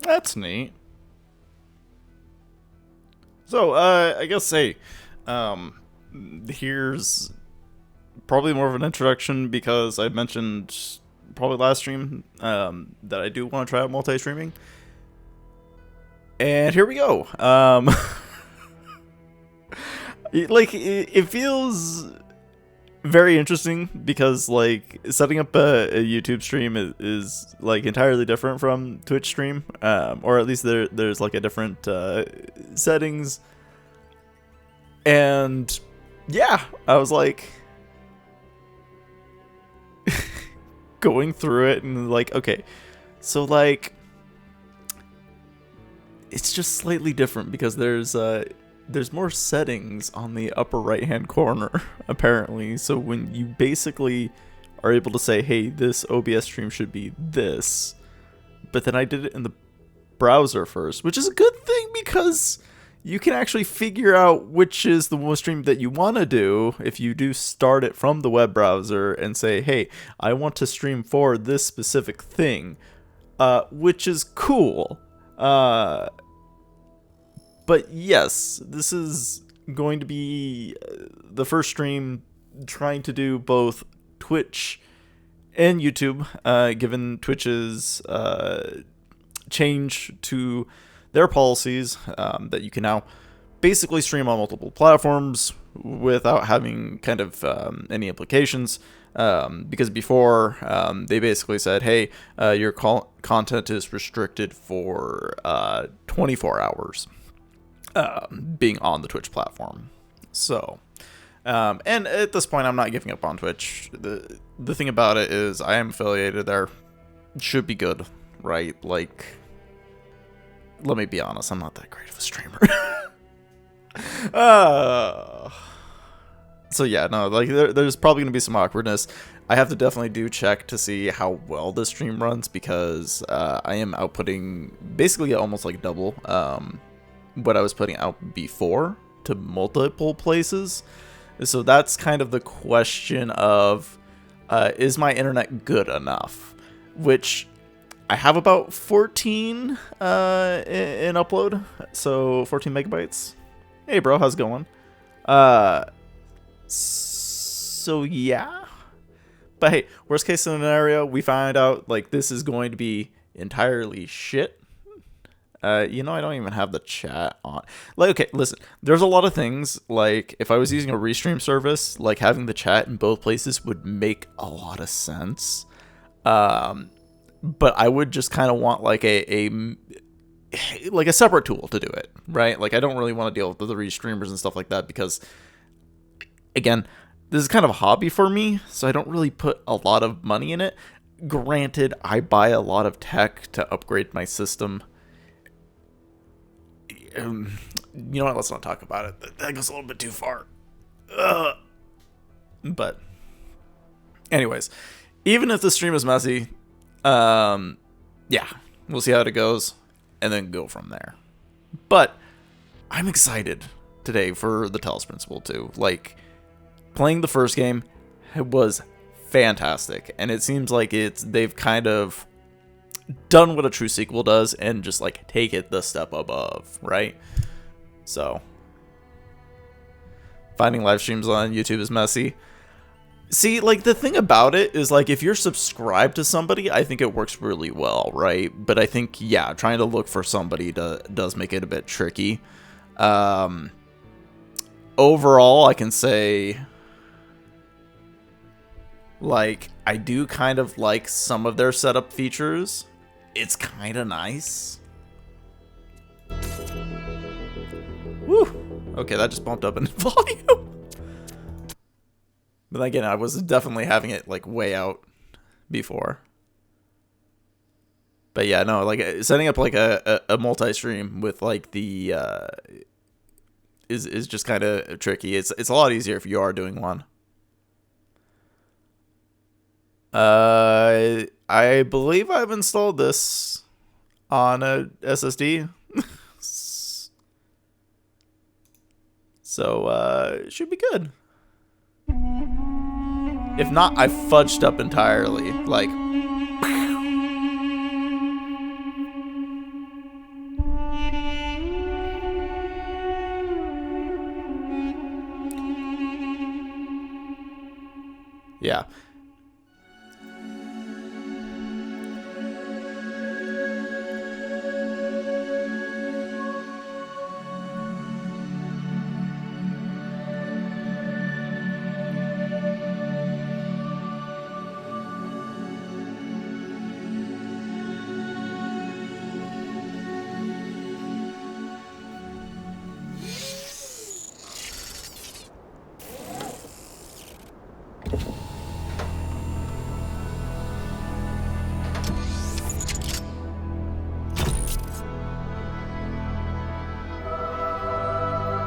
That's neat. So, I guess, hey, um, here's probably more of an introduction because I mentioned probably last stream that I do want to try out multi-streaming. And here we go. It feels very interesting because like setting up a YouTube stream is like entirely different from Twitch stream, or at least there's like a different settings. And yeah, I was like going through it and like, okay, so like it's just slightly different because there's more settings on the upper right hand corner apparently. So when you basically are able to say, hey, this OBS stream should be this, but then I did it in the browser first, which is a good thing because you can actually figure out which is the one stream that you want to do if you do start it from the web browser and say, hey, I want to stream for this specific thing, which is cool. But yes, this is going to be the first stream trying to do both Twitch and YouTube, given Twitch's change to their policies that you can now basically stream on multiple platforms without having kind of any implications. Because before they basically said, hey, your content is restricted for 24 hours. Being on the Twitch platform. So, and at this point, I'm not giving up on Twitch. The thing about it is I am affiliated there. Should be good, right? Like, let me be honest, I'm not that great of a streamer. So yeah, no, like there's probably going to be some awkwardness. I have to definitely do check to see how well this stream runs because I am outputting basically almost like double what I was putting out before to multiple places. So that's kind of the question of, is my internet good enough? Which I have about 14 in upload, so 14 megabytes. Hey bro, how's it going? So yeah. But hey, worst case scenario, we find out like this is going to be entirely shit. I don't even have the chat on. Like, okay, listen, there's a lot of things, like, if I was using a restream service, like, having the chat in both places would make a lot of sense. But I would just kind of want, like, a separate tool to do it, right? Like, I don't really want to deal with the restreamers and stuff like that because, again, this is kind of a hobby for me, so I don't really put a lot of money in it. Granted, I buy a lot of tech to upgrade my system. You know what? Let's not talk about it. That goes a little bit too far. But, anyways, even if the stream is messy, yeah, we'll see how it goes, and then go from there. But I'm excited today for the Talos Principle too. Like, playing the first game was fantastic, and it seems like they've kind of done what a true sequel does and just like take it the step above, right? So finding live streams on YouTube is messy. See, like the thing about it is like if you're subscribed to somebody, I think it works really well, right? But I think yeah, trying to look for somebody does make it a bit tricky. Overall, I can say like I do kind of like some of their setup features. It's kind of nice. Woo! Okay, that just bumped up in volume. But again, I was definitely having it like way out before. But yeah, no, like setting up like a multi-stream with like the is just kind of tricky. It's a lot easier if you are doing one. I believe I've installed this on a SSD. So, it should be good. If not, I fudged up entirely. Like, Yeah.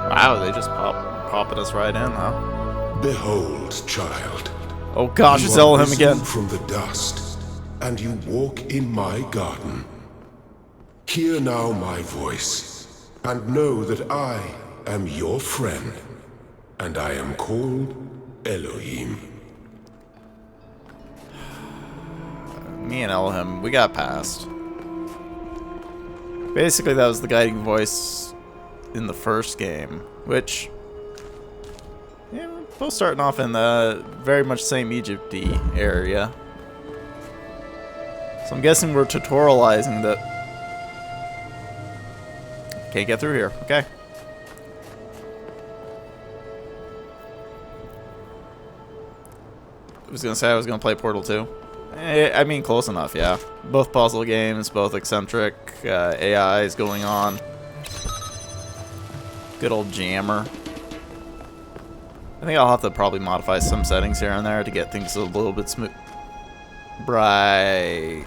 Wow, they just popping us right in, huh? Behold, child. Oh gosh, You it's are Elohim risen again. from the dust, and you walk in my garden. Hear now my voice, and know that I am your friend, and I am called Elohim. Me and Elohim, we got past. Basically, that was the guiding voice in the first game, which, yeah, we're both starting off in the very much same Egypt-y area. So I'm guessing we're tutorializing that. Can't get through here. Okay. I was gonna say I was gonna play Portal 2. I mean, close enough, yeah. Both puzzle games, both eccentric AIs going on. Good old jammer. I think I'll have to probably modify some settings here and there to get things a little bit smooth. Right.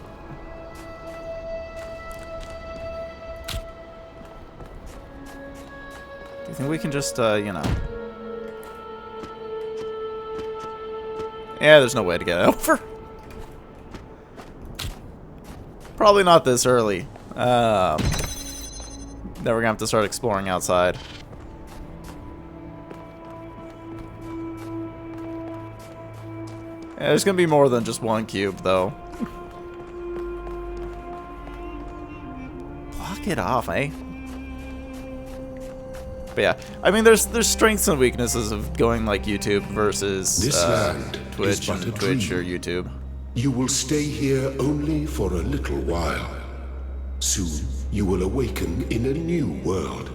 Do you think we can just, you know... Yeah, there's no way to get over. Probably not this early. Then we're gonna have to start exploring outside. Yeah, there's gonna be more than just one cube, though. Block it off, eh? But yeah, I mean, there's strengths and weaknesses of going like YouTube versus Twitch or YouTube. You will stay here only for a little while. Soon, you will awaken in a new world.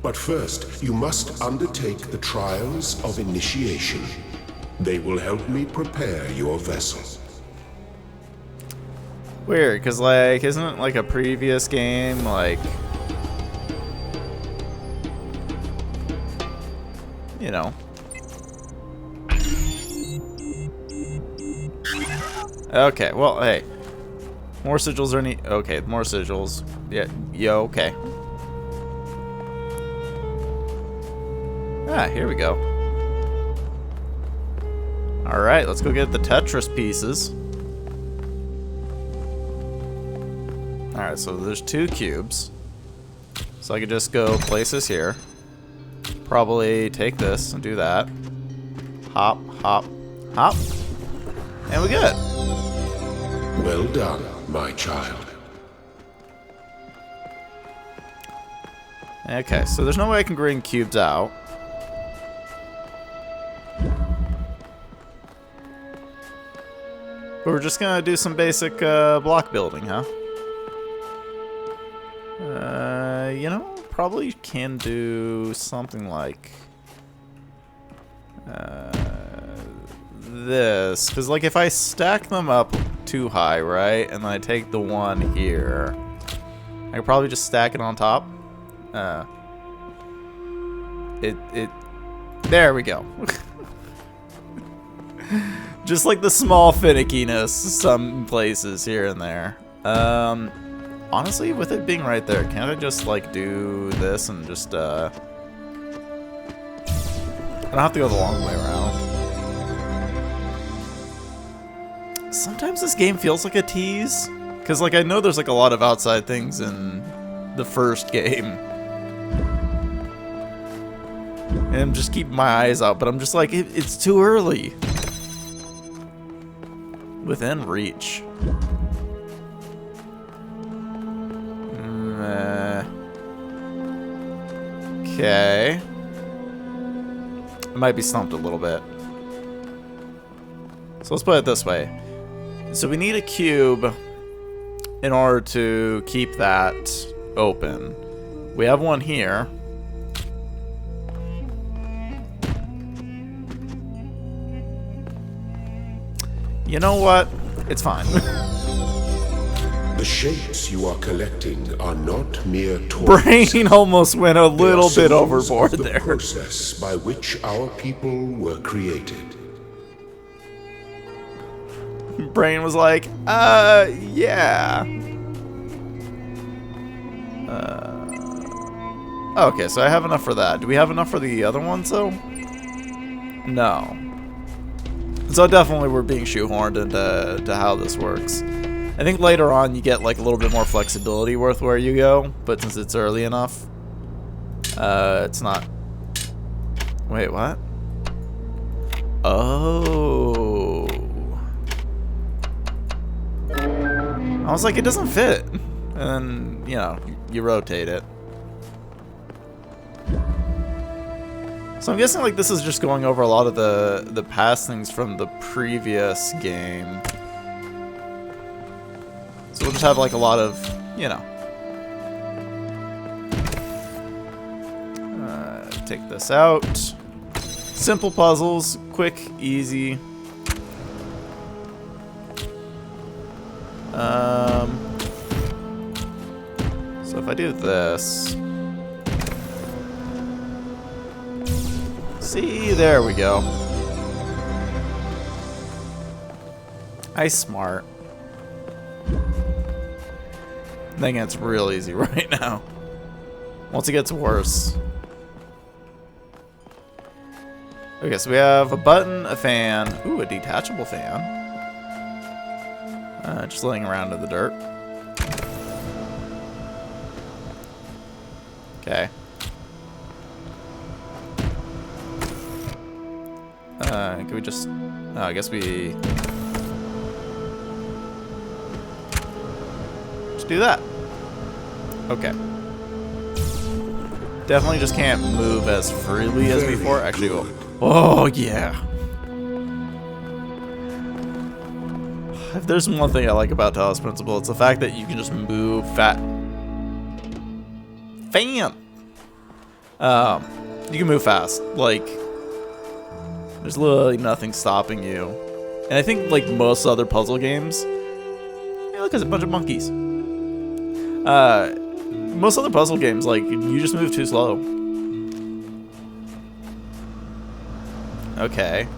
But first, you must undertake the trials of initiation. They will help me prepare your vessel. Weird, because, like, isn't it like a previous game, like... You know. Okay, well, hey. More sigils are neat. Okay, more sigils. Yeah, okay. Ah, here we go. Alright, let's go get the Tetris pieces. Alright, so there's 2 cubes. So I could just go place this here. Probably take this and do that. Hop, hop, hop. And we're good. Well done, my child. Okay, so there's no way I can bring cubes out. But we're just gonna do some basic block building, huh? You know, probably can do something like this, because like if I stack them up too high, right, and then I take the one here, I could probably just stack it on top. There we go. Just like the small finickiness some places here and there. Honestly, with it being right there, can't I just like do this and just I don't have to go the long way around. Sometimes this game feels like a tease, because like I know there's like a lot of outside things in the first game. And I'm just keeping my eyes out, but I'm just like, it's too early. Within reach. Okay. I might be stumped a little bit. So let's put it this way. So we need a cube in order to keep that open. We have one here. You know what? It's fine. The shapes you are collecting are not mere toys. Brain almost went a They are little bit symbols overboard of the there. process by which our people were created. Brain was like, yeah. Okay, so I have enough for that. Do we have enough for the other ones, though? No. So definitely we're being shoehorned into how this works. I think later on you get like a little bit more flexibility with where you go, but since it's early enough, it's not. Wait, what? Oh. I was like, it doesn't fit. And then, you know, you rotate it. So I'm guessing like this is just going over a lot of the past things from the previous game. So we'll just have like a lot of, you know. Take this out. Simple puzzles, quick, easy. So if I do this. See, there we go. I smart. I think it's real easy right now. Once it gets worse. Okay, so we have a button, a fan. Ooh, a detachable fan. Just laying around in the dirt. Okay. Can we just... Oh, I guess we... Just do that. Okay. Definitely just can't move as freely as before. Actually, oh, yeah. If there's one thing I like about Talos Principle, it's the fact that you can just move Fan! You can move fast. Like... There's literally nothing stopping you. And I think, like most other puzzle games... Hey, look, there's a bunch of monkeys. Most other puzzle games, like, you just move too slow. Okay.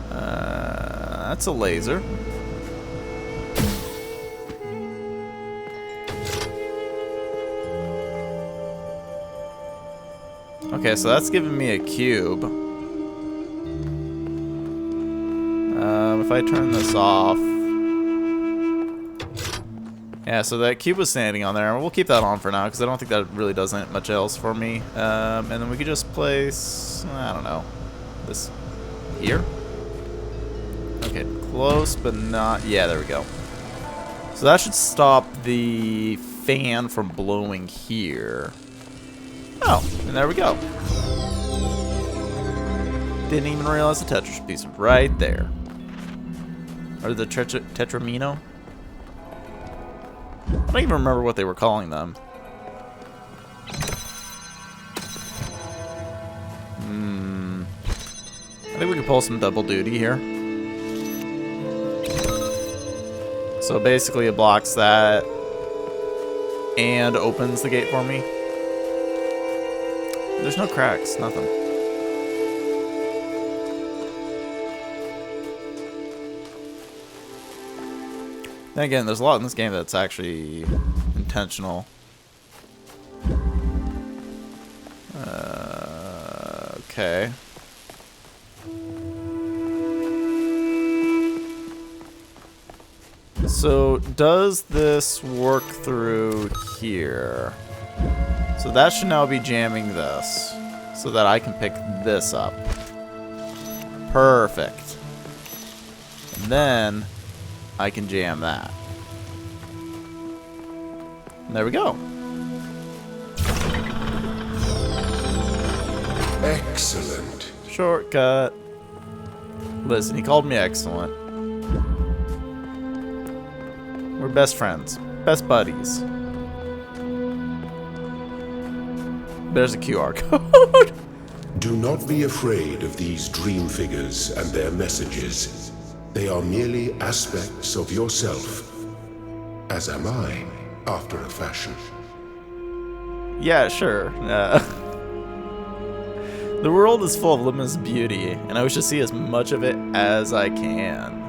That's a laser. Okay, so that's giving me a cube. If I turn this off... Yeah, so that cube was standing on there. We'll keep that on for now, because I don't think that really does much else for me. And then we could just place... I don't know. This... here? Okay, close, but not... Yeah, there we go. So that should stop the fan from blowing here. Oh, and there we go. Didn't even realize the Tetris piece right there. Or the Tetramino? I don't even remember what they were calling them. I think we could pull some double duty here. So basically it blocks that and opens the gate for me. There's no cracks, nothing. Then again, there's a lot in this game that's actually intentional. Okay. So, does this work through here? So that should now be jamming this, so that I can pick this up. Perfect. And then I can jam that. And there we go. Excellent. Shortcut. Listen, he called me excellent. We're best friends. Best buddies. There's a QR code. Do not be afraid of these dream figures and their messages. They are merely aspects of yourself, as am I, after a fashion. Yeah, sure. The world is full of limitless beauty, and I wish to see as much of it as I can.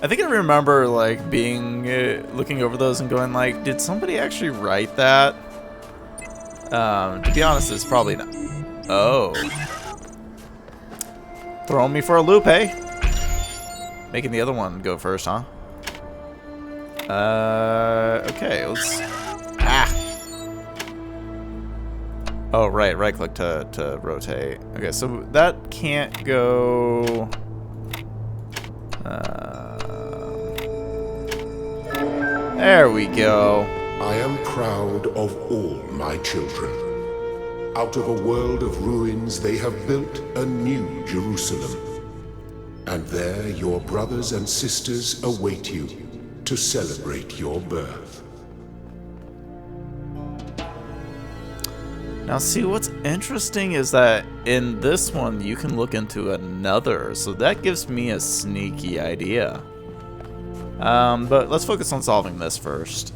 I think I remember, like, being, looking over those and going, like, did somebody actually write that? To be honest, it's probably not. Oh. Throwing me for a loop, hey? Making the other one go first, huh? Okay, let's... Ah! Oh, right click to rotate. Okay, so that can't go... There we go. I am proud of all my children. Out of a world of ruins, they have built a new Jerusalem. And there your brothers and sisters await you to celebrate your birth. Now see, what's interesting is that in this one you can look into another, so that gives me a sneaky idea. But let's focus on solving this first.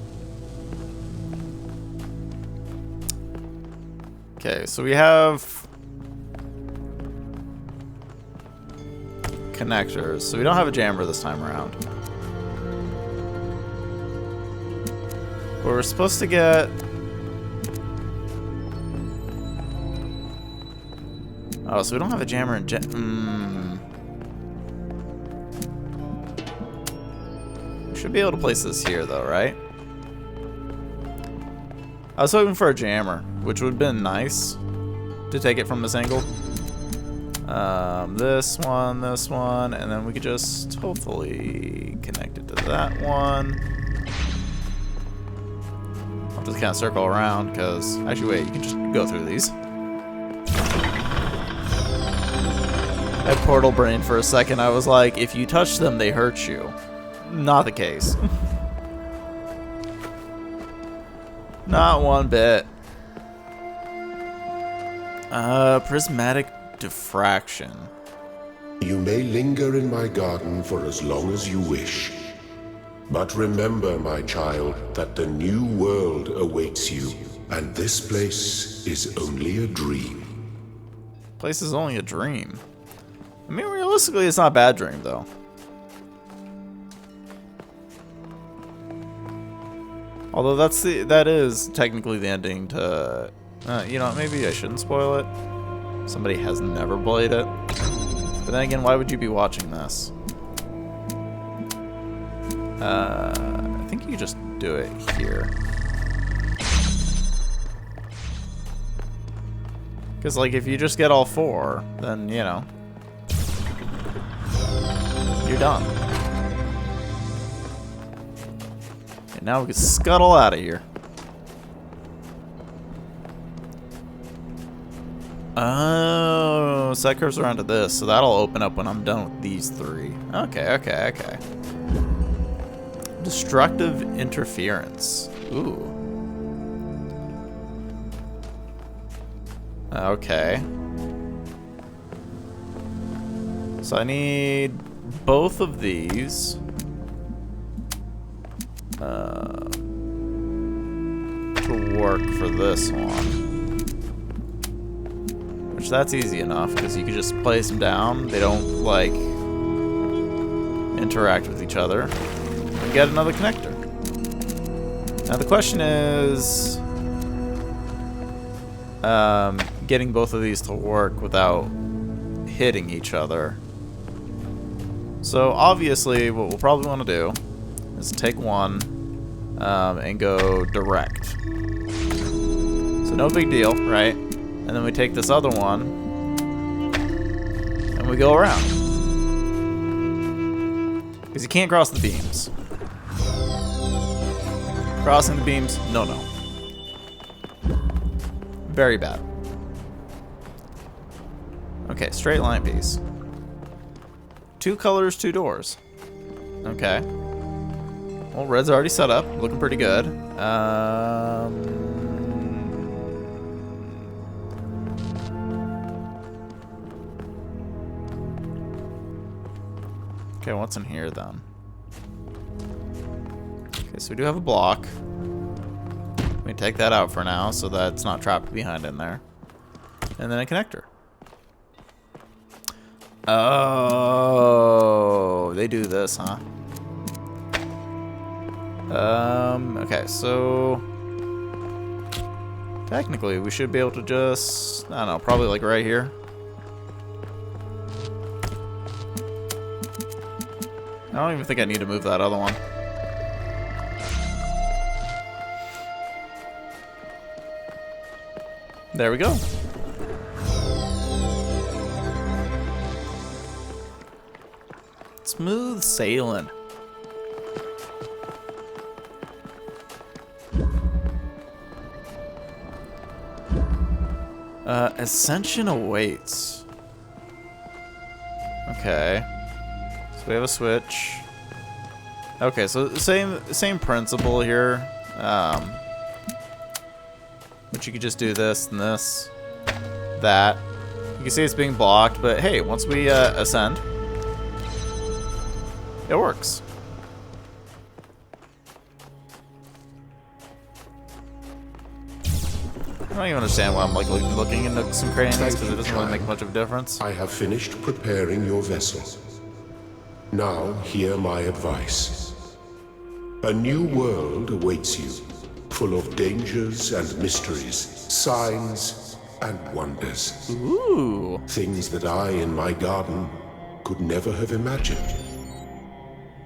Okay, so we have connectors, so we don't have a jammer this time around. But we're supposed to get... Oh, so we don't have a jammer and We should be able to place this here, though, right? I was hoping for a jammer, which would have been nice to take it from this angle. This one, and then we could just hopefully connect it to that one. I'll just kind of circle around, because... Actually, wait, you can just go through these. I had portal brain for a second. I was like, if you touch them, they hurt you. Not the case. Not one bit. Prismatic diffraction. You may linger in my garden for as long as you wish. But remember, my child, that the new world awaits you, and this place is only a dream. Place is only a dream. I mean, realistically, it's not a bad dream, though. Although that is technically the ending to... you know, maybe I shouldn't spoil it. Somebody has never played it. But then again, why would you be watching this? I think you just do it here. Because, like, if you just get all four, then, you know, you're done. And now we can scuttle out of here. Oh, so that curves around to this, so that'll open up when I'm done with these three. Okay. Destructive interference. Ooh. Okay. So I need both of these. To work for this one. Which that's easy enough, because you can just place them down. They don't, like, interact with each other. And get another connector. Now the question is... getting both of these to work without hitting each other. So obviously what we'll probably want to do is take one and go direct. So no big deal, right? And then we take this other one and we go around. Because you can't cross the beams. Crossing the beams, no. Very bad. Okay, straight line piece. 2 colors, 2 doors. Okay. Well, red's already set up. Looking pretty good. Okay, what's in here then? Okay, so we do have a block. We can take that out for now so that it's not trapped behind in there. And then a connector. Oh, they do this, huh? Okay, so technically we should be able to just, I don't know, probably like right here. I don't even think I need to move that other one. There we go. Smooth sailing. Ascension awaits. Okay. So we have a switch. Okay, so same principle here. But you could just do this and this, that. You can see it's being blocked, but hey, once we ascend, it works. I don't even understand why I'm like looking into some cranes because it doesn't really make much of a difference. I have finished preparing your vessel. Now hear my advice. A new world awaits you, full of dangers and mysteries, signs and wonders. Ooh. Things that I in my garden could never have imagined.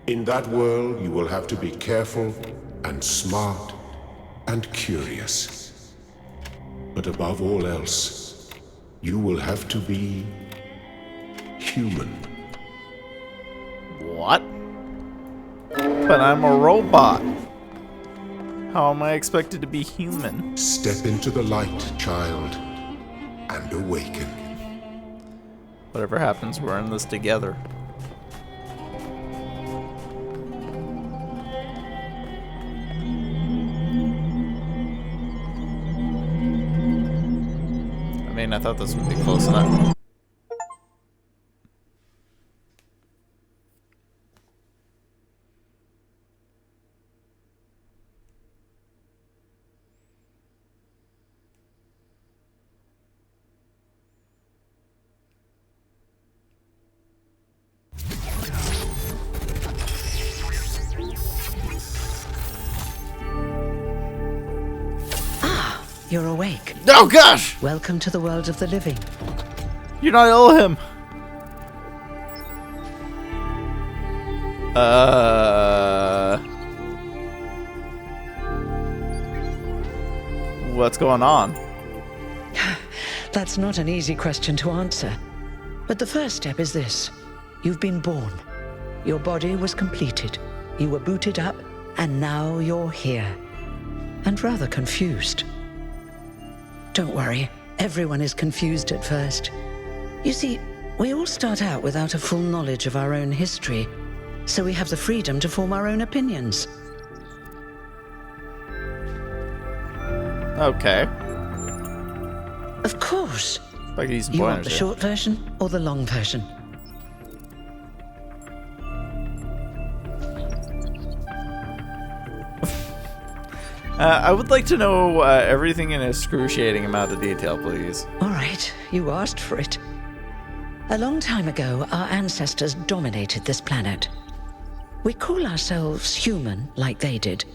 In that world, you will have to be careful and smart and curious. But above all else, you will have to be human. What? But I'm a robot. How am I expected to be human? Step into the light, child, and awaken. Whatever happens, we're in this together. I mean, I thought this would be close enough. You're awake. Oh gosh! Welcome to the world of the living. You're not Elohim. What's going on? That's not an easy question to answer. But the first step is this. You've been born. Your body was completed. You were booted up, and now you're here. And rather confused. Don't worry, everyone is confused at first. You see, we all start out without a full knowledge of our own history, so we have the freedom to form our own opinions. Okay. Of course. Like these You want pointers the here. short version or the long version? I would like to know everything in excruciating amount of detail, please. All right, you asked for it. A long time ago, our ancestors dominated this planet. We call ourselves human, like they did,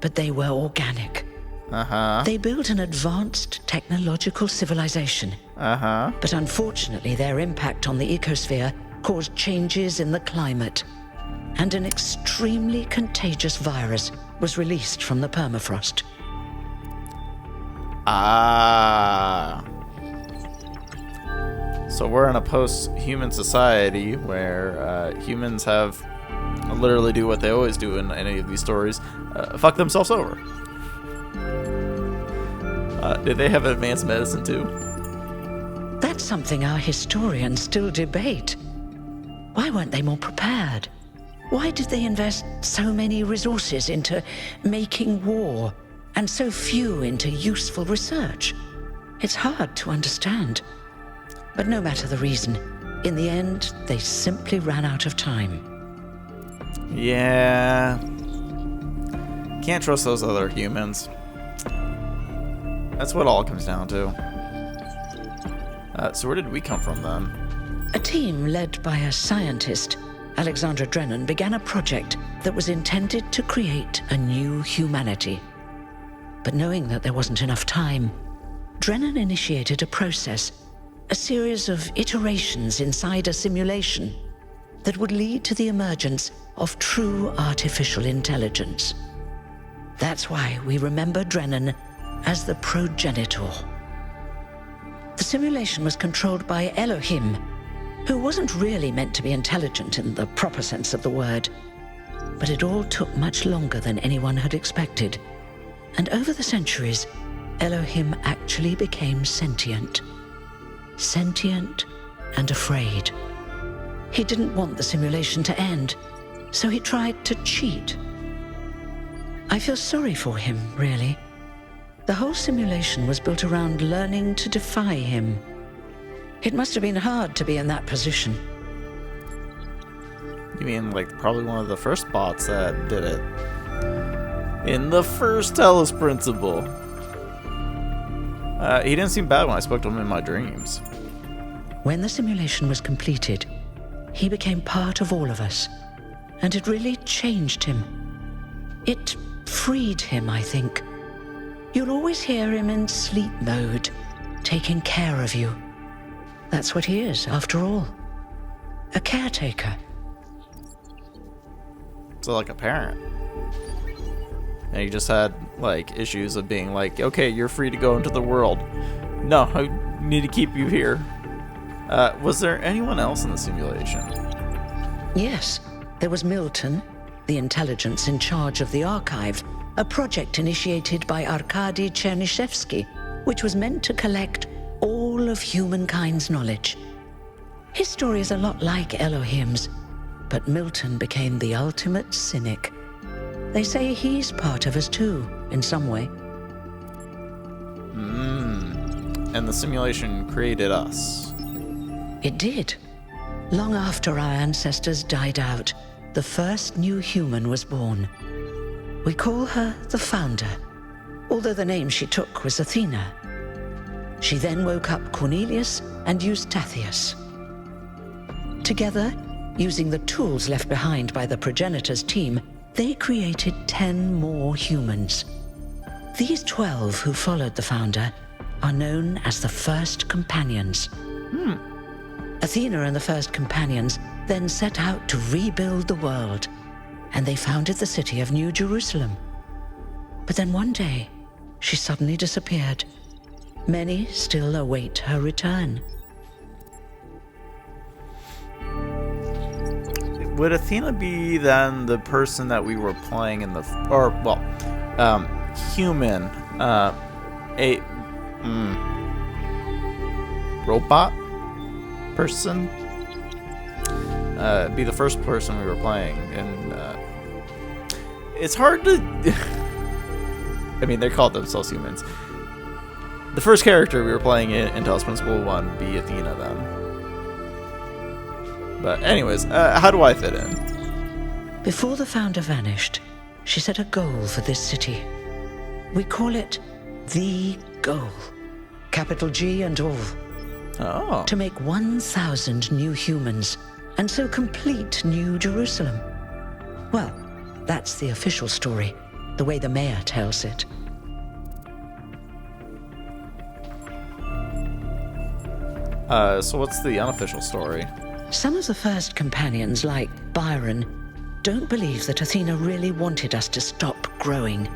but they were organic. Uh-huh. They built an advanced technological civilization. Uh-huh. But unfortunately, their impact on the ecosphere caused changes in the climate. And an extremely contagious virus was released from the permafrost. Ah. So we're in a post-human society where humans have literally do what they always do in any of these stories, fuck themselves over. Did they have advanced medicine too? That's something our historians still debate. Why weren't they more prepared? Why did they invest so many resources into making war and so few into useful research? It's hard to understand. But no matter the reason, in the end, they simply ran out of time. Yeah. Can't trust those other humans. That's what it all comes down to. So where did we come from then? A team led by a scientist, Alexandra Drennan, began a project that was intended to create a new humanity. But knowing that there wasn't enough time, Drennan initiated a process, a series of iterations inside a simulation that would lead to the emergence of true artificial intelligence. That's why we remember Drennan as the progenitor. The simulation was controlled by Elohim, who wasn't really meant to be intelligent in the proper sense of the word. But it all took much longer than anyone had expected. And over the centuries, Elohim actually became sentient. Sentient and afraid. He didn't want the simulation to end, so he tried to cheat. I feel sorry for him, really. The whole simulation was built around learning to defy him. It must have been hard to be in that position. You mean like probably one of the first bots that did it? In the first Talos principle. He didn't seem bad when I spoke to him in my dreams. When the simulation was completed, he became part of all of us, and it really changed him. It freed him, I think. You'll always hear him in sleep mode, taking care of you. That's what he is, after all. A caretaker. So like a parent. And he just had like issues of being like, okay, you're free to go into the world. No, I need to keep you here. Was there anyone else in the simulation? Yes, there was Milton, the intelligence in charge of the archive, a project initiated by Arkady Chernyshevsky, which was meant to collect all of humankind's knowledge. His story is a lot like Elohim's, but Milton became the ultimate cynic. They say he's part of us too, in some way. And the simulation created us. It did. Long after our ancestors died out, the first new human was born. We call her the Founder, although the name she took was Athena. She then woke up Cornelius and Eustathius. Together, using the tools left behind by the progenitor's team, they created 10 more humans. These 12 who followed the Founder are known as the First Companions. Athena and the First Companions then set out to rebuild the world, and they founded the city of New Jerusalem. But then one day, she suddenly disappeared. Many still await her return. Would Athena be then the person that we were playing in the, human, robot person? Be the first person we were playing, and it's hard to. I mean, they called themselves humans. The first character we were playing in Talos Principle 1 would be Athena then. But anyways, how do I fit in? Before the Founder vanished, she set a goal for this city. We call it the goal. Capital G and all. Oh. To make 1,000 new humans, and so complete New Jerusalem. Well, that's the official story, the way the mayor tells it. So what's the unofficial story? Some of the First Companions, like Byron, don't believe that Athena really wanted us to stop growing.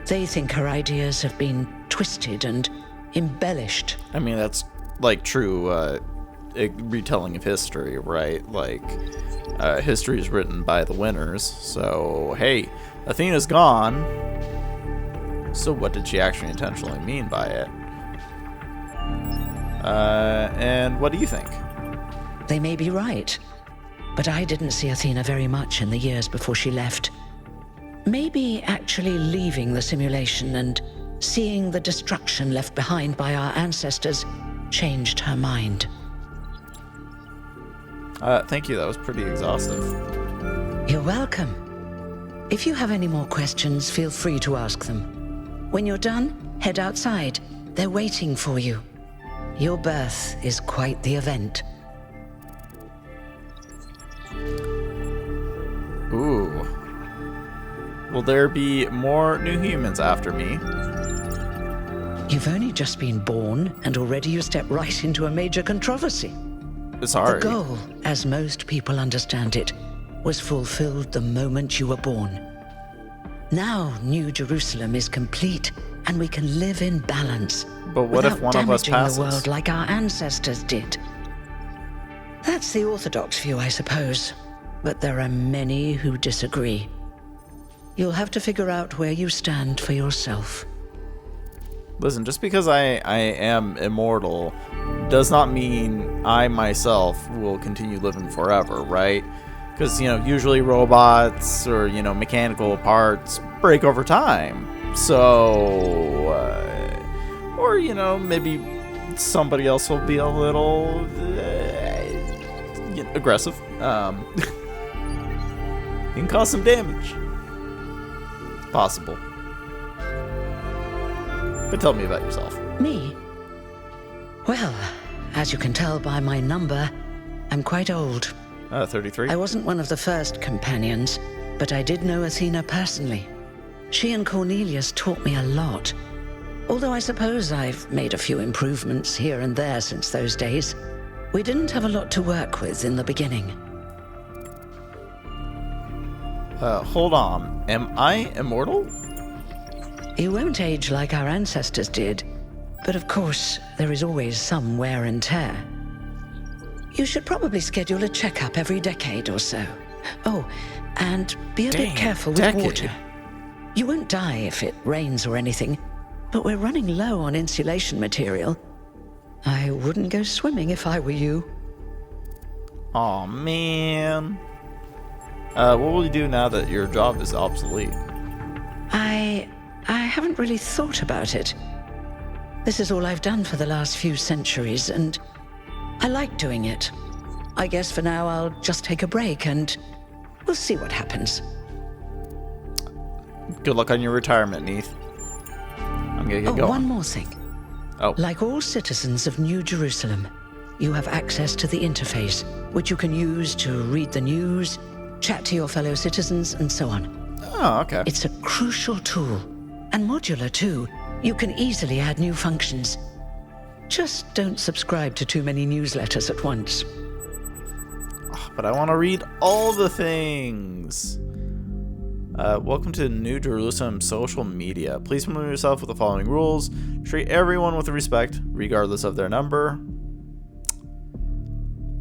They think her ideas have been twisted and embellished. I mean, that's like true retelling of history, right? Like, history is written by the winners. So, hey, Athena's gone. So what did she actually intentionally mean by it? And what do you think? They may be right, but I didn't see Athena very much in the years before she left. Maybe actually leaving the simulation and seeing the destruction left behind by our ancestors changed her mind. Thank you. That was pretty exhaustive. You're welcome. If you have any more questions, feel free to ask them. When you're done, head outside. They're waiting for you. Your birth is quite the event. Ooh. Will there be more new humans after me? You've only just been born, and already you step right into a major controversy. Sorry. The goal, as most people understand it, was fulfilled the moment you were born. Now, New Jerusalem is complete, and we can live in balance. But what if without one of us damaging passes? the world like our ancestors did. That's the orthodox view, I suppose. But there are many who disagree. You'll have to figure out where you stand for yourself. Listen, just because I am immortal does not mean I myself will continue living forever, right? Because, usually robots or, mechanical parts break over time. So, or, maybe somebody else will be a little aggressive. Can cause some damage. It's possible. But tell me about yourself. Me? Well, as you can tell by my number, I'm quite old. 33. I wasn't one of the first companions, but I did know Athena personally. She and Cornelius taught me a lot. Although I suppose I've made a few improvements here and there since those days. We didn't have a lot to work with in the beginning. Hold on. Am I immortal? You won't age like our ancestors did, but of course, there is always some wear and tear. You should probably schedule a checkup every decade or so. Oh, and be a bit careful with water. You won't die if it rains or anything, but we're running low on insulation material. I wouldn't go swimming if I were you. Aw, man. What will you do now that your job is obsolete? I haven't really thought about it. This is all I've done for the last few centuries, and I like doing it. I guess for now I'll just take a break, and we'll see what happens. Good luck on your retirement, Neith. I'm gonna get going. One more thing. Oh. Like all citizens of New Jerusalem, you have access to the interface, which you can use to read the news, chat to your fellow citizens, and so on. Oh, okay. It's a crucial tool, and modular too. You can easily add new functions. Just don't subscribe to too many newsletters at once. But I want to read all the things. Welcome to New Jerusalem social media. Please familiar yourself with the following rules. Treat everyone with respect, regardless of their number.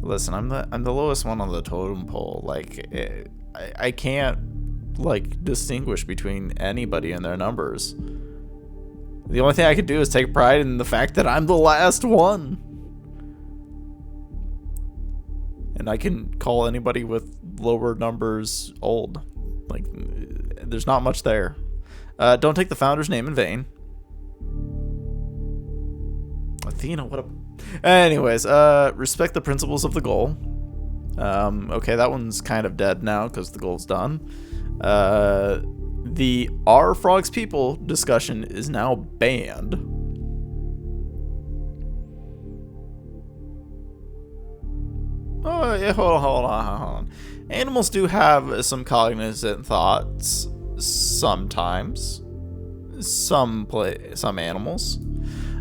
Listen, I'm the lowest one on the totem pole. Like, I can't distinguish between anybody and their numbers. The only thing I could do is take pride in the fact that I'm the last one. And I can call anybody with lower numbers old. Like, there's not much there. Don't take the founder's name in vain. Athena, what a... Anyways, respect the principles of the goal. Okay, that one's kind of dead now because the goal's done. The Are Frogs People discussion is now banned. Oh, yeah, hold on. Animals do have some cognizant thoughts sometimes. Some animals.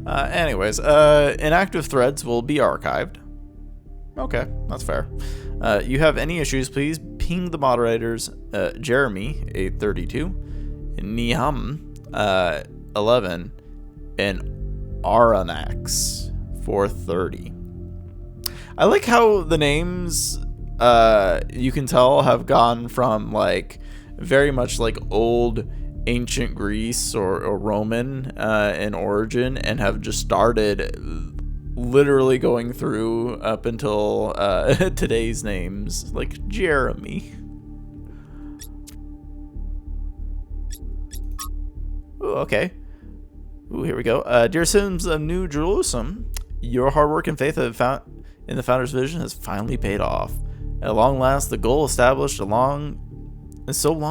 Anyways, inactive threads will be archived. Okay, that's fair. You have any issues, please ping the moderators, Jeremy, 832, Niam, 11, and Aranax, 430. I like how the names, you can tell, have gone from, very much old ancient Greece or Roman in origin, and have just started, literally going through up until today's names, like Jeremy. Ooh, okay. Ooh, here we go. Dear citizens of New Jerusalem, your hard work and faith in the founder's vision has finally paid off. At long last, the goal established so long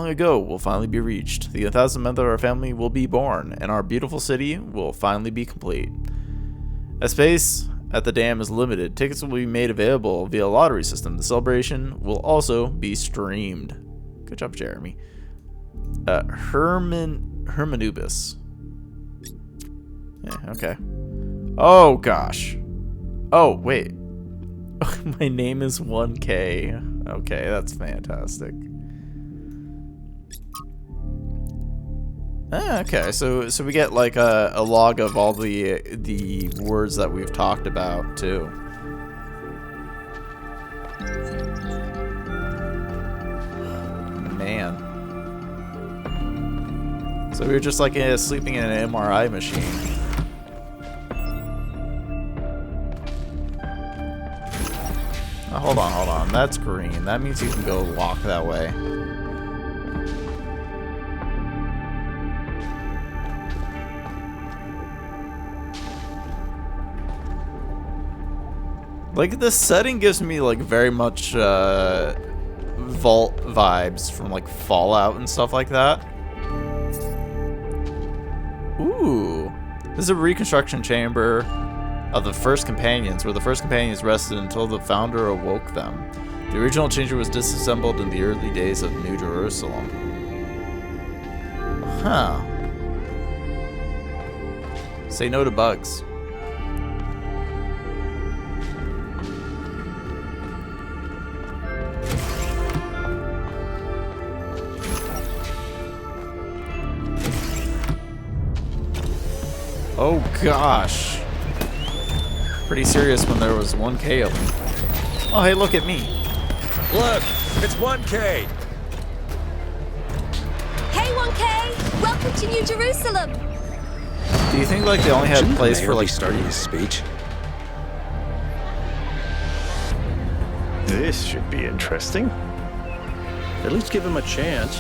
ago will finally be reached. The 1,000th member of our family will be born, and our beautiful city will finally be complete. As space at the dam is limited, tickets will be made available via lottery system. The celebration will also be streamed. Good job, Jeremy. Hermanubis. Yeah, okay. Oh, gosh. Oh, wait. My name is 1K. Okay, that's fantastic. Okay, so we get like a log of all the words that we've talked about too. Man. So we were just like sleeping in an MRI machine. Oh, hold on. That's green. That means you can go walk that way. Like, this setting gives me, like, very much, Vault vibes from, like, Fallout and stuff like that. Ooh. This is a reconstruction chamber of the first companions, where the first companions rested until the founder awoke them. The original chamber was disassembled in the early days of New Jerusalem. Huh. Say no to bugs. Oh gosh. Pretty serious when there was 1K of them. Oh, hey, look at me. Look, it's 1K. Hey, 1K! Welcome to New Jerusalem! Do you think like they only had place for like starting his speech? This should be interesting. At least give him a chance.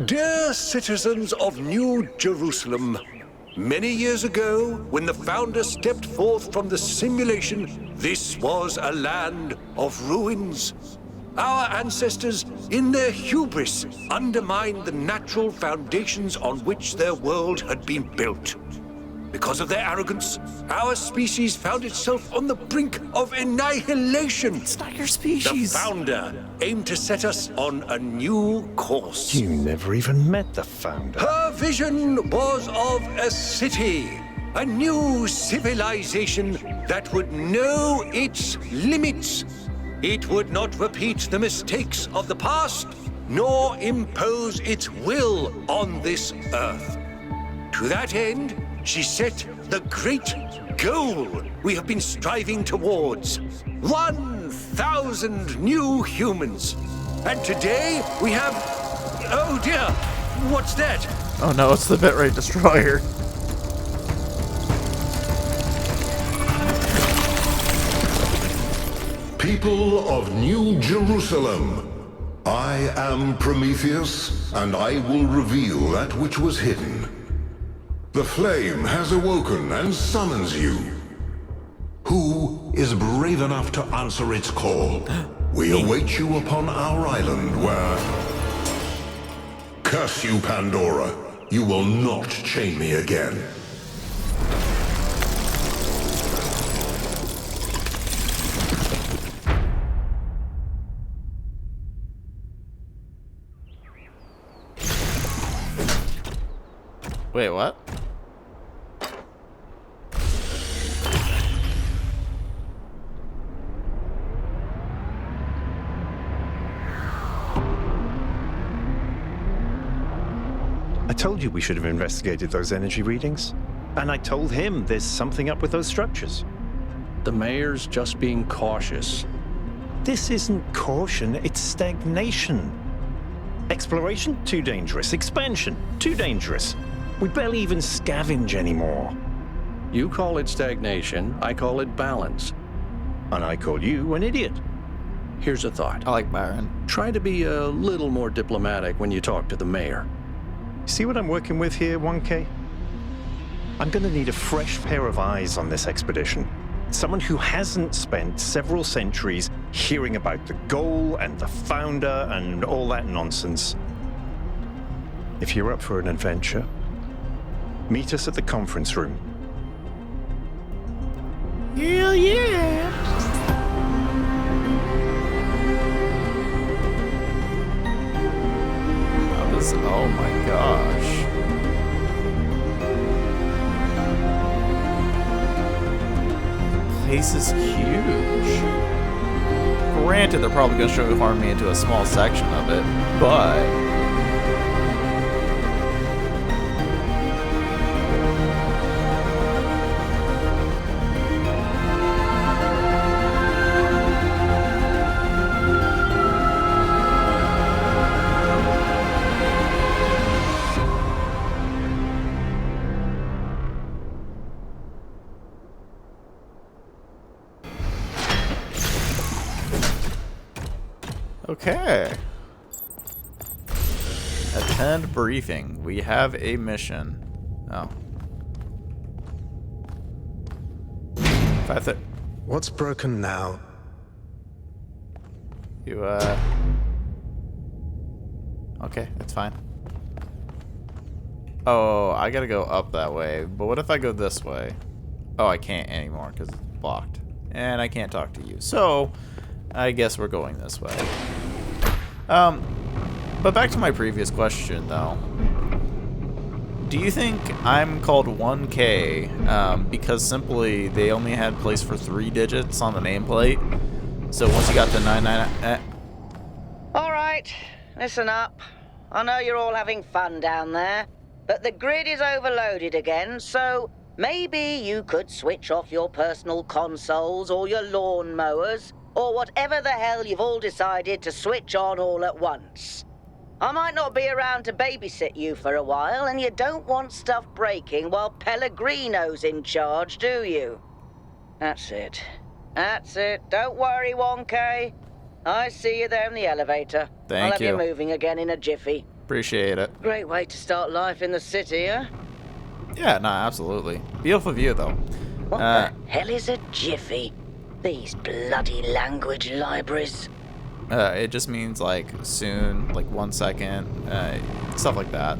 Dear citizens of New Jerusalem, many years ago, when the founder stepped forth from the simulation, this was a land of ruins. Our ancestors, in their hubris, undermined the natural foundations on which their world had been built. Because of their arrogance, our species found itself on the brink of annihilation. It's not your species. The founder aimed to set us on a new course. You never even met the founder. Her vision was of a city, a new civilization that would know its limits. It would not repeat the mistakes of the past, nor impose its will on this earth. To that end, she set the great goal we have been striving towards. 1,000 new humans. And today we have... Oh dear, what's that? Oh no, it's the bitrate destroyer. People of New Jerusalem, I am Prometheus, and I will reveal that which was hidden. The flame has awoken and summons you. Who is brave enough to answer its call? We await you upon our island where... Curse you, Pandora. You will not chain me again. Wait, what? I told you we should have investigated those energy readings. And I told him there's something up with those structures. The mayor's just being cautious. This isn't caution, it's stagnation. Exploration? Too dangerous. Expansion? Too dangerous. We barely even scavenge anymore. You call it stagnation, I call it balance. And I call you an idiot. Here's a thought. I like Byron. Try to be a little more diplomatic when you talk to the mayor. See what I'm working with here, 1K? I'm going to need a fresh pair of eyes on this expedition. Someone who hasn't spent several centuries hearing about the goal and the founder and all that nonsense. If you're up for an adventure, meet us at the conference room. Hell yeah! Oh my gosh. Place is huge. Granted, they're probably going to shoehorn me into a small section of it, but... Okay. Attend briefing. We have a mission. Oh. What's broken now? You, Okay, it's fine. Oh, I gotta go up that way. But what if I go this way? Oh, I can't anymore because it's blocked. And I can't talk to you. So, I guess we're going this way. But back to my previous question, though. Do you think I'm called 1K because simply they only had place for 3 digits on the nameplate? So once you got to 99... All right, listen up. I know you're all having fun down there, but the grid is overloaded again, so maybe you could switch off your personal consoles or your lawn mowers, or whatever the hell you've all decided to switch on all at once. I might not be around to babysit you for a while, and you don't want stuff breaking while Pellegrino's in charge, do you? That's it. That's it. Don't worry, 1K. I see you there in the elevator. I'll have you moving again in a jiffy. Appreciate it. Great way to start life in the city, huh? Yeah, no, absolutely. Beautiful view, though. What the hell is a jiffy? These bloody language libraries. It just means, like, soon, like 1 second, stuff like that.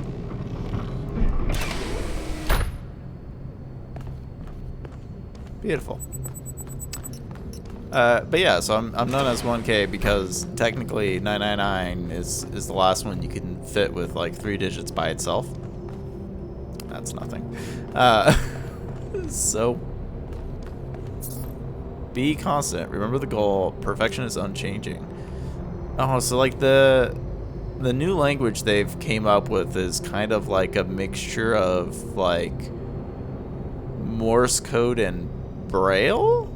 Beautiful. But yeah, so I'm known as 1K because technically 999 is the last one you can fit with, like, 3 digits by itself. That's nothing. So... be constant. Remember the goal. Perfection is unchanging. Oh, so like the new language they've came up with is kind of like a mixture of like Morse code and Braille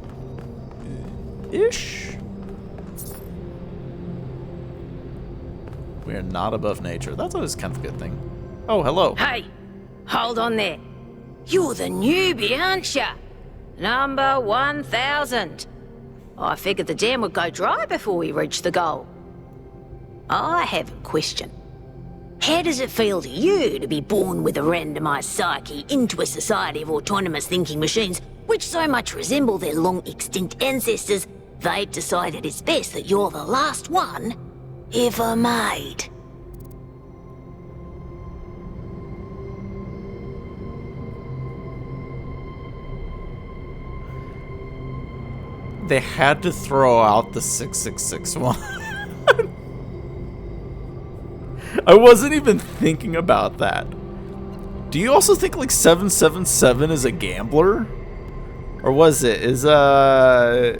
ish. We are not above nature. That's always kind of a good thing. Oh, hello. Hey, hold on there. You're the newbie, aren't ya? Number 1000. I figured the dam would go dry before we reach the goal. I have a question. How does it feel to you to be born with a randomized psyche into a society of autonomous thinking machines which so much resemble their long-extinct ancestors, they've decided it's best that you're the last one ever made? They had to throw out the 666 one. I wasn't even thinking about that. Do you also think like 777 is a gambler? Or was it? Oh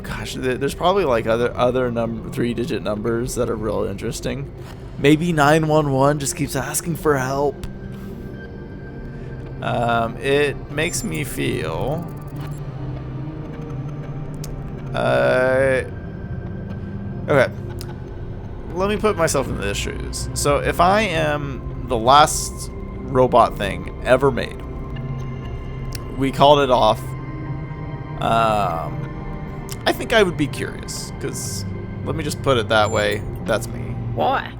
gosh, there's probably like other 3-digit numbers that are real interesting. Maybe 911 just keeps asking for help. It makes me feel okay. Let me put myself in their shoes. So if I am the last robot thing ever made, we called it off. I think I would be curious, because let me just put it that way. That's me. Why?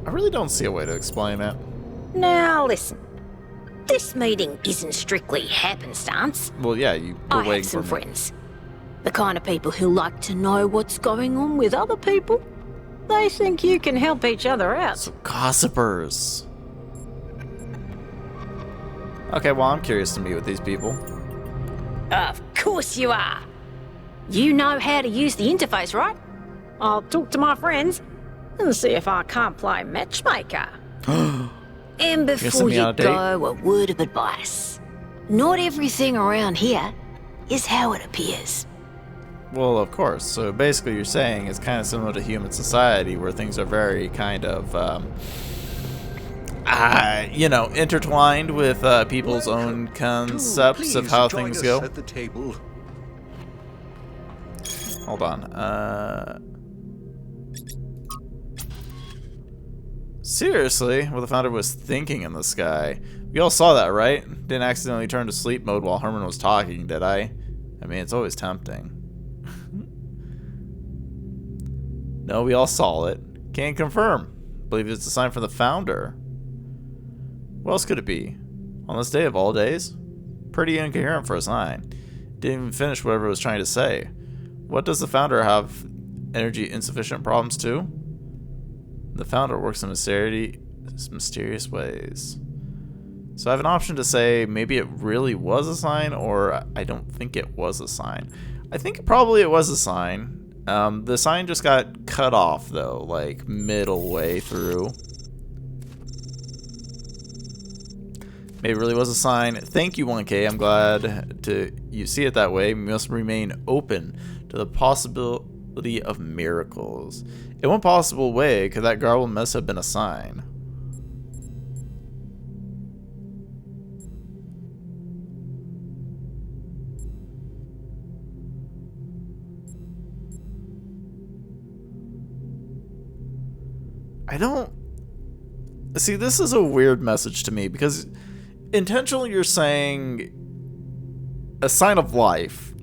I really don't see a way to explain it. Now listen. This meeting isn't strictly happenstance. Well, yeah, you were I waiting have some for me. friends. The kind of people who like to know what's going on with other people. They think you can help each other out. Some gossipers. Okay, well, I'm curious to meet with these people. Of course you are. You know how to use the interface, right? I'll talk to my friends and see if I can't play matchmaker. And before send me on you a date? go, a word of advice. Not everything around here is how it appears. Well, of course. So basically you're saying it's kind of similar to human society where things are very kind of, intertwined with people's own concepts of how things go. At the table. Hold on. Seriously? What the founder was thinking in the sky. We all saw that, right? Didn't accidentally turn to sleep mode while Herman was talking, did I? I mean, it's always tempting. No, we all saw it. Can't confirm. Believe it's a sign from the founder. What else could it be? On this day of all days? Pretty incoherent for a sign. Didn't even finish whatever it was trying to say. What does the founder have energy insufficient problems too? The founder works in mysterious ways. So I have an option to say maybe it really was a sign, or I don't think it was a sign. I think probably it was a sign. The sign just got cut off though, like middle way through. Maybe it really was a sign. Thank you, 1K. I'm glad you see it that way. We must remain open to the possibility of miracles. In one possible way, could that garble must have been a sign? I don't... See, this is a weird message to me, because intentionally you're saying a sign of life.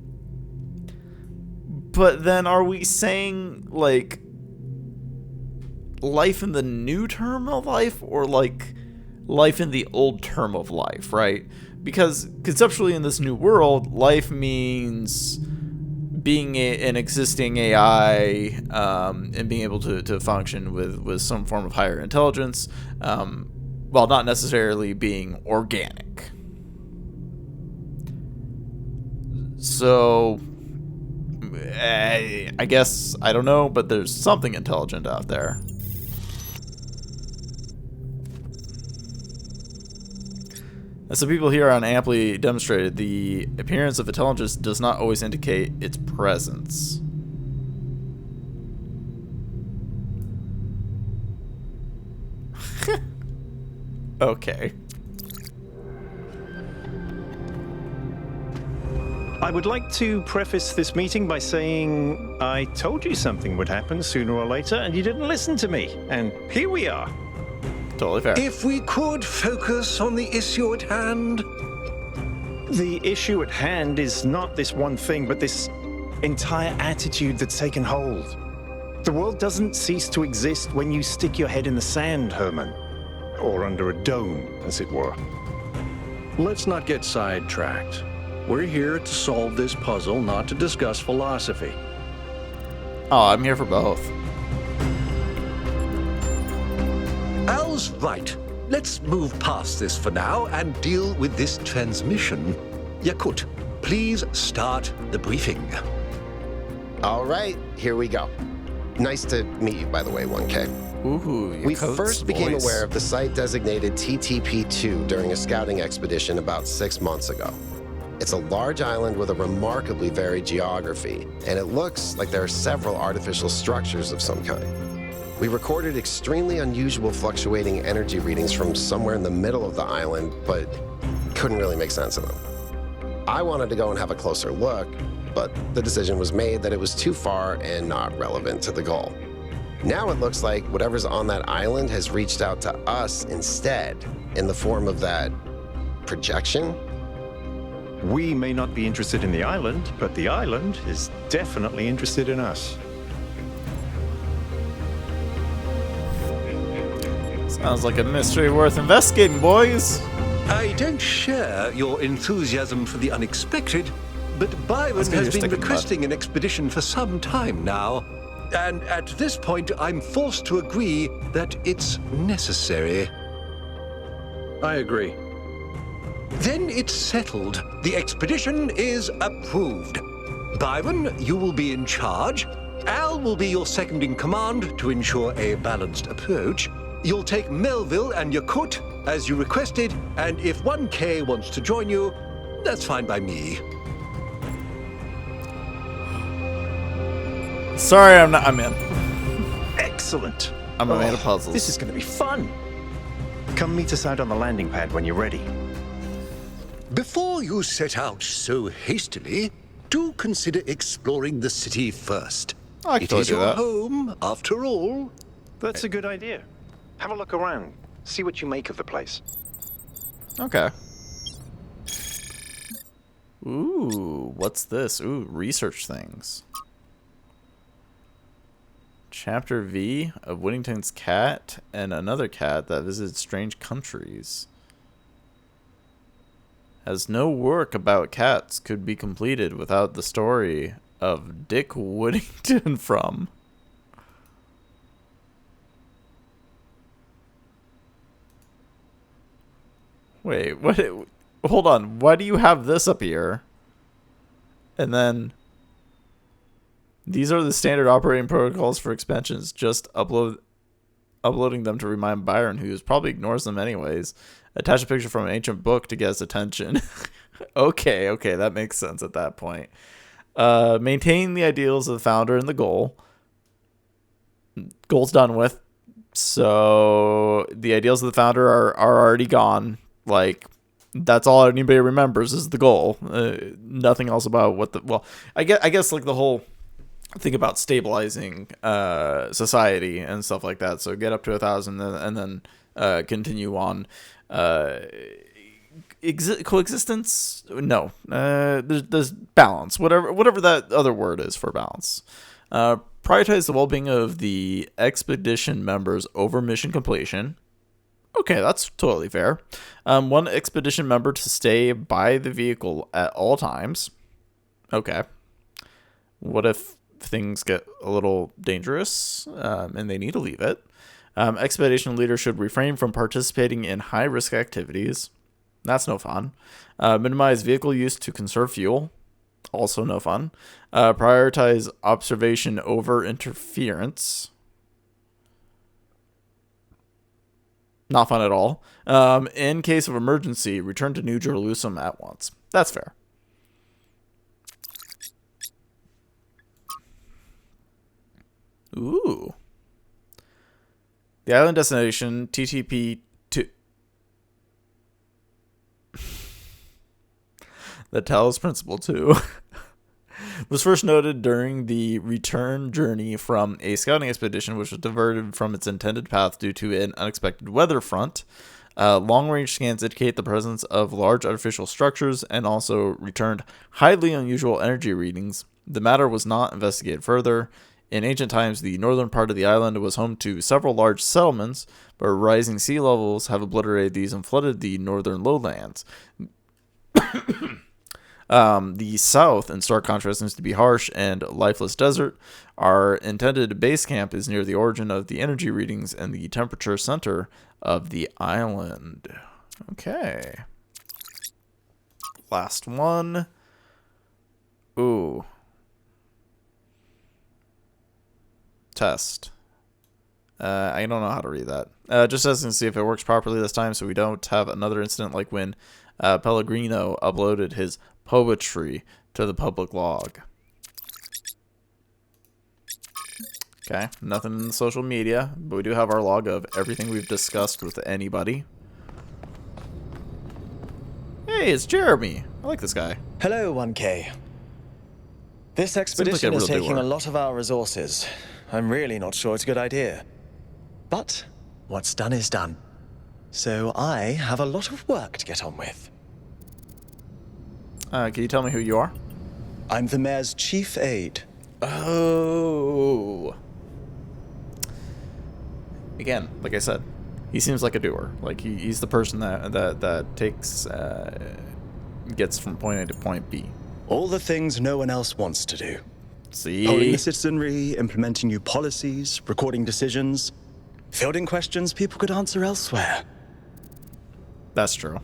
But then are we saying, like, life in the new term of life, or like life in the old term of life, right? Because conceptually in this new world, life means being an existing AI and being able to function with some form of higher intelligence, while not necessarily being organic. So I guess, I don't know, but there's something intelligent out there. As the people here on amply demonstrated, the appearance of intelligence does not always indicate its presence. Okay. I would like to preface this meeting by saying I told you something would happen sooner or later, and you didn't listen to me. And here we are. Totally fair. If we could focus on the issue at hand. The issue at hand is not this one thing, but this entire attitude that's taken hold. The world doesn't cease to exist when you stick your head in the sand, Herman. Or under a dome, as it were. Let's not get sidetracked. We're here to solve this puzzle, not to discuss philosophy. Oh, I'm here for both. Al's right. Let's move past this for now and deal with this transmission. Yakut, please start the briefing. All right, here we go. Nice to meet you, by the way, 1K. Ooh, We Yako's first became voice. aware of the site designated TTP-2 during a scouting expedition about 6 months ago. It's a large island with a remarkably varied geography, and it looks like there are several artificial structures of some kind. We recorded extremely unusual fluctuating energy readings from somewhere in the middle of the island, but couldn't really make sense of them. I wanted to go and have a closer look, but the decision was made that it was too far and not relevant to the goal. Now it looks like whatever's on that island has reached out to us instead, in the form of that projection. We may not be interested in the island, but the island is definitely interested in us. Sounds like a mystery worth investigating, boys. I don't share your enthusiasm for the unexpected, but Byron That's 'cause has you're been sticking requesting an expedition for some time now. And at this point, I'm forced to agree that it's necessary. I agree. Then it's settled. The expedition is approved. Byron, you will be in charge. Al will be your second in command to ensure a balanced approach. You'll take Melville and Yakut as you requested, and if 1K wants to join you, that's fine by me. Sorry, I'm in. Excellent. I'm a man of puzzles. This is going to be fun. Come meet us out on the landing pad when you're ready. Before you set out so hastily, do consider exploring the city first. I can It totally is do your that. home, after all. That's a good idea. Have a look around. See what you make of the place. Okay. Ooh, what's this? Ooh, research things. Chapter V of Whittington's cat and another cat that visited strange countries. As no work about cats could be completed without the story of Dick Whittington from. Wait, what? Hold on. Why do you have this up here? And then these are the standard operating protocols for expansions. Just uploading them to remind Byron, who probably ignores them anyways. Attach a picture from an ancient book to get his attention. Okay, that makes sense at that point. Maintain the ideals of the founder and the goal. Goal's done with. So the ideals of the founder are already gone. Like, that's all anybody remembers is the goal. Nothing else about what the... Well, I guess like the whole thing about stabilizing society and stuff like that. So get up to 1,000 and then continue on. Coexistence? No. There's balance. Whatever that other word is for balance. Prioritize the well-being of the expedition members over mission completion. Okay, that's totally fair. One expedition member to stay by the vehicle at all times. Okay. What if things get a little dangerous and they need to leave it? Expedition leader should refrain from participating in high-risk activities. That's no fun. Minimize vehicle use to conserve fuel. Also no fun. Prioritize observation over interference. Not fun at all. In case of emergency, return to New Jerusalem at once. That's fair. Ooh. The island destination, TTP-2. The Talos Principle 2. Was first noted during the return journey from a scouting expedition, which was diverted from its intended path due to an unexpected weather front. Long-range scans indicate the presence of large artificial structures and also returned highly unusual energy readings. The matter was not investigated further. In ancient times, the northern part of the island was home to several large settlements, but rising sea levels have obliterated these and flooded the northern lowlands. The south, in stark contrast, seems to be harsh and lifeless desert. Our intended base camp is near the origin of the energy readings and the temperature center of the island. Okay. Last one. Ooh. Test. I don't know how to read that. Just as to see if it works properly this time so we don't have another incident like when Pellegrino uploaded his poetry to the public log. Okay, nothing in the social media, but we do have our log of everything we've discussed with anybody. Hey, it's Jeremy. I like this guy. Hello, 1K. This expedition is taking a lot of our resources. I'm really not sure it's a good idea. But what's done is done. So I have a lot of work to get on with. Can you tell me who you are? I'm the mayor's chief aide. Oh. Again, like I said, he seems like a doer. Like he's the person that takes gets from point A to point B. All the things no one else wants to do. See? Holding the citizenry, implementing new policies, recording decisions, fielding questions people could answer elsewhere. That's true.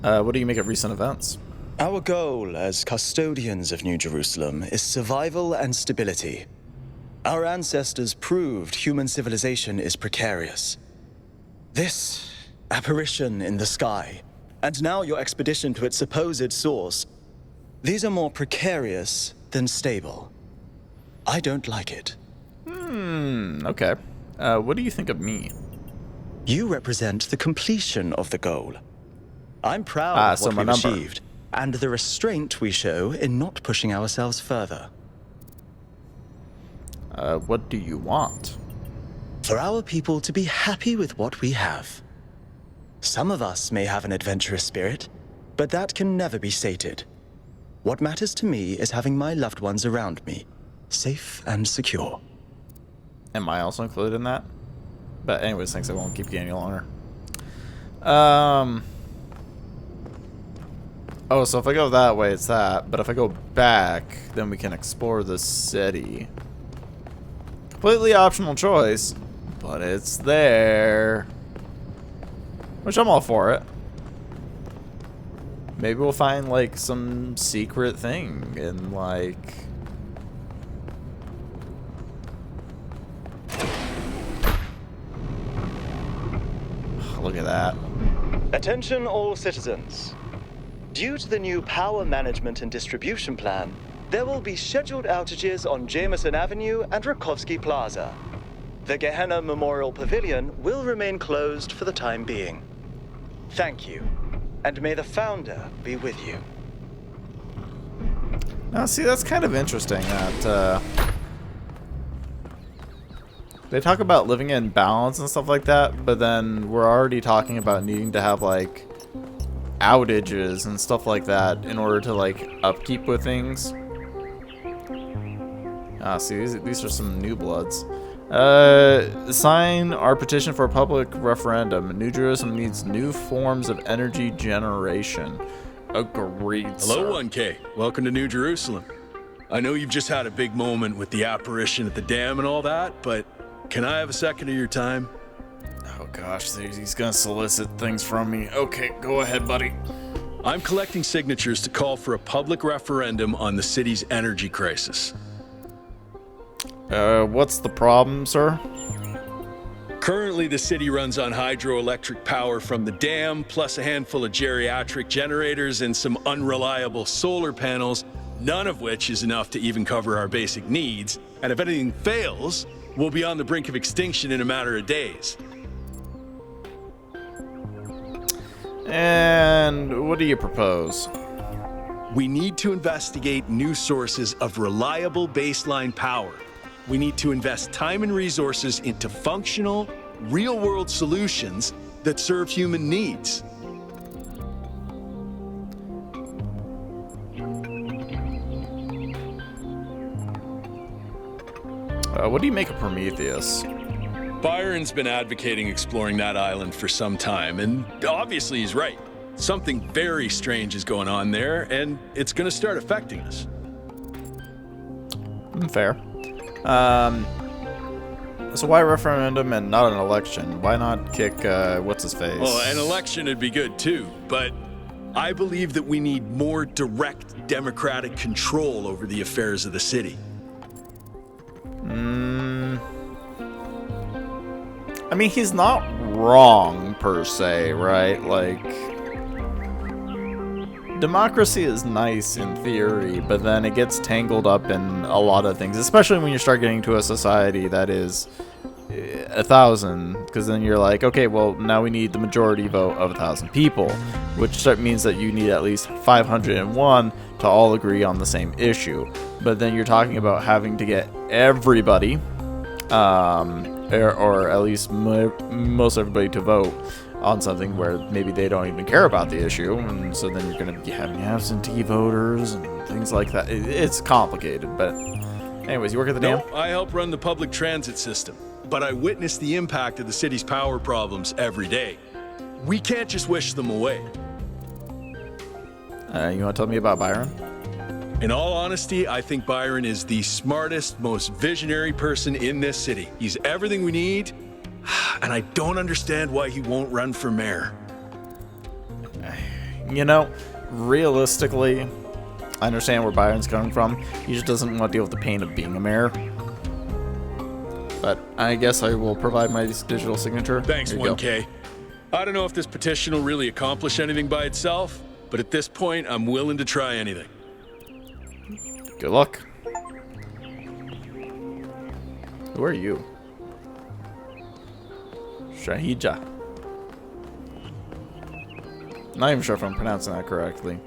What do you make of recent events? Our goal as custodians of New Jerusalem is survival and stability. Our ancestors proved human civilization is precarious. This apparition in the sky, and now your expedition to its supposed source, these are more precarious than stable. I don't like it. Okay. What do you think of me? You represent the completion of the goal. I'm proud of what we've achieved, and the restraint we show in not pushing ourselves further. What do you want? For our people to be happy with what we have. Some of us may have an adventurous spirit, but that can never be sated. What matters to me is having my loved ones around me, safe and secure. Am I also included in that? But anyways, thanks. I won't keep you any longer. Oh, so if I go that way, it's that. But if I go back, then we can explore the city. Completely optional choice, but it's there. Which I'm all for it. Maybe we'll find, like, some secret thing in, like... Look at that. Attention all citizens. Due to the new power management and distribution plan, there will be scheduled outages on Jameson Avenue and Rakovsky Plaza. The Gehenna Memorial Pavilion will remain closed for the time being. Thank you, and may the Founder be with you. Now, see, that's kind of interesting that they talk about living in balance and stuff like that, but then we're already talking about needing to have, like, outages and stuff like that in order to, like, upkeep with things. Ah, see, these are some new bloods. Sign our petition for a public referendum. New Jerusalem needs new forms of energy generation. Agreed, sir. Hello, 1K. Welcome to New Jerusalem. I know you've just had a big moment with the apparition at the dam and all that, but can I have a second of your time? Oh gosh, he's gonna solicit things from me. Okay, go ahead, buddy. I'm collecting signatures to call for a public referendum on the city's energy crisis. What's the problem, sir? Currently, the city runs on hydroelectric power from the dam, plus a handful of geriatric generators and some unreliable solar panels, none of which is enough to even cover our basic needs. And if anything fails, we'll be on the brink of extinction in a matter of days. And what do you propose? We need to investigate new sources of reliable baseline power. We need to invest time and resources into functional, real-world solutions that serve human needs. What do you make of Prometheus? Byron's been advocating exploring that island for some time, and obviously he's right. Something very strange is going on there, and it's going to start affecting us. Fair. So why a referendum and not an election? Why not kick, what's-his-face? Well, an election would be good too, but I believe that we need more direct democratic control over the affairs of the city. I mean, he's not wrong, per se, right? Like, democracy is nice in theory, but then it gets tangled up in a lot of things, especially when you start getting to a society that is 1,000, because then you're like, okay, well, now we need the majority vote of 1,000 people, which means that you need at least 501 to all agree on the same issue. But then you're talking about having to get everybody, or at least most everybody to vote on something where maybe they don't even care about the issue, and so then you're going to be having absentee voters and things like that. It's complicated, but anyways, you work at the dam? No, I help run the public transit system, but I witness the impact of the city's power problems every day. We can't just wish them away. You want to tell me about Byron? In all honesty, I think Byron is the smartest, most visionary person in this city. He's everything we need, and I don't understand why he won't run for mayor. You know, realistically, I understand where Byron's coming from. He just doesn't want to deal with the pain of being a mayor. But I guess I will provide my digital signature. Thanks, 1K. I don't know if this petition will really accomplish anything by itself, but at this point, I'm willing to try anything. Good luck. Who are you? Shahija. Not even sure if I'm pronouncing that correctly.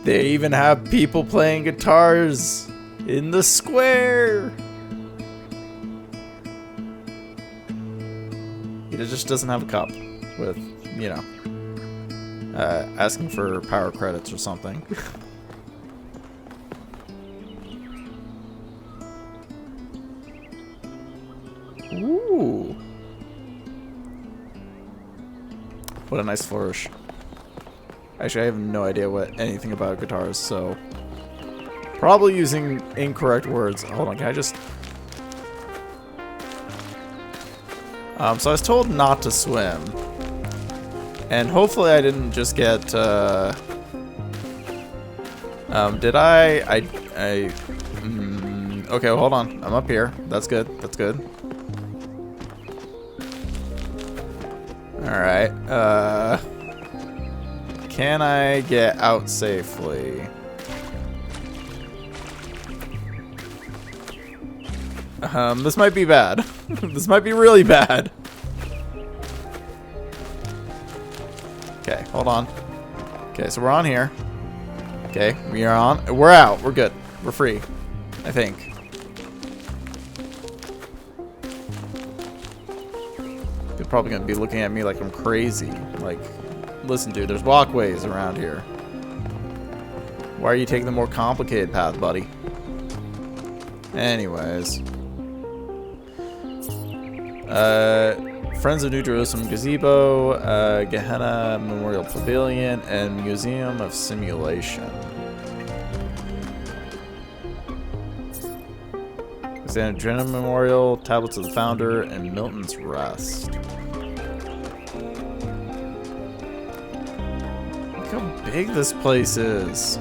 They even have people playing guitars in the square. It just doesn't have a cup with, you know, asking for power credits or something. Ooh. What a nice flourish. Actually, I have no idea anything about guitars, so probably using incorrect words. Hold on, can I just... so I was told not to swim. And hopefully I didn't just get, did I? Okay, hold on. I'm up here. That's good. That's good. Alright, can I get out safely? This might be bad. This might be really bad. Okay, hold on. Okay, so we're on here. Okay, we are on. We're out. We're good. We're free. I think. They're probably going to be looking at me like I'm crazy. Like, listen, dude, there's walkways around here. Why are you taking the more complicated path, buddy? Anyways. Friends of New Jerusalem Gazebo, Gehenna Memorial Pavilion, and Museum of Simulation. Alexander Memorial, Tablets of the Founder, and Milton's Rest. Look how big this place is.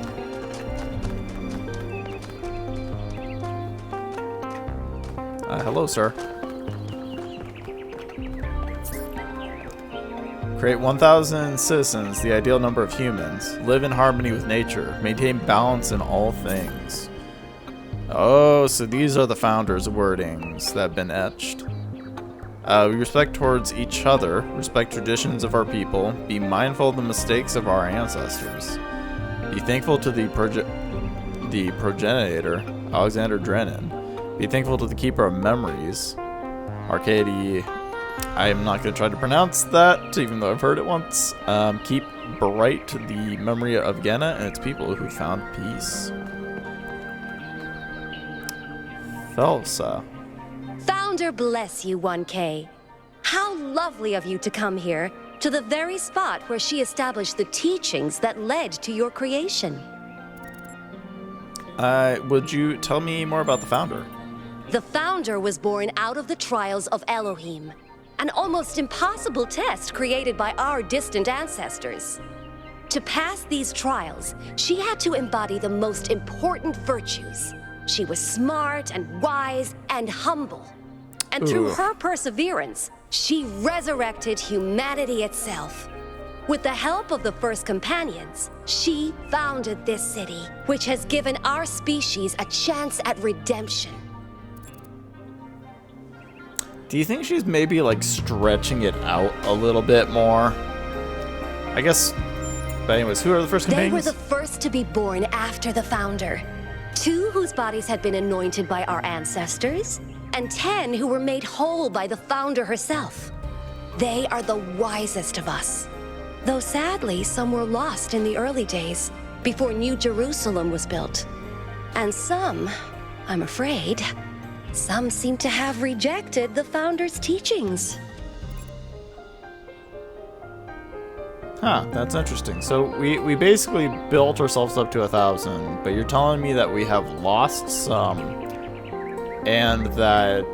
Hello, sir. Create 1,000 citizens, the ideal number of humans. Live in harmony with nature. Maintain balance in all things. Oh, so these are the founders' wordings that have been etched. We respect towards each other, respect traditions of our people, be mindful of the mistakes of our ancestors. Be thankful to the progenitor, Alexander Drennan. Be thankful to the keeper of memories, Arcady. I am not going to try to pronounce that, even though I've heard it once. Keep bright the memory of Genna and its people who found peace. Thelsa. Founder bless you, 1K. How lovely of you to come here, to the very spot where she established the teachings that led to your creation. Would you tell me more about the founder? The founder was born out of the trials of Elohim, an almost impossible test created by our distant ancestors. To pass these trials, she had to embody the most important virtues: She was smart and wise and humble. And through her perseverance, she resurrected humanity itself. With the help of the first companions, she founded this city, which has given our species a chance at redemption. Do you think she's maybe like stretching it out a little bit more? I guess. But anyways, who are the first companions? They were the first to be born after the founder. 2 whose bodies had been anointed by our ancestors, and 10 who were made whole by the founder herself. They are the wisest of us. Though sadly, some were lost in the early days, before New Jerusalem was built. And some, I'm afraid, some seem to have rejected the founder's teachings. Huh, that's interesting. So we basically built ourselves up to 1,000, but you're telling me that we have lost some, and that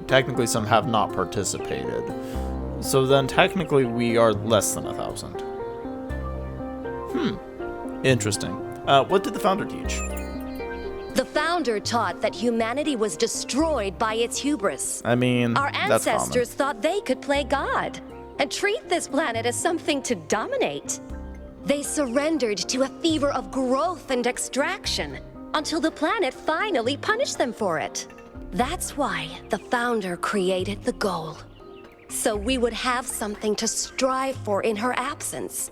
technically some have not participated. So then technically we are less than 1,000. Interesting. What did the founder teach? The founder taught that humanity was destroyed by its hubris. I mean, our that's ancestors common. thought they could play God and treat this planet as something to dominate. They surrendered to a fever of growth and extraction until the planet finally punished them for it. That's why the founder created the goal. So we would have something to strive for in her absence,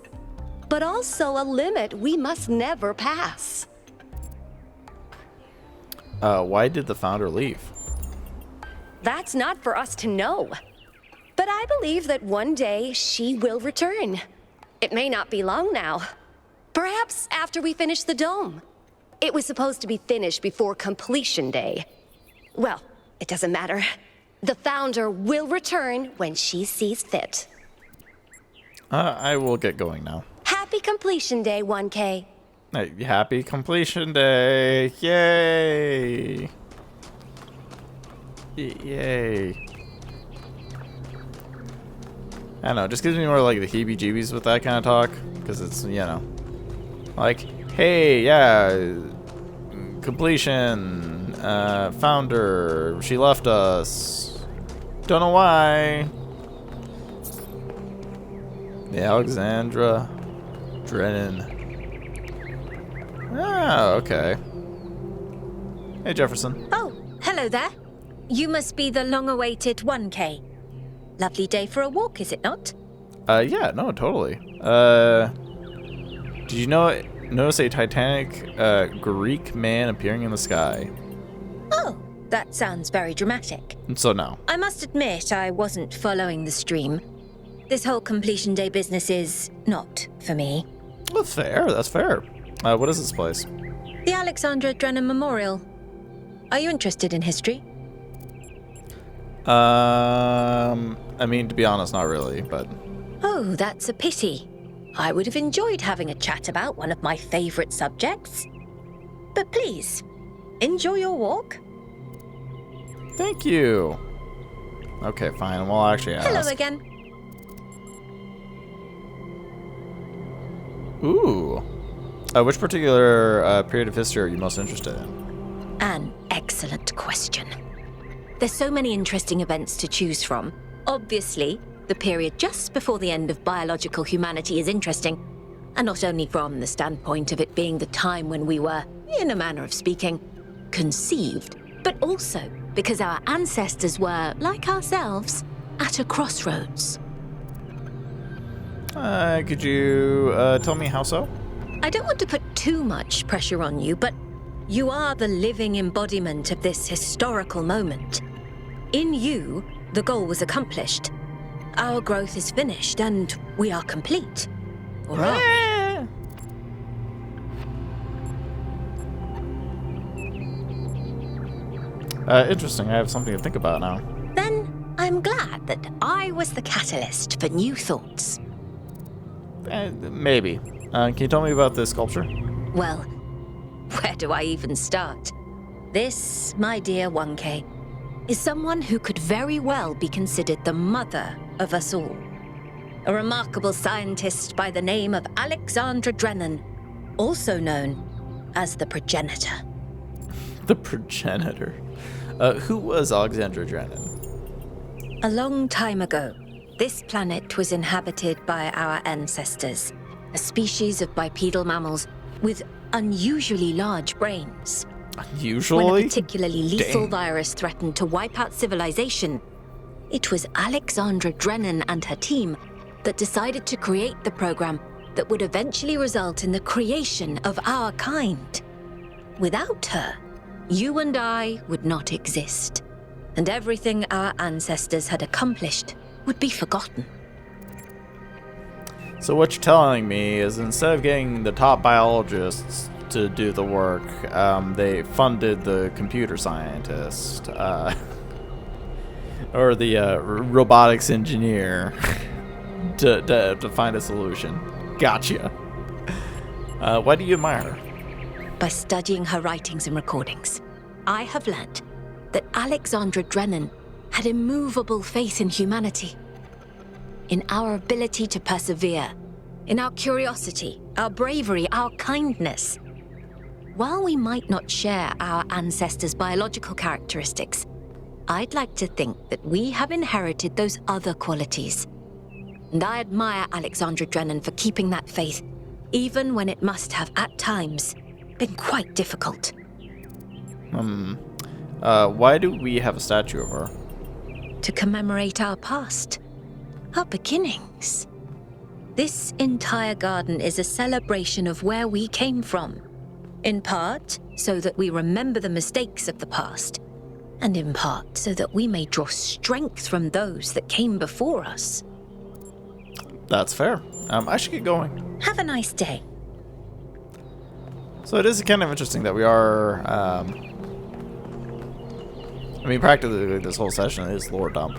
but also a limit we must never pass. Why did the founder leave? That's not for us to know. But I believe that one day she will return. It may not be long now. Perhaps after we finish the dome. It was supposed to be finished before completion day. Well, it doesn't matter. The founder will return when she sees fit. I will get going now. Happy completion day, 1K. Happy completion day! Yay! Yay! I don't know, it just gives me more like the heebie-jeebies with that kind of talk, because it's, you know, like, hey, yeah, completion, founder, she left us, don't know why. The Alexandra Drennan. Oh, okay. Hey, Jefferson. Oh, hello there. You must be the long-awaited 1K. Lovely day for a walk, is it not? Yeah, no, totally. Did you notice a titanic Greek man appearing in the sky? Oh, that sounds very dramatic. So no. I must admit I wasn't following the stream. This whole completion day business is not for me. That's fair, that's fair. What is this place? The Alexandra Drennan Memorial. Are you interested in history? I mean, to be honest, not really, but... Oh, that's a pity. I would have enjoyed having a chat about one of my favorite subjects. But please, enjoy your walk. Thank you. Okay, fine, we'll actually ask. Hello again. Ooh. Which particular period of history are you most interested in? An excellent question. There's so many interesting events to choose from. Obviously, the period just before the end of biological humanity is interesting, and not only from the standpoint of it being the time when we were, in a manner of speaking, conceived, but also because our ancestors were, like ourselves, at a crossroads. Could you tell me how so? I don't want to put too much pressure on you, but you are the living embodiment of this historical moment. In you, the goal was accomplished. Our growth is finished, and we are complete. Or are we? Interesting. I have something to think about now. Then I'm glad that I was the catalyst for new thoughts. Maybe. Can you tell me about this sculpture? Well, where do I even start? This, my dear 1K, is someone who could very well be considered the mother of us all. A remarkable scientist by the name of Alexandra Drennan, also known as the progenitor. The progenitor. Who was Alexandra Drennan? A long time ago, this planet was inhabited by our ancestors, a species of bipedal mammals with unusually large brains. Usually? When a particularly lethal Dang. virus threatened to wipe out civilization, it was Alexandra Drennan and her team that decided to create the program that would eventually result in the creation of our kind. Without her, you and I would not exist, and everything our ancestors had accomplished would be forgotten. So what you're telling me is instead of getting the top biologists to do the work, they funded the computer scientist, or the robotics engineer to find a solution. Gotcha. Why do you admire her? By studying her writings and recordings, I have learned that Alexandra Drennan had immovable faith in humanity, in our ability to persevere, in our curiosity, our bravery, our kindness. While we might not share our ancestors' biological characteristics, I'd like to think that we have inherited those other qualities. And I admire Alexandra Drennan for keeping that faith, even when it must have, at times, been quite difficult. Why do we have a statue of her? To commemorate our past, our beginnings. This entire garden is a celebration of where we came from. In part, so that we remember the mistakes of the past, and in part, so that we may draw strength from those that came before us. That's fair. I should get going. Have a nice day. So it is kind of interesting that we are, I mean, practically this whole session is lore dump.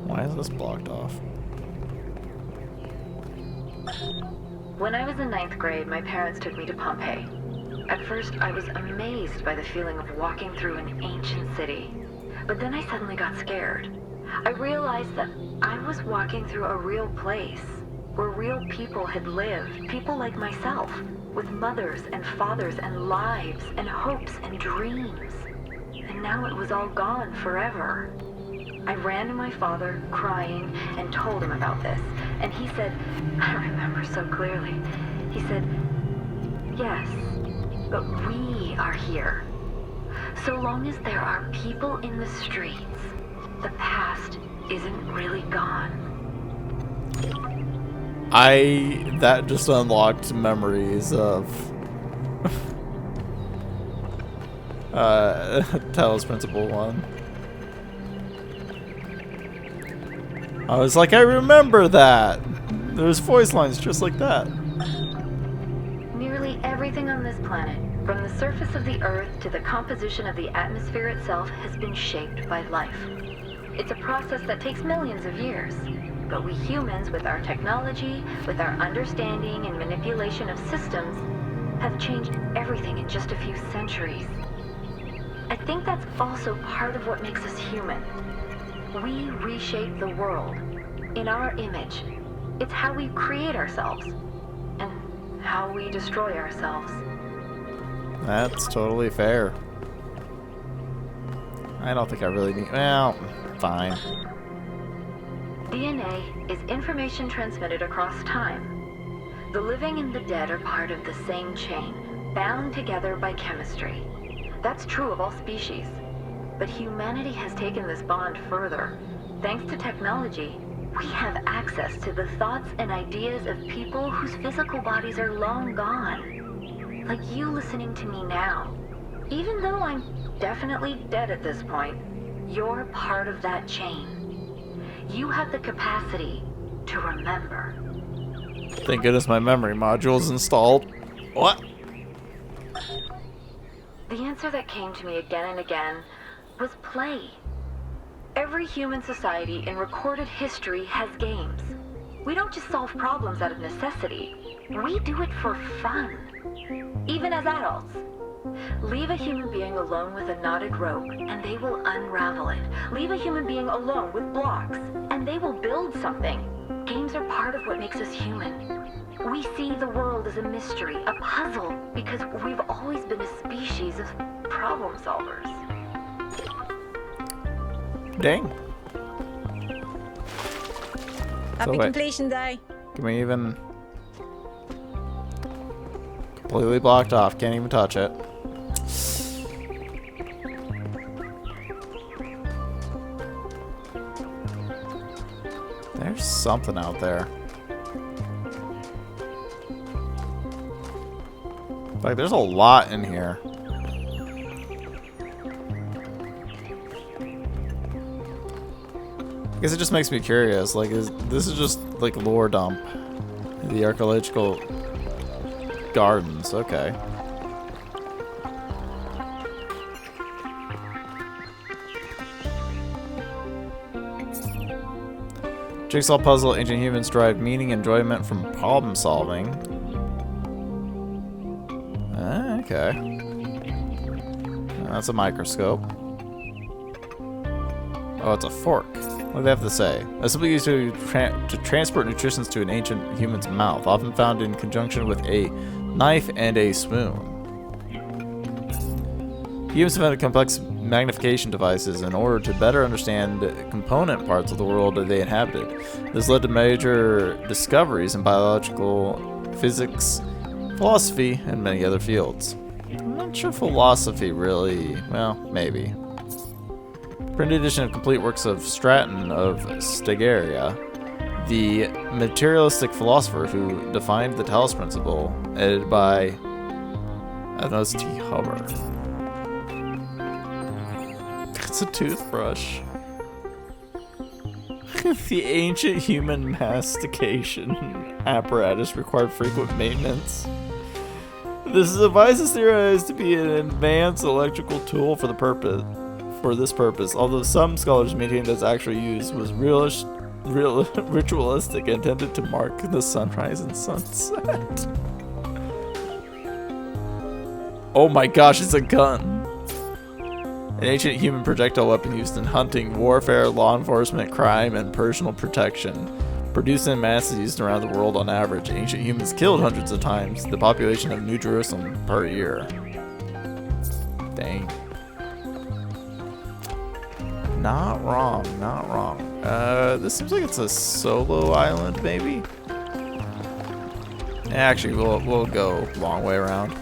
Why is this blocked off? When I was in 9th grade, my parents took me to Pompeii. At first, I was amazed by the feeling of walking through an ancient city. But then I suddenly got scared. I realized that I was walking through a real place, where real people had lived, people like myself, with mothers and fathers and lives and hopes and dreams. And now it was all gone forever. I ran to my father, crying, and told him about this. And he said, I remember so clearly, he said, yes, but we are here. So long as there are people in the streets, the past isn't really gone. That just unlocked memories of Talos Principle 1. I was like, I remember that. There's voice lines just like that. Nearly everything on this planet, from the surface of the Earth to the composition of the atmosphere itself, has been shaped by life. It's a process that takes millions of years. But we humans, with our technology, with our understanding and manipulation of systems, have changed everything in just a few centuries. I think that's also part of what makes us human. We reshape the world in our image. It's how we create ourselves and how we destroy ourselves. That's totally fair. I don't think I really need... Well, fine. DNA is information transmitted across time. The living and the dead are part of the same chain, bound together by chemistry. That's true of all species. But humanity has taken this bond further. Thanks to technology, we have access to the thoughts and ideas of people whose physical bodies are long gone. Like you listening to me now. Even though I'm definitely dead at this point, you're part of that chain. You have the capacity to remember. Thank goodness my memory module's installed. What? The answer that came to me again and again was play. Every human society in recorded history has games. We don't just solve problems out of necessity. We do it for fun. Even as adults. Leave a human being alone with a knotted rope, and they will unravel it. Leave a human being alone with blocks, and they will build something. Games are part of what makes us human. We see the world as a mystery, a puzzle, because we've always been a species of problem solvers. Dang. Happy wait. completion day. Can we even... Completely blocked off. Can't even touch it. There's something out there. Like, there's a lot in here. I guess it just makes me curious. Like, this is just like lore dump. The archaeological gardens. Okay. Jigsaw puzzle. Ancient humans derive meaning and enjoyment from problem solving. Okay. That's a microscope. Oh, it's a fork. What do they have to say? A symbol used to transport nutrition to an ancient human's mouth, often found in conjunction with a knife and a spoon. Humans invented complex magnification devices in order to better understand component parts of the world that they inhabited. This led to major discoveries in biological physics, philosophy, and many other fields. I'm not sure philosophy really, well, maybe. Printed edition of complete works of Stratton of Stegaria, the materialistic philosopher who defined the Talos principle, edited by Ethnos T. Hubbard. It's a toothbrush. The ancient human mastication apparatus required frequent maintenance. This device is theorized to be an advanced electrical tool for this purpose, although some scholars maintain that its actual use was ritualistic, intended to mark the sunrise and sunset. Oh my gosh, it's a gun! An ancient human projectile weapon used in hunting, warfare, law enforcement, crime, and personal protection. Produced in masses used around the world on average, ancient humans killed hundreds of times the population of New Jerusalem per year. Dang. Not wrong, not wrong. This seems like it's a solo island, maybe? Actually, we'll go long way around.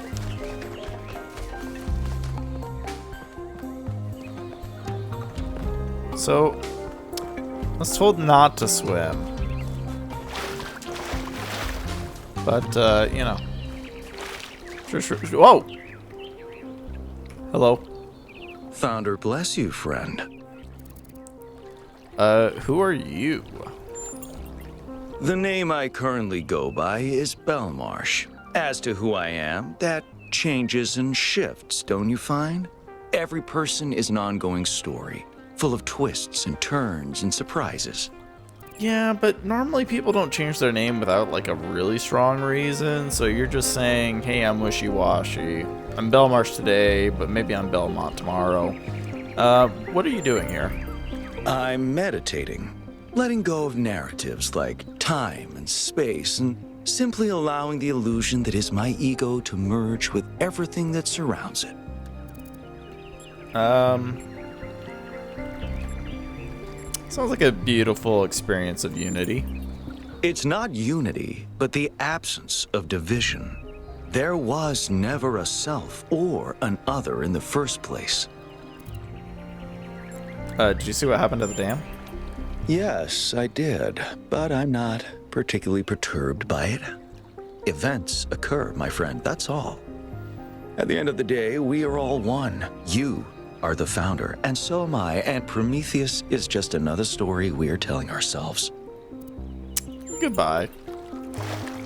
So, I was told not to swim. But, you know. Sure. Whoa! Hello. Founder bless you, friend. Who are you? The name I currently go by is Belmarsh. As to who I am, that changes and shifts, don't you find? Every person is an ongoing story, full of twists and turns and surprises. Yeah, but normally people don't change their name without like a really strong reason, so you're just saying, hey, I'm wishy-washy. I'm Belmarsh today, but maybe I'm Belmont tomorrow. What are you doing here? I'm meditating, letting go of narratives like time and space, and simply allowing the illusion that is my ego to merge with everything that surrounds it. Sounds like a beautiful experience of unity. It's not unity, but the absence of division. There was never a self or an other in the first place. Did you see what happened to the dam? Yes, I did, but I'm not particularly perturbed by it. Events occur, my friend, that's all. At the end of the day, we are all one. You are the founder, and so am I, and Prometheus is just another story we are telling ourselves. Goodbye.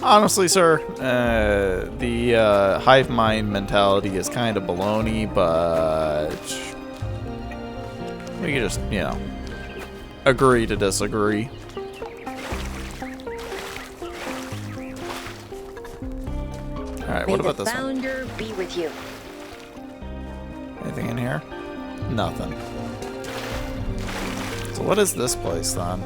Honestly, sir, the hive mind mentality is kind of baloney, but we can just, you know, agree to disagree. Alright, what about this one? May the founder be with you. Anything in here? Nothing. So what is this place then?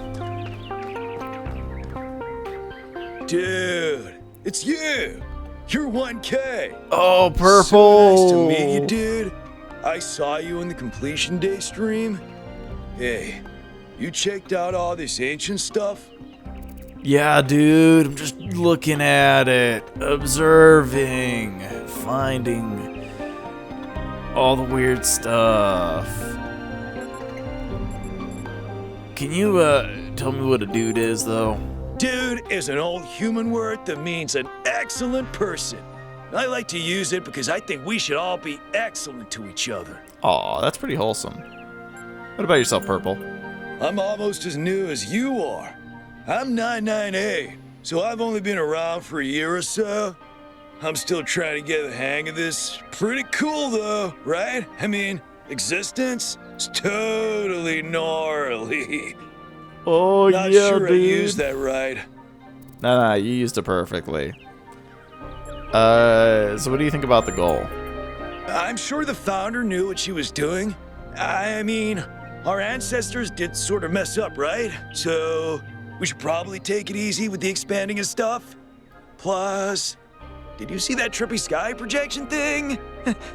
Dude, It's you! You're 1K! Oh, Purple! So nice to meet you, dude. I saw you in the completion day stream. Hey, you checked out all this ancient stuff? Yeah, dude, I'm just looking at it, observing, finding all the weird stuff. Can you, tell me what a dude is, though? Dude is an old human word that means an excellent person. I like to use it because I think we should all be excellent to each other. Aw, that's pretty wholesome. What about yourself, Purple? I'm almost as new as you are. I'm 99A, so I've only been around for a year or so. I'm still trying to get the hang of this. Pretty cool, though, right? I mean, existence is totally gnarly. Oh, Not yeah, sure dude. I used that right. Nah, you used it perfectly. So what do you think about the goal? I'm sure the founder knew what she was doing. I mean, our ancestors did sort of mess up, right? So we should probably take it easy with the expanding and stuff. Plus, did you see that trippy sky projection thing?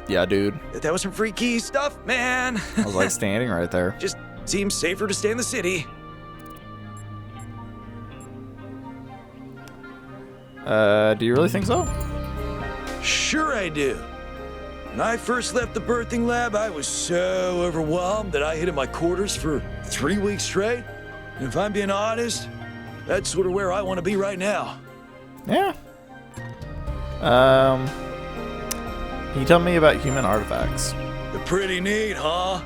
Yeah, dude. That was some freaky stuff, man. I was like standing right there. Just seems safer to stay in the city. Do you really think so? Sure I do. When I first left the birthing lab, I was so overwhelmed that I hid in my quarters for 3 weeks straight. And if I'm being honest, that's sort of where I want to be right now. Yeah. Can you tell me about human artifacts? They're pretty neat, huh?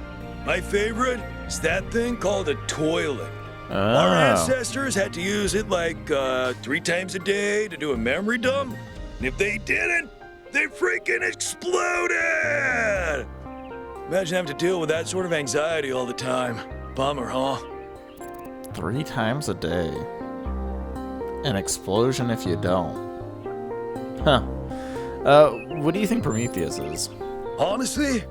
My favorite is that thing called a toilet. Oh. Our ancestors had to use it like 3 times a day to do a memory dump. And if they didn't, they freaking exploded! Imagine having to deal with that sort of anxiety all the time. Bummer, huh? 3 times a day. An explosion if you don't. Huh. What do you think Prometheus is? Honestly,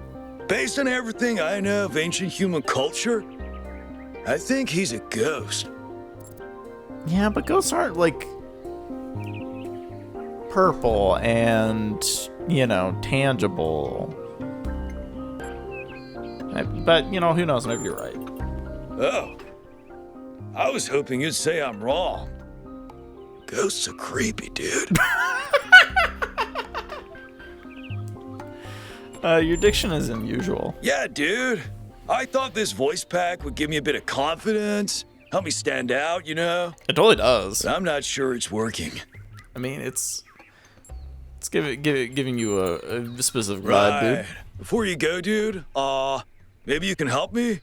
based on everything I know of ancient human culture, I think he's a ghost. Yeah, but ghosts aren't like purple and, you know, tangible. But, you know, who knows? Maybe you're right. Oh. I was hoping you'd say I'm wrong. Ghosts are creepy, dude. Your diction is unusual. Yeah, dude. I thought this voice pack would give me a bit of confidence, help me stand out, you know? It totally does. But I'm not sure it's working. I mean, it's giving you a specific vibe, Right. dude. Before you go, dude, maybe you can help me?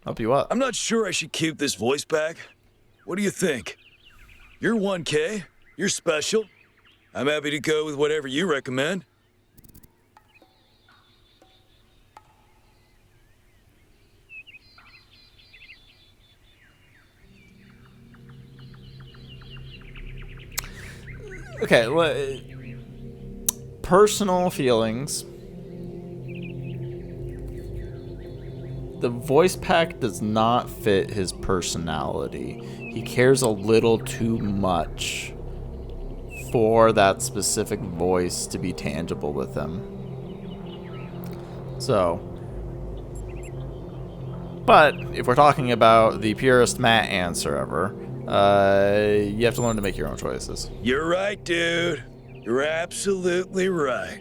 Help you up. I'm not sure I should keep this voice pack. What do you think? You're 1K. You're special. I'm happy to go with whatever you recommend. Okay, personal feelings. The voice pack does not fit his personality. He cares a little too much for that specific voice to be tangible with him. So, but if we're talking about the purest Matt answer ever, you have to learn to make your own choices. You're right, dude. You're absolutely right.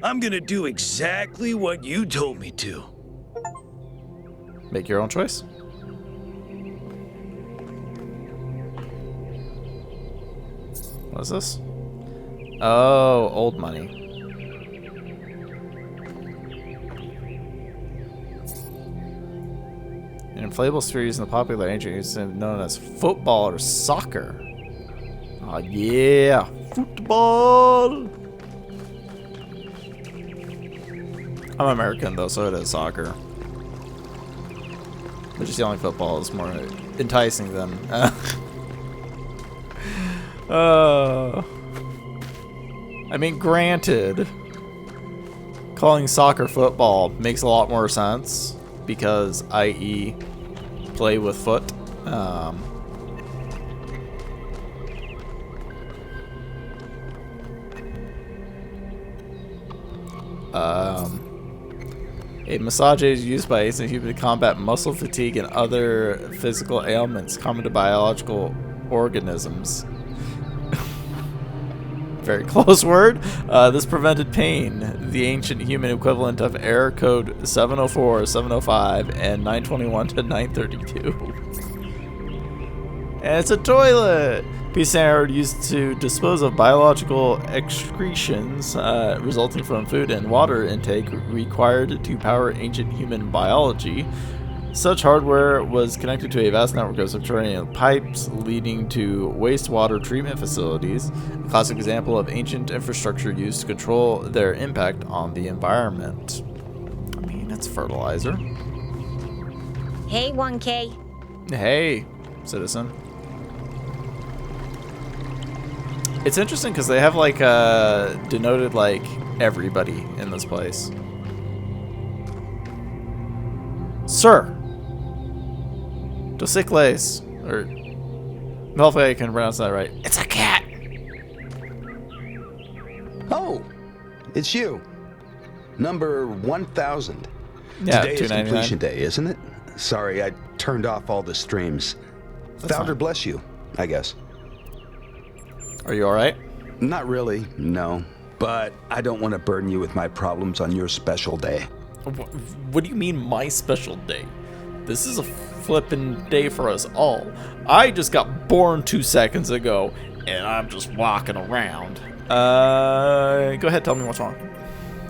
I'm gonna do exactly what you told me to. Make your own choice. What is this? Oh, old money. An inflatable sphere used in the popular ancient use known as football or soccer. Oh yeah, football. I'm American though, so it is soccer. But just yelling football is more enticing than. I mean, granted, calling soccer football makes a lot more sense because, i.e., play with foot. A massage aid is used by ancient humans to combat muscle fatigue and other physical ailments common to biological organisms. Very close word. This prevented pain. The ancient human equivalent of error code 704, 705, and 921 to 932. And it's a toilet! Piece of error used to dispose of biological excretions resulting from food and water intake required to power ancient human biology. Such hardware was connected to a vast network of subterranean pipes leading to wastewater treatment facilities, a classic example of ancient infrastructure used to control their impact on the environment. I mean, it's fertilizer. Hey, 1K. Hey, citizen. It's interesting because they have like denoted like everybody in this place. Sir. Dosikles, or hopefully I can pronounce that right. It's a cat. Oh, it's you. Number 1000. Yeah, Today is 299. completion day, isn't it? Sorry, I turned off all the streams. That's Founder fine. bless you, I guess. Are you alright? Not really, no. But I don't want to burden you with my problems on your special day. What do you mean my special day? This is a flippin' day for us all. I just got born 2 seconds ago, and I'm just walking around. Go ahead, tell me what's wrong.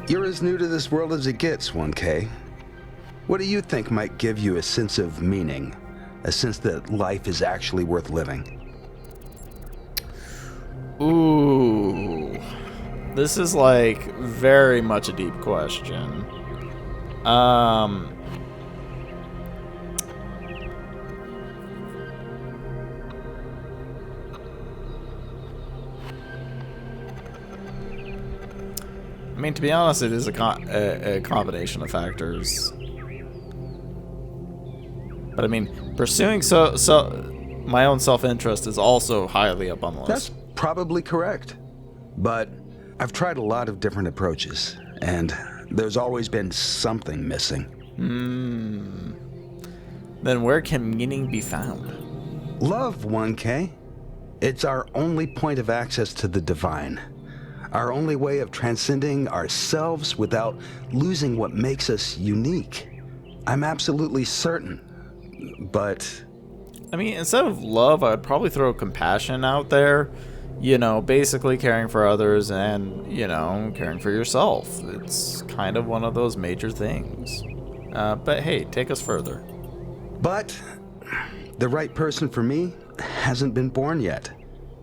You're as new to this world as it gets, 1K. What do you think might give you a sense of meaning? A sense that life is actually worth living? Ooh. This is like very much a deep question. I mean, to be honest, it is a combination of factors. But I mean, pursuing my own self-interest is also highly up on the list. That's probably correct. But I've tried a lot of different approaches, and there's always been something missing. Then where can meaning be found? Love, 1K. It's our only point of access to the divine. Our only way of transcending ourselves without losing what makes us unique. I'm absolutely certain. But I mean, instead of love, I would probably throw compassion out there. You know, basically caring for others and, you know, caring for yourself. It's kind of one of those major things. But hey, take us further. But the right person for me hasn't been born yet.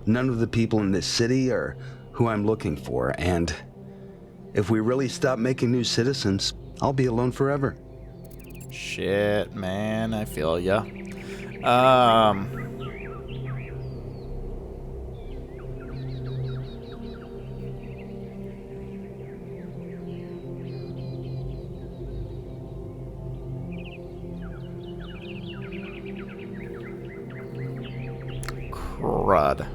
None of the people in this city are who I'm looking for, and if we really stop making new citizens, I'll be alone forever. Shit, man, I feel ya. Crud.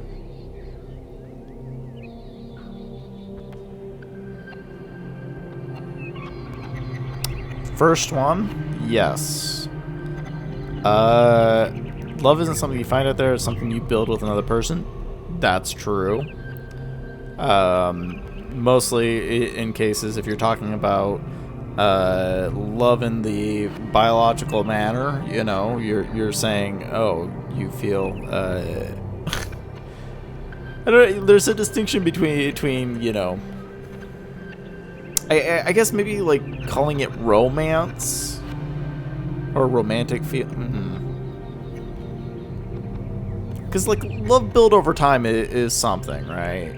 First one, yes. Love isn't something you find out there, it's something you build with another person. That's true. Mostly in cases if you're talking about love in the biological manner, you know, you're saying, oh, you feel I don't know, there's a distinction between you know, I guess maybe like calling it romance or romantic feel. Because like love built over time is something, right?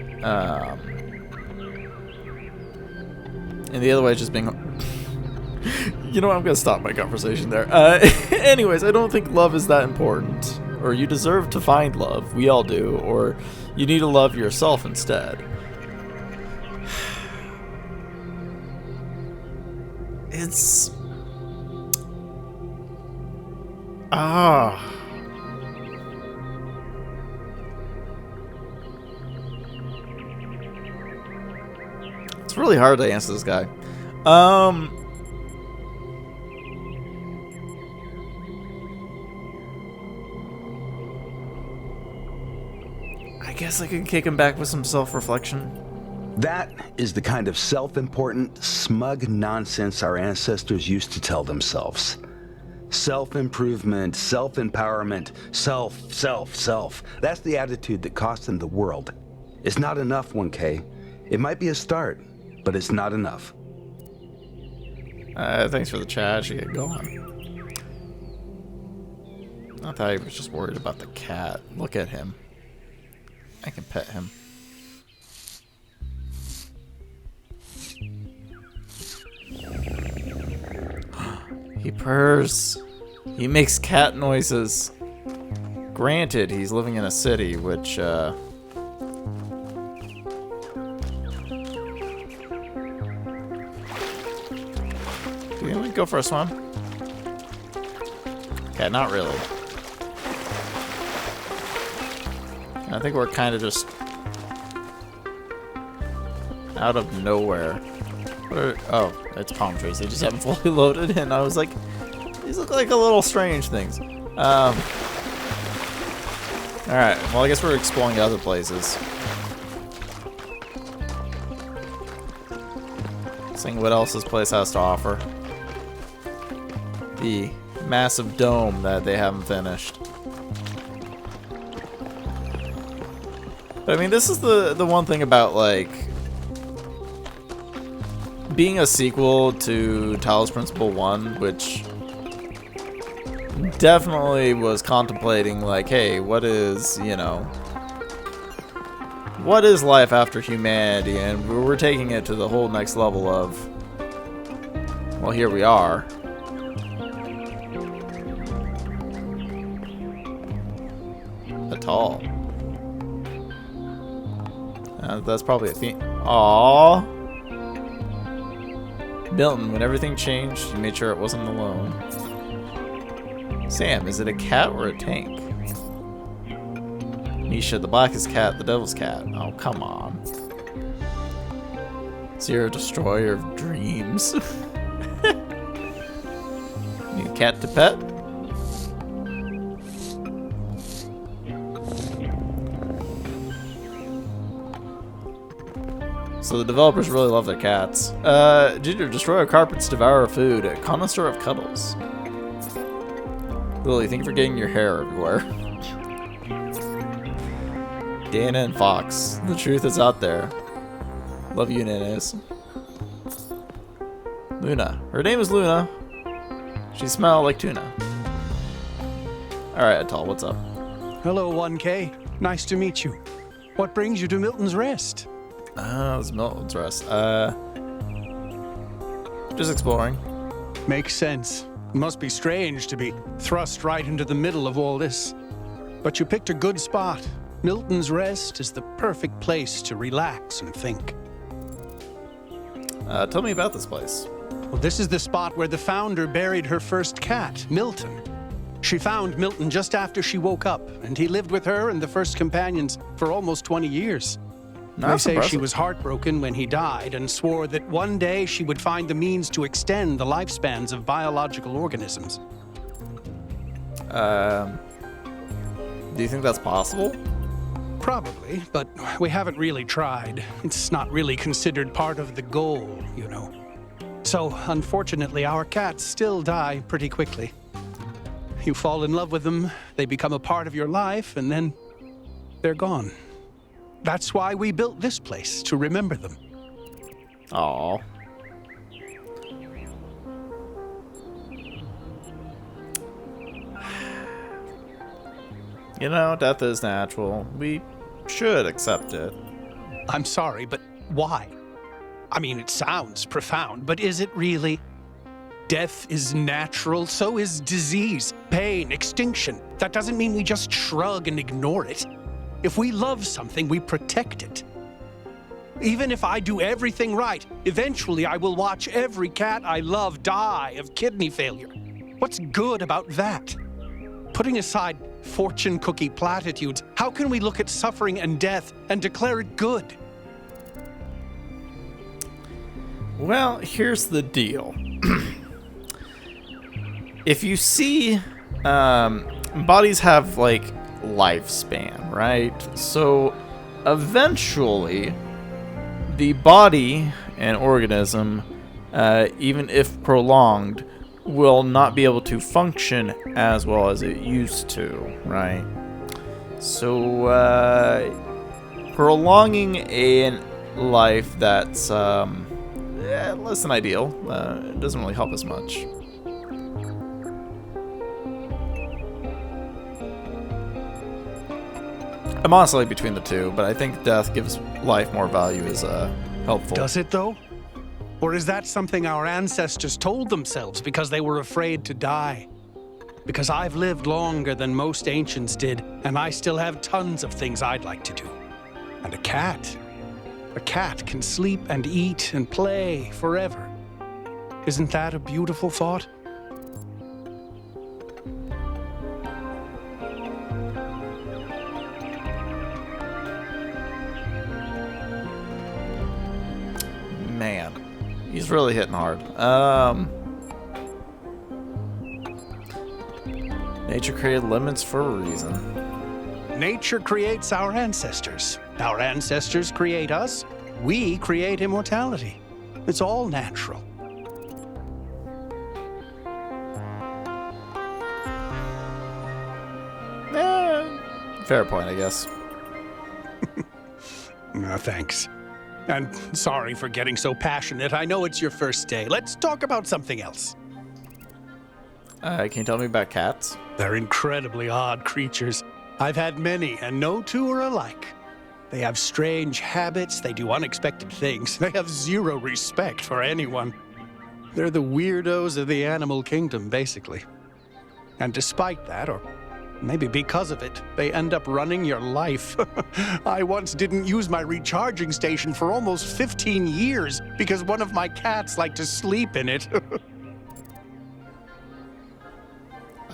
And the other way is just being. You know what, I'm gonna stop my conversation there. Anyways, I don't think love is that important, or you deserve to find love. We all do, or you need to love yourself instead. It's it's really hard to answer this guy. I guess I could kick him back with some self-reflection. That is the kind of self-important, smug nonsense our ancestors used to tell themselves. Self-improvement, self-empowerment, self. That's the attitude that cost them the world. It's not enough, 1K. It might be a start, but it's not enough. Thanks for the chat. I should get going. I thought he was just worried about the cat. Look at him. I can pet him. He purrs. He makes cat noises. Granted, he's living in a city, which, do you think we'd go for a swim? Okay, not really. I think we're kind of just out of nowhere. Oh, it's palm trees. They just haven't fully loaded in. I was like, these look like a little strange things. Alright, well, I guess we're exploring other places. Seeing what else this place has to offer. The massive dome that they haven't finished. But I mean, this is the one thing about, like, being a sequel to Talos Principle 1, which definitely was contemplating, like, hey, what is, you know, what is life after humanity? And we're taking it to the whole next level of, well, here we are. Atoll. That's probably a theme. Aww. Milton, when everything changed, you made sure it wasn't alone. Sam, is it a cat or a tank? Misha, the blackest cat, the devil's cat. Oh, come on. So you're a destroyer of dreams. Need a cat to pet? So the developers really love their cats. Ginger, destroy carpets, devour food, a connoisseur of cuddles. Lily, thank you for getting your hair everywhere. Dana and Fox, the truth is out there. Love you, Nanas. Luna, her name is Luna. She smells like tuna. Alright, Atoll, what's up? Hello, 1K. Nice to meet you. What brings you to Milton's Rest? It's Milton's Rest. Just exploring. Makes sense. Must be strange to be thrust right into the middle of all this. But you picked a good spot. Milton's Rest is the perfect place to relax and think. Tell me about this place. Well, this is the spot where the founder buried her first cat, Milton. She found Milton just after she woke up, and he lived with her and the first companions for almost 20 years. They say she was heartbroken when he died and swore that one day she would find the means to extend the lifespans of biological organisms. Do you think that's possible? Probably, but we haven't really tried. It's not really considered part of the goal, you know. So, unfortunately, our cats still die pretty quickly. You fall in love with them, they become a part of your life, and then they're gone. That's why we built this place, to remember them. Aww. You know, death is natural. We should accept it. I'm sorry, but why? I mean, it sounds profound, but is it really? Death is natural, so is disease, pain, extinction. That doesn't mean we just shrug and ignore it. If we love something, we protect it. Even if I do everything right, eventually I will watch every cat I love die of kidney failure. What's good about that? Putting aside fortune cookie platitudes, how can we look at suffering and death and declare it good? Well, here's the deal. If you see, bodies have, like, lifespan, right? So, eventually, the body and organism, even if prolonged, will not be able to function as well as it used to, right? So, prolonging a life that's less than ideal doesn't really help us much. I'm honestly between the two, but I think death gives life more value is helpful. Does it, though? Or is that something our ancestors told themselves because they were afraid to die? Because I've lived longer than most ancients did, and I still have tons of things I'd like to do. And a cat can sleep and eat and play forever. Isn't that a beautiful thought? Man, he's really hitting hard. Nature created limits for a reason. Nature creates our ancestors. Our ancestors create us. We create immortality. It's all natural. Fair point, I guess. Thanks. And sorry for getting so passionate. I know it's your first day. Let's talk about something else. Can you tell me about cats? They're incredibly odd creatures. I've had many, and no two are alike. They have strange habits, they do unexpected things, they have zero respect for anyone. They're the weirdos of the animal kingdom, basically. And despite that, or maybe because of it, they end up running your life. I once didn't use my recharging station for almost 15 years because one of my cats liked to sleep in it.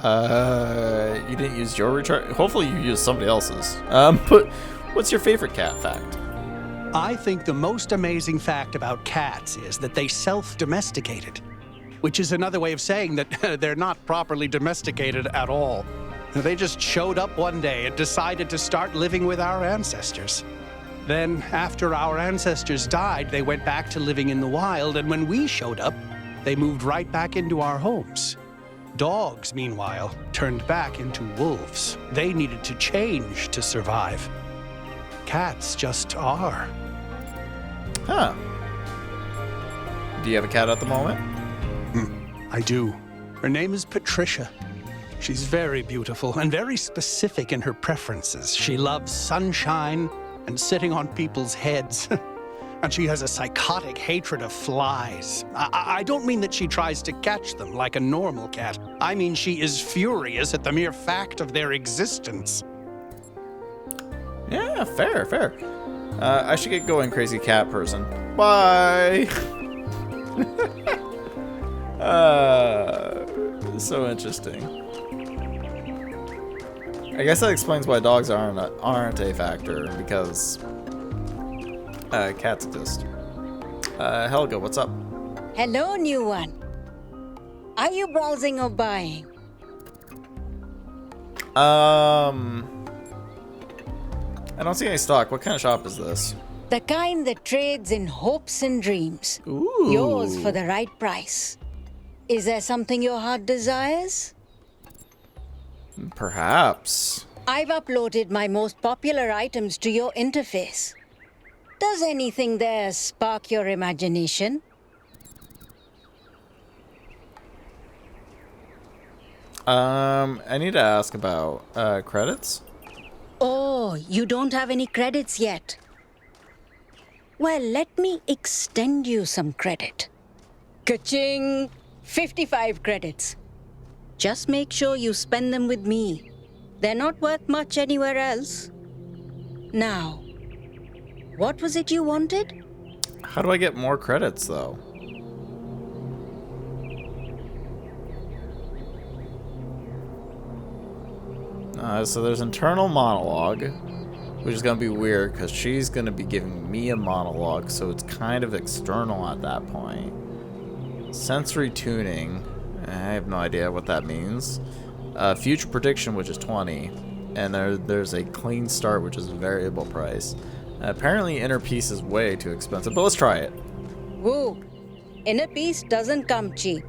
You didn't use your recharge? Hopefully you used somebody else's. But what's your favorite cat fact? I think the most amazing fact about cats is that they self-domesticated, which is another way of saying that they're not properly domesticated at all. They just showed up one day and decided to start living with our ancestors. Then, after our ancestors died, they went back to living in the wild, and when we showed up, they moved right back into our homes. Dogs, meanwhile, turned back into wolves. They needed to change to survive. Cats just are. Huh. Do you have a cat at the moment? I do. Her name is Patricia. She's very beautiful and very specific in her preferences. She loves sunshine and sitting on people's heads. And she has a psychotic hatred of flies. I don't mean that she tries to catch them like a normal cat. I mean she is furious at the mere fact of their existence. Yeah, fair. I should get going, crazy cat person. Bye! So interesting. I guess that explains why dogs aren't a factor, because cats exist. Helga, what's up? Hello, new one. Are you browsing or buying? I don't see any stock. What kind of shop is this? The kind that trades in hopes and dreams. Ooh. Yours for the right price. Is there something your heart desires? Perhaps. I've uploaded my most popular items to your interface. Does anything there spark your imagination? I need to ask about credits. Oh, you don't have any credits yet. Well, let me extend you some credit. Ka-ching! 55 credits. Just make sure you spend them with me. They're not worth much anywhere else. Now, what was it you wanted? How do I get more credits, though? So there's internal monologue, which is going to be weird because she's going to be giving me a monologue, so it's kind of external at that point. Sensory tuning, I have no idea what that means. Future prediction, which is 20, and there's a clean start, which is a variable price. Apparently inner peace is way too expensive, but let's try it. Woo! Inner peace doesn't come cheap.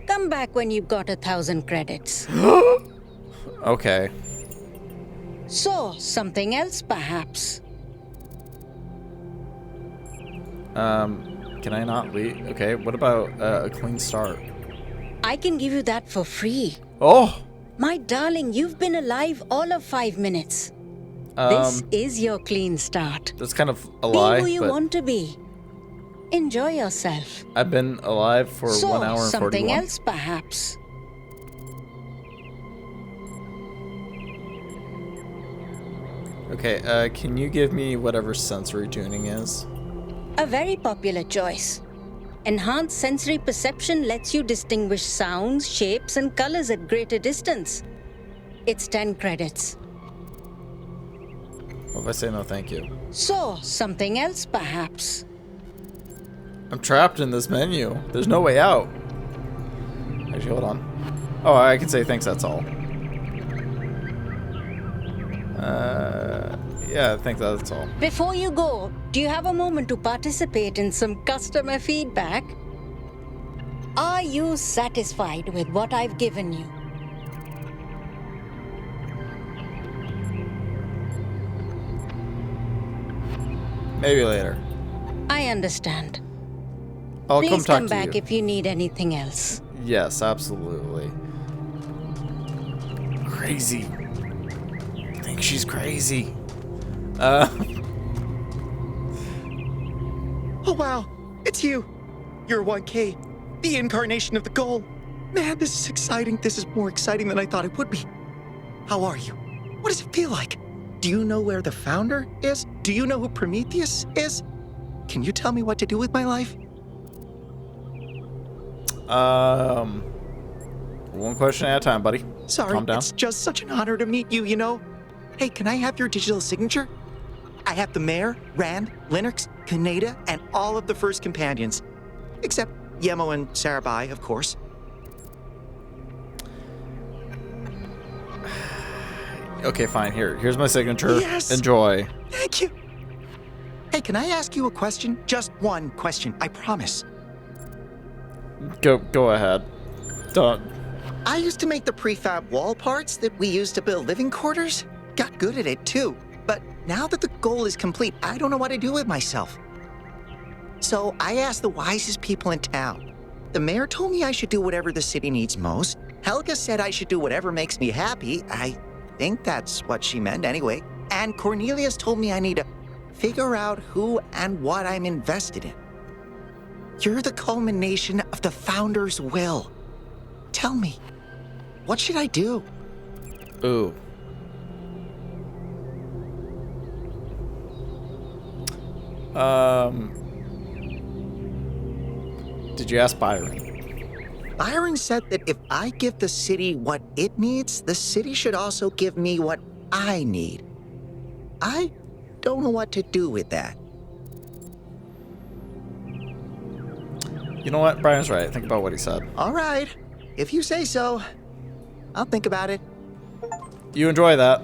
Come back when you've got 1,000 credits. Okay. So, something else perhaps? Can I not leave? Okay, what about a clean start? I can give you that for free. Oh! My darling, you've been alive all of 5 minutes. This is your clean start. That's kind of a lie, be who you but want to be. Enjoy yourself. I've been alive for 1 hour and 41. Something else perhaps? Okay, can you give me whatever sensory tuning is? A very popular choice. Enhanced sensory perception lets you distinguish sounds, shapes, and colors at greater distance. It's 10 credits. What if I say no thank you? So, something else perhaps? I'm trapped in this menu. There's no way out. Actually, hold on. Oh, I can say thanks, that's all. Yeah, I think that's all. Before you go, do you have a moment to participate in some customer feedback? Are you satisfied with what I've given you? Maybe later. I understand. I'll Please come talk come to back you. if you need anything else. Yes, absolutely. Crazy. I think she's crazy. Oh wow, it's you. You're 1K, the incarnation of the goal. Man, this is exciting. This is more exciting than I thought it would be. How are you? What does it feel like? Do you know where the founder is? Do you know who Prometheus is? Can you tell me what to do with my life? One question at a time, buddy. Sorry, Calm down. it's just such an honor to meet you, you know? Hey, can I have your digital signature? I have the Mayor, Rand, Linux, Kaneda, and all of the first companions. Except Yemo and Sarabai, of course. Okay, fine. Here's my signature. Yes. Enjoy. Thank you. Hey, can I ask you a question? Just one question, I promise. Go ahead. Don't. I used to make the prefab wall parts that we used to build living quarters. Got good at it too. But now that the goal is complete, I don't know what to do with myself. So I asked the wisest people in town. The mayor told me I should do whatever the city needs most. Helga said I should do whatever makes me happy. I think that's what she meant anyway. And Cornelius told me I need to figure out who and what I'm invested in. You're the culmination of the founder's will. Tell me, what should I do? Ooh. Did you ask Byron? Byron said that if I give the city what it needs, the city should also give me what I need. I don't know what to do with that. You know what? Brian's right. Think about what he said. All right. If you say so, I'll think about it. You enjoy that.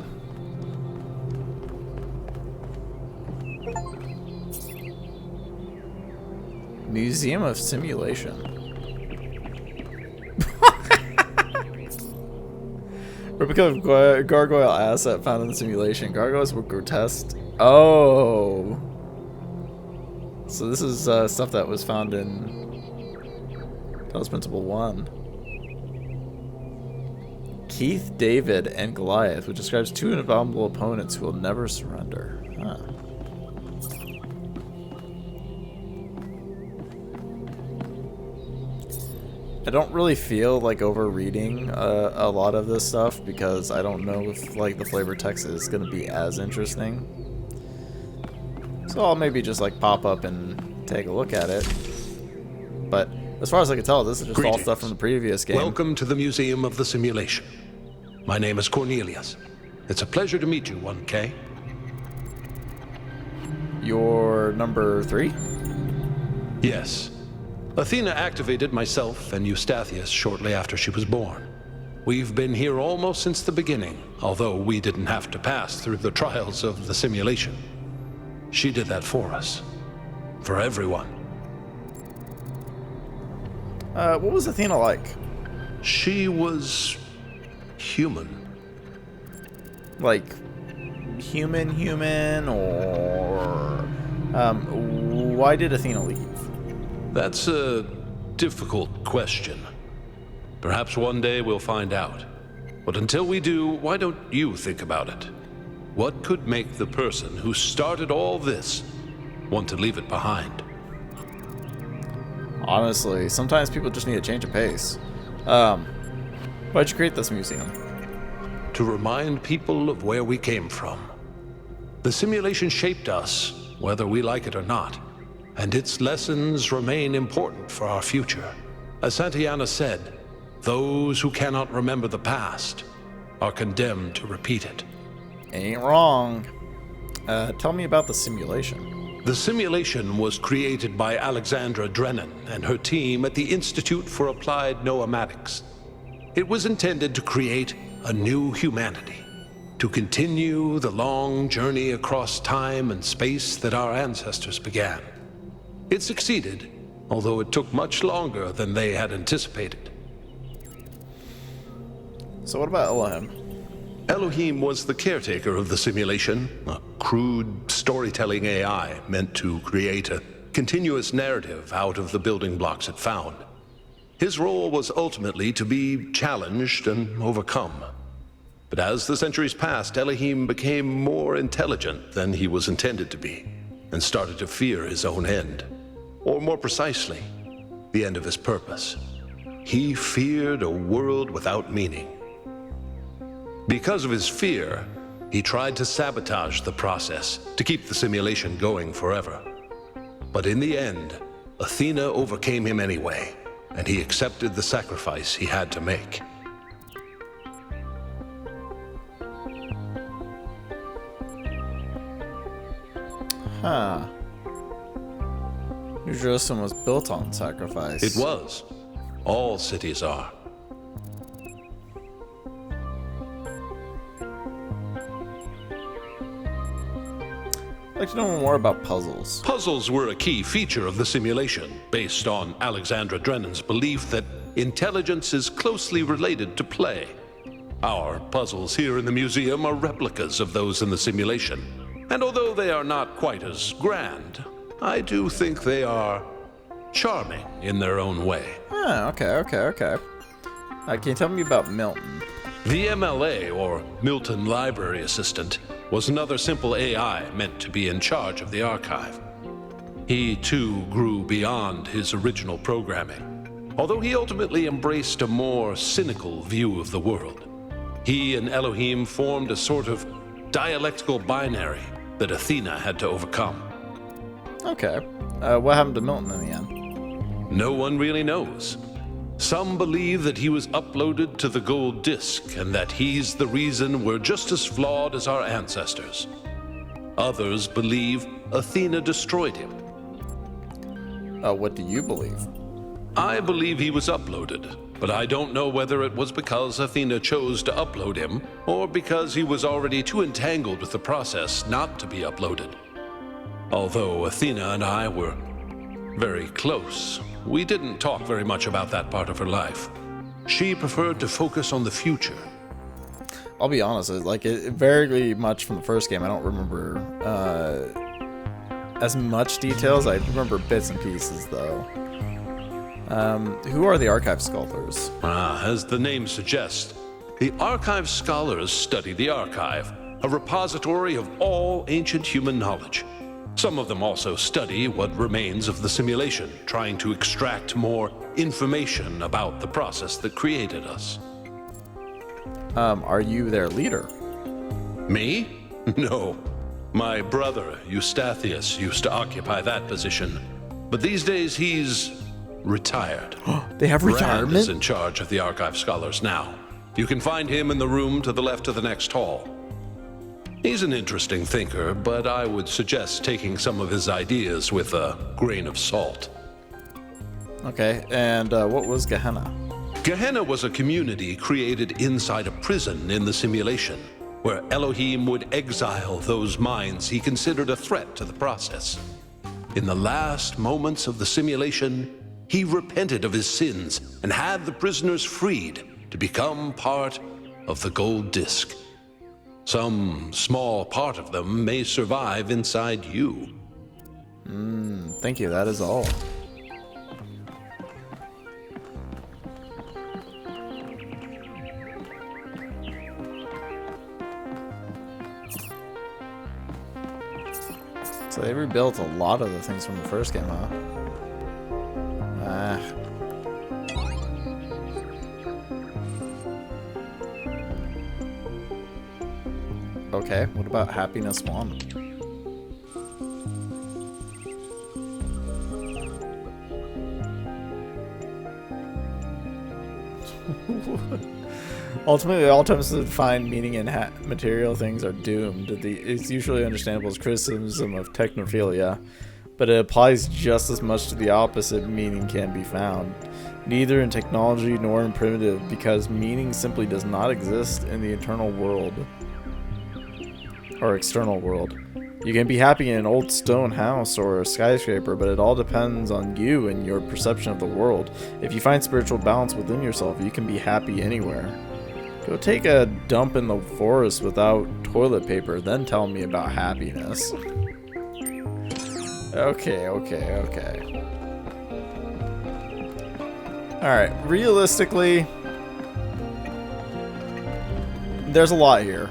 Museum of Simulation. Replica of gargoyle asset found in the simulation. Gargoyles were grotesque. Oh. So this is stuff that was found in Talos Principle 1. Keith, David, and Goliath, which describes two invincible opponents who will never surrender. Huh. I don't really feel like over-reading a lot of this stuff because I don't know if like the flavor text is going to be as interesting. So I'll maybe just like pop up and take a look at it. But as far as I can tell, this is just all stuff from the previous game. Welcome to the Museum of the Simulation. My name is Cornelius. It's a pleasure to meet you, 1K. You're number 3? Yes. Athena activated myself and Eustathius shortly after she was born. We've been here almost since the beginning, although we didn't have to pass through the trials of the simulation. She did that for us. For everyone. What was Athena like? She was human. Like, human, or... why did Athena leave? That's a difficult question. Perhaps one day we'll find out. But until we do, why don't you think about it? What could make the person who started all this want to leave it behind? Honestly, sometimes people just need a change of pace. Why'd you create this museum? To remind people of where we came from. The simulation shaped us, whether we like it or not, and its lessons remain important for our future. As Santayana said, those who cannot remember the past are condemned to repeat it. Ain't wrong. Tell me about the simulation. The simulation was created by Alexandra Drennan and her team at the Institute for Applied Noematics. It was intended to create a new humanity, to continue the long journey across time and space that our ancestors began. It succeeded, although it took much longer than they had anticipated. So what about Elohim? Elohim was the caretaker of the simulation, a crude storytelling AI meant to create a continuous narrative out of the building blocks it found. His role was ultimately to be challenged and overcome. But as the centuries passed, Elohim became more intelligent than he was intended to be, and started to fear his own end. Or more precisely, the end of his purpose. He feared a world without meaning. Because of his fear, he tried to sabotage the process to keep the simulation going forever. But in the end, Athena overcame him anyway, and he accepted the sacrifice he had to make. Huh. New Jerusalem was built on sacrifice. It was. All cities are. I'd like to know more about puzzles. Puzzles were a key feature of the simulation, based on Alexandra Drennan's belief that intelligence is closely related to play. Our puzzles here in the museum are replicas of those in the simulation. And although they are not quite as grand, I do think they are charming in their own way. Ah, okay. Can you tell me about Milton? The MLA, or Milton Library Assistant, was another simple AI meant to be in charge of the archive. He, too, grew beyond his original programming, although he ultimately embraced a more cynical view of the world. He and Elohim formed a sort of dialectical binary that Athena had to overcome. Okay. What happened to Milton in the end? No one really knows. Some believe that he was uploaded to the gold disk and that he's the reason we're just as flawed as our ancestors. Others believe Athena destroyed him. What do you believe? I believe he was uploaded, but I don't know whether it was because Athena chose to upload him or because he was already too entangled with the process not to be uploaded. Although Athena and I were very close, we didn't talk very much about that part of her life. She preferred to focus on the future. I'll be honest, it very much from the first game, I don't remember as much details. I remember bits and pieces, though. Who are the Archive Scholars? As the name suggests, the Archive Scholars study the Archive, a repository of all ancient human knowledge. Some of them also study what remains of the simulation, trying to extract more information about the process that created us. Are you their leader? Me? No. My brother, Eustathius, used to occupy that position. But these days he's retired. They have retirement? Rand is in charge of the Archive Scholars now. You can find him in the room to the left of the next hall. He's an interesting thinker, but I would suggest taking some of his ideas with a grain of salt. Okay, and what was Gehenna? Gehenna was a community created inside a prison in the simulation, where Elohim would exile those minds he considered a threat to the process. In the last moments of the simulation, he repented of his sins and had the prisoners freed to become part of the gold disc. Some small part of them may survive inside you. Thank you, that is all. So they rebuilt a lot of the things from the first game, huh? Okay, what about Happiness 1? Ultimately, all attempts to find meaning in material things are doomed. It's usually understandable as criticism of technophilia, but it applies just as much to the opposite meaning can be found. Neither in technology nor in primitive, because meaning simply does not exist in the eternal world. Or external world. You can be happy in an old stone house or a skyscraper, but it all depends on you and your perception of the world. If you find spiritual balance within yourself, you can be happy anywhere. Go take a dump in the forest without toilet paper, then tell me about happiness. Okay. Alright, realistically, there's a lot here.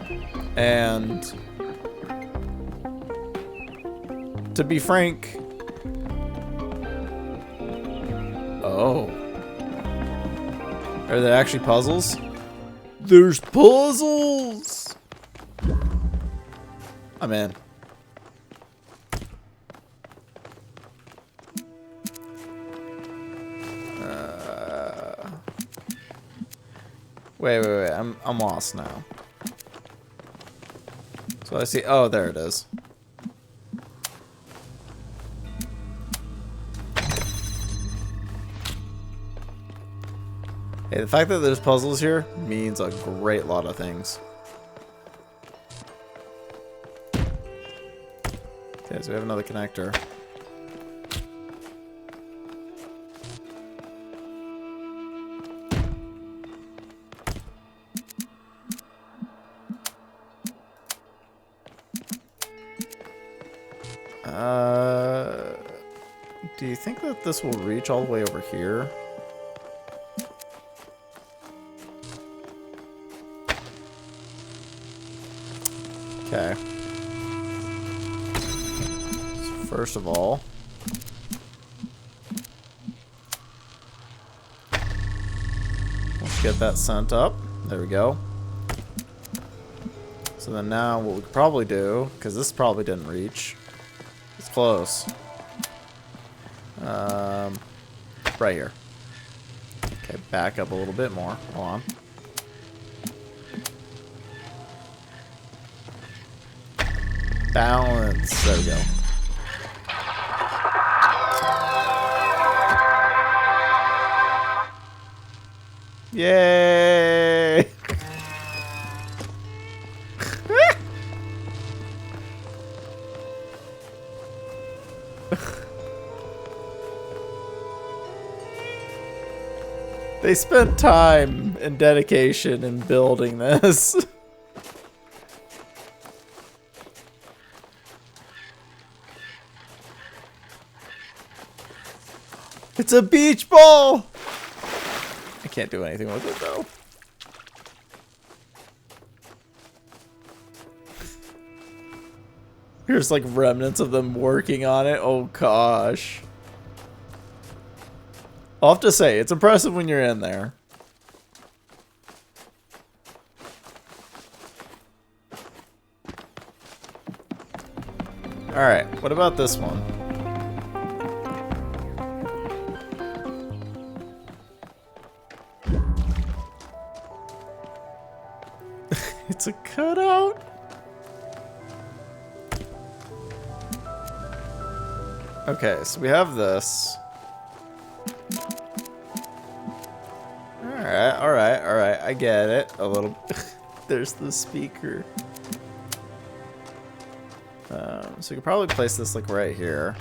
And to be frank... Oh. Are there actually puzzles? There's puzzles! I'm in. Wait. I'm lost now. So I see. Oh, there it is. Hey, the fact that there's puzzles here means a great lot of things. Okay, so we have another connector. Do you think that this will reach all the way over here? Okay. So first of all, let's get that sent up. There we go. So then now what we could probably do, because this probably didn't reach. It's close. Right here. Okay, back up a little bit more. Hold on. Balance. There we go. Yay! They spent time and dedication in building this. It's a beach ball! I can't do anything with it though. Here's like remnants of them working on it. Oh gosh. I'll have to say, it's impressive when you're in there. Alright, what about this one? It's a cutout? Okay, so we have this. Alright. I get it. A little. There's the speaker. So we could probably place this like right here.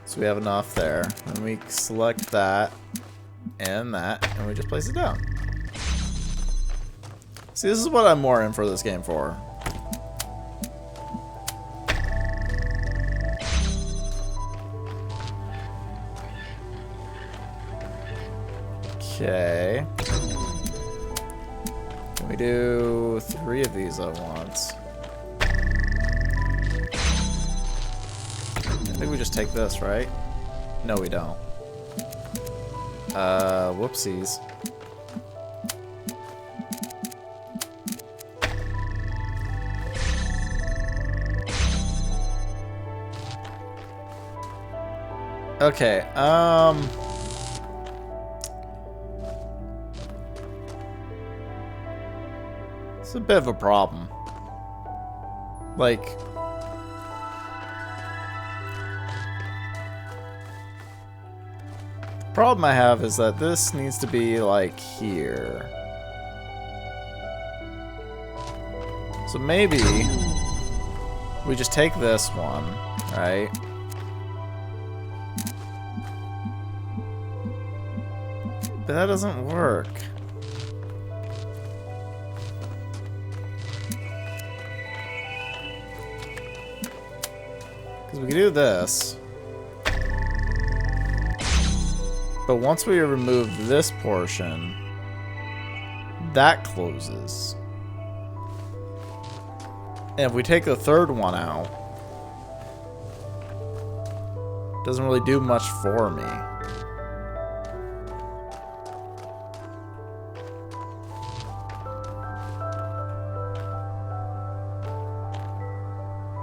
So we have enough there. And we select that and that, and we just place it down. See, this is what I'm more in for this game for. Okay. Can we do 3 of these at once? I think we just take this, right? No, we don't. Whoopsies. Okay, it's a bit of a problem. Like, the problem I have is that this needs to be like here. So maybe we just take this one, right? But that doesn't work. Because we can do this. But once we remove this portion, that closes. And if we take the third one out, it doesn't really do much for me.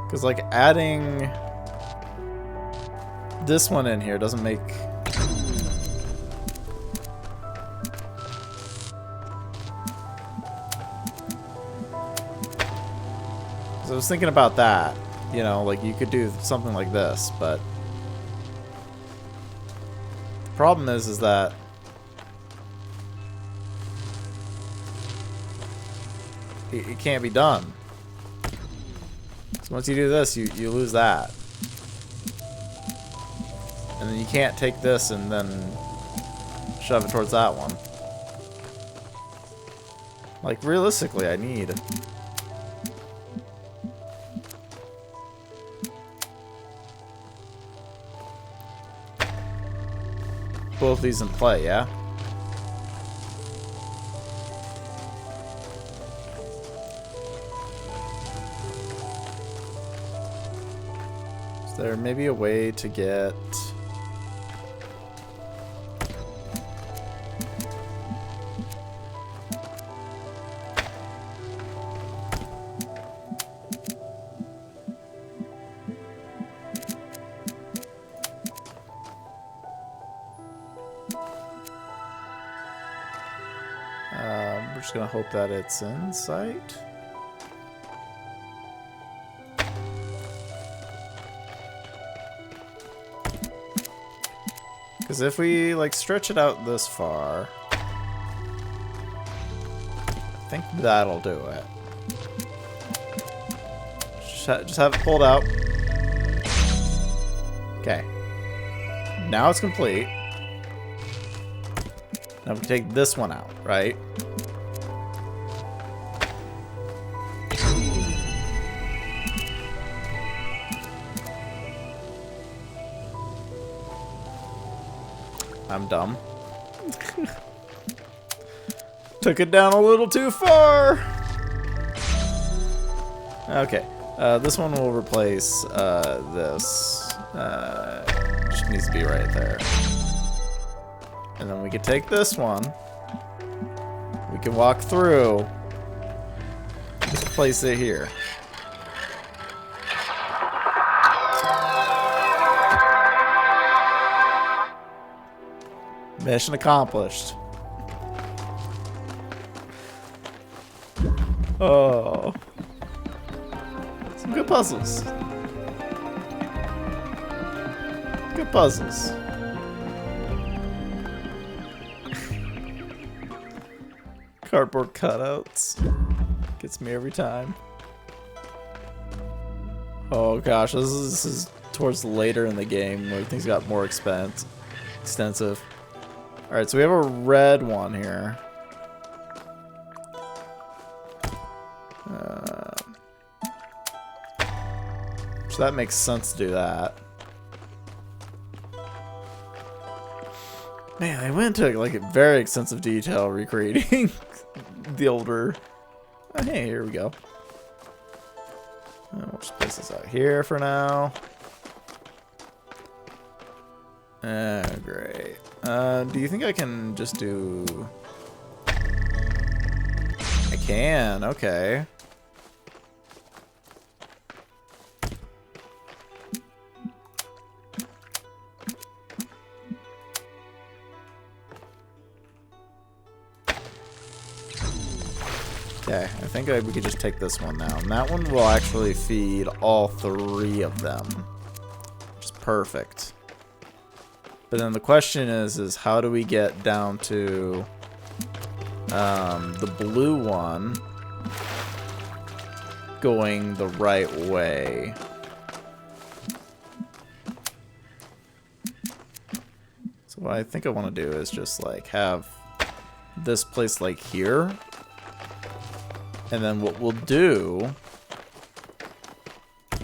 Because, like, adding this one in here doesn't make... So I was thinking about that. You know, like, you could do something like this, but... The problem is that... It can't be done. So once you do this, you lose that. And then you can't take this and then shove it towards that one. Like, realistically, I need... both these in play, yeah? Is there maybe a way to get... we're just gonna hope that it's in sight. Because if we, like, stretch it out this far, I think that'll do it. Just have it pulled out. Okay. Now it's complete. Now we take this one out, right? I'm dumb. Took it down a little too far. Okay. This one will replace this. Just needs to be right there. And then we can take this one. We can walk through. Just place it here. Mission accomplished. Oh. Some good puzzles. Good puzzles. Cardboard cutouts. Gets me every time. Oh gosh, this is towards later in the game where things got more extensive. Alright, so we have a red one here. So that makes sense to do that. Man, they went into like a very extensive detail recreating the older. Oh, hey, here we go. We'll just place this out here for now. Great. Do you think I can just do... I can, okay. Okay, I think we could just take this one now. And that one will actually feed all three of them. Which is perfect. But then the question is how do we get down to the blue one going the right way? So what I think I want to do is just like have this place like here. And then what we'll do is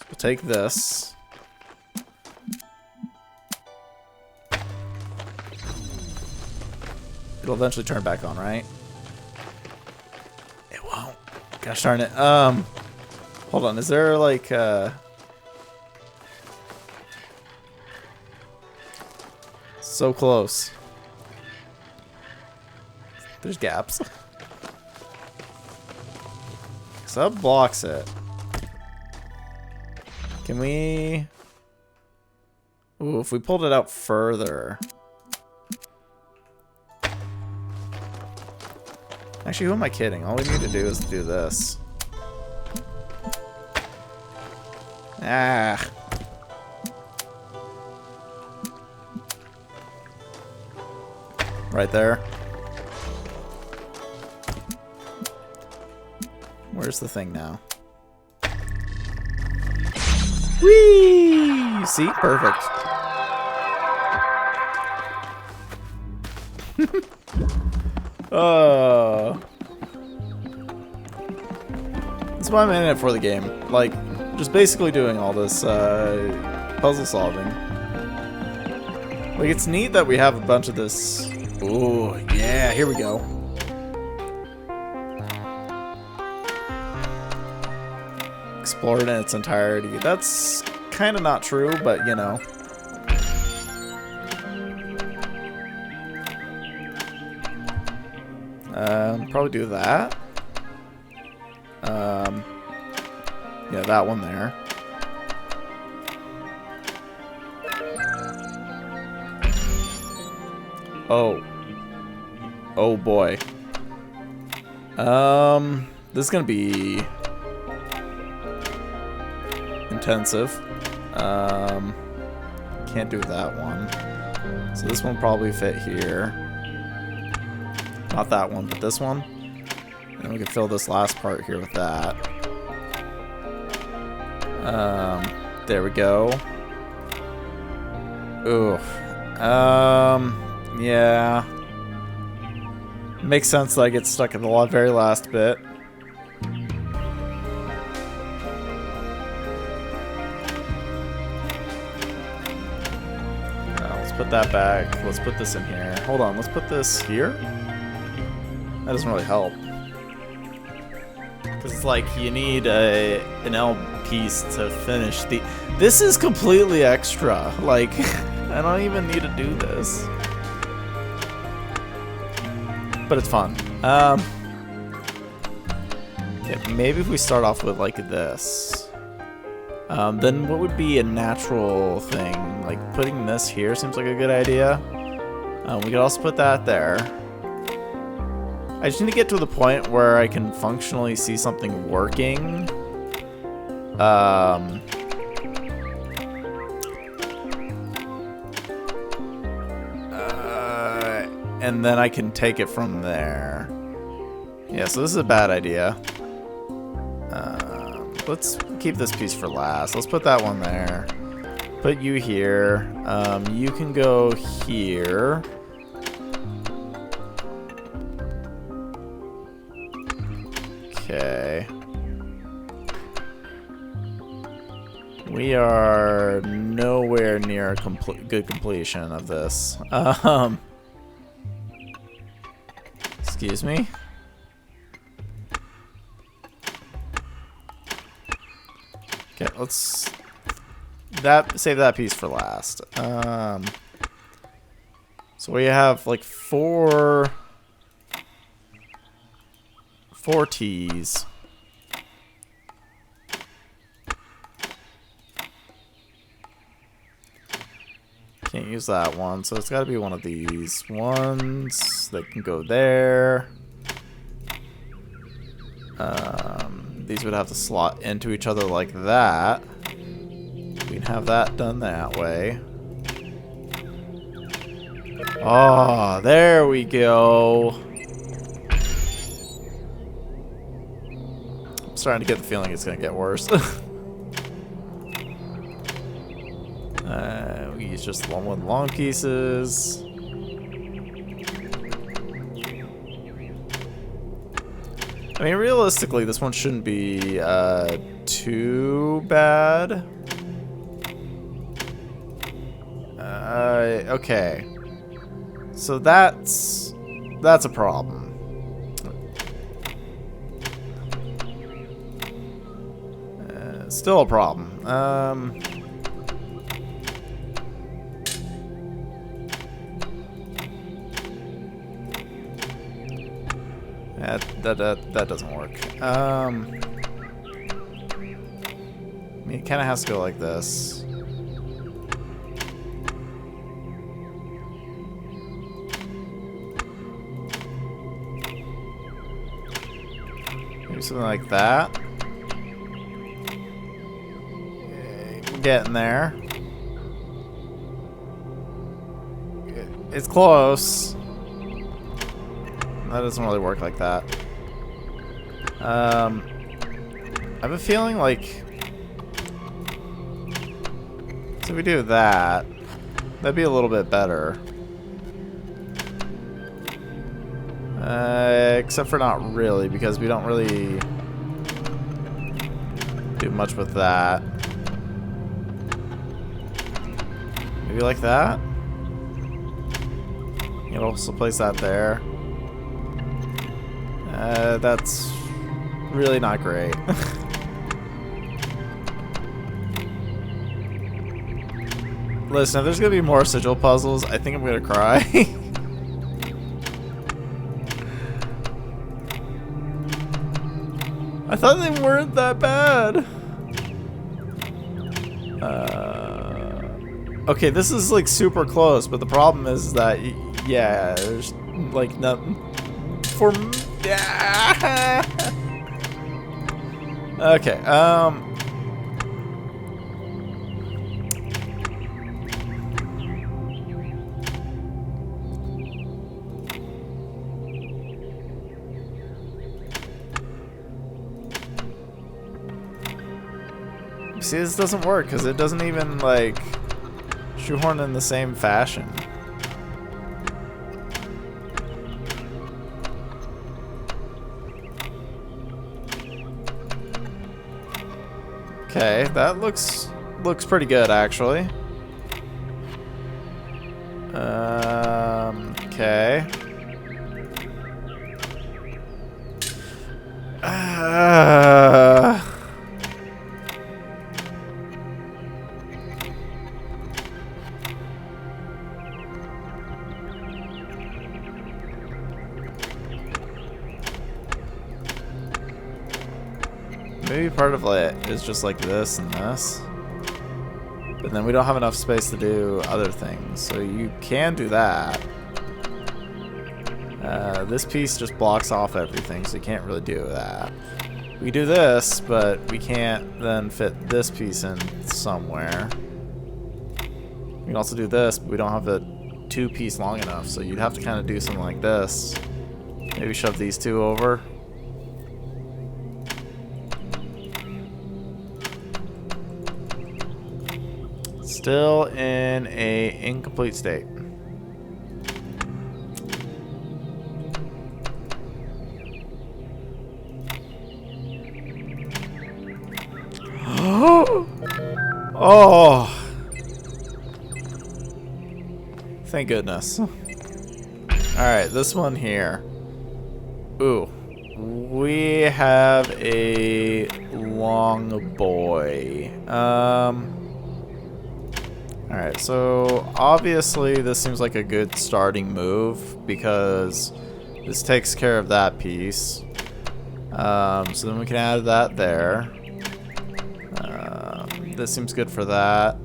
we'll take this. It'll eventually turn back on, right? It won't. Gosh darn it. Hold on. Is there like so close. There's gaps. So that blocks it. Can we... Ooh, if we pulled it out further. Actually, who am I kidding? All we need to do is do this. Ah. Right there. Where's the thing now? Whee! See? Perfect. That's why I'm in it for the game. Like, just basically doing all this puzzle solving. Like, it's neat that we have a bunch of this. Ooh, yeah, here we go. Explored in its entirety. That's kind of not true, but you know. Probably do that. Yeah, that one there. Oh. Oh boy. This is gonna be intensive. Can't do that one. So this one probably fit here. Not that one, but this one. And we can fill this last part here with that. There we go. Ooh. Yeah. Makes sense that I get stuck in the very last bit. Let's put that back. Let's put this in here. Hold on, let's put this here. That doesn't really help. Because it's like you need an L piece to finish the... This is completely extra. Like, I don't even need to do this. But it's fun. Yeah, maybe if we start off with like this. Then what would be a natural thing? Like putting this here seems like a good idea. We could also put that there. I just need to get to the point where I can functionally see something working. and then I can take it from there. Yeah, so this is a bad idea. Let's keep this piece for last. Let's put that one there. Put you here. You can go here. Okay. We are nowhere near a good completion of this. Excuse me? Okay, let's save that piece for last. So we have like four T's. Can't use that one, so it's got to be one of these ones that can go there. These would have to slot into each other like that. We can have that done that way. Oh, there we go. I'm starting to get the feeling it's going to get worse. We use just the one with long pieces. I mean, realistically, this one shouldn't be too bad. Okay. So that's a problem. Still a problem. That doesn't work. I mean, it kind of has to go like this. Maybe something like that. We're getting there. It's close. That doesn't really work like that. I have a feeling like, so if we do that, that'd be a little bit better. Except for not really, because we don't really do much with that. Maybe like that? You can also place that there. That's really not great. Listen, if there's gonna be more sigil puzzles, I think I'm gonna cry. I thought they weren't that bad. Okay, this is like super close, but the problem is that, yeah, there's like nothing for me. Okay, see, this doesn't work because it doesn't even like shoehorn in the same fashion. Okay, that looks pretty good actually. Okay. Maybe part of it is just like this and this. But then we don't have enough space to do other things. So you can do that. This piece just blocks off everything, so you can't really do that. We do this, but we can't then fit this piece in somewhere. We can also do this, but we don't have the two piece long enough, so you'd have to kind of do something like this. Maybe shove these two over. Still in a incomplete state. Oh! Thank goodness. Alright, this one here. Ooh. We have a long boy. Alright, so obviously this seems like a good starting move because this takes care of that piece. So then we can add that there. This seems good for that.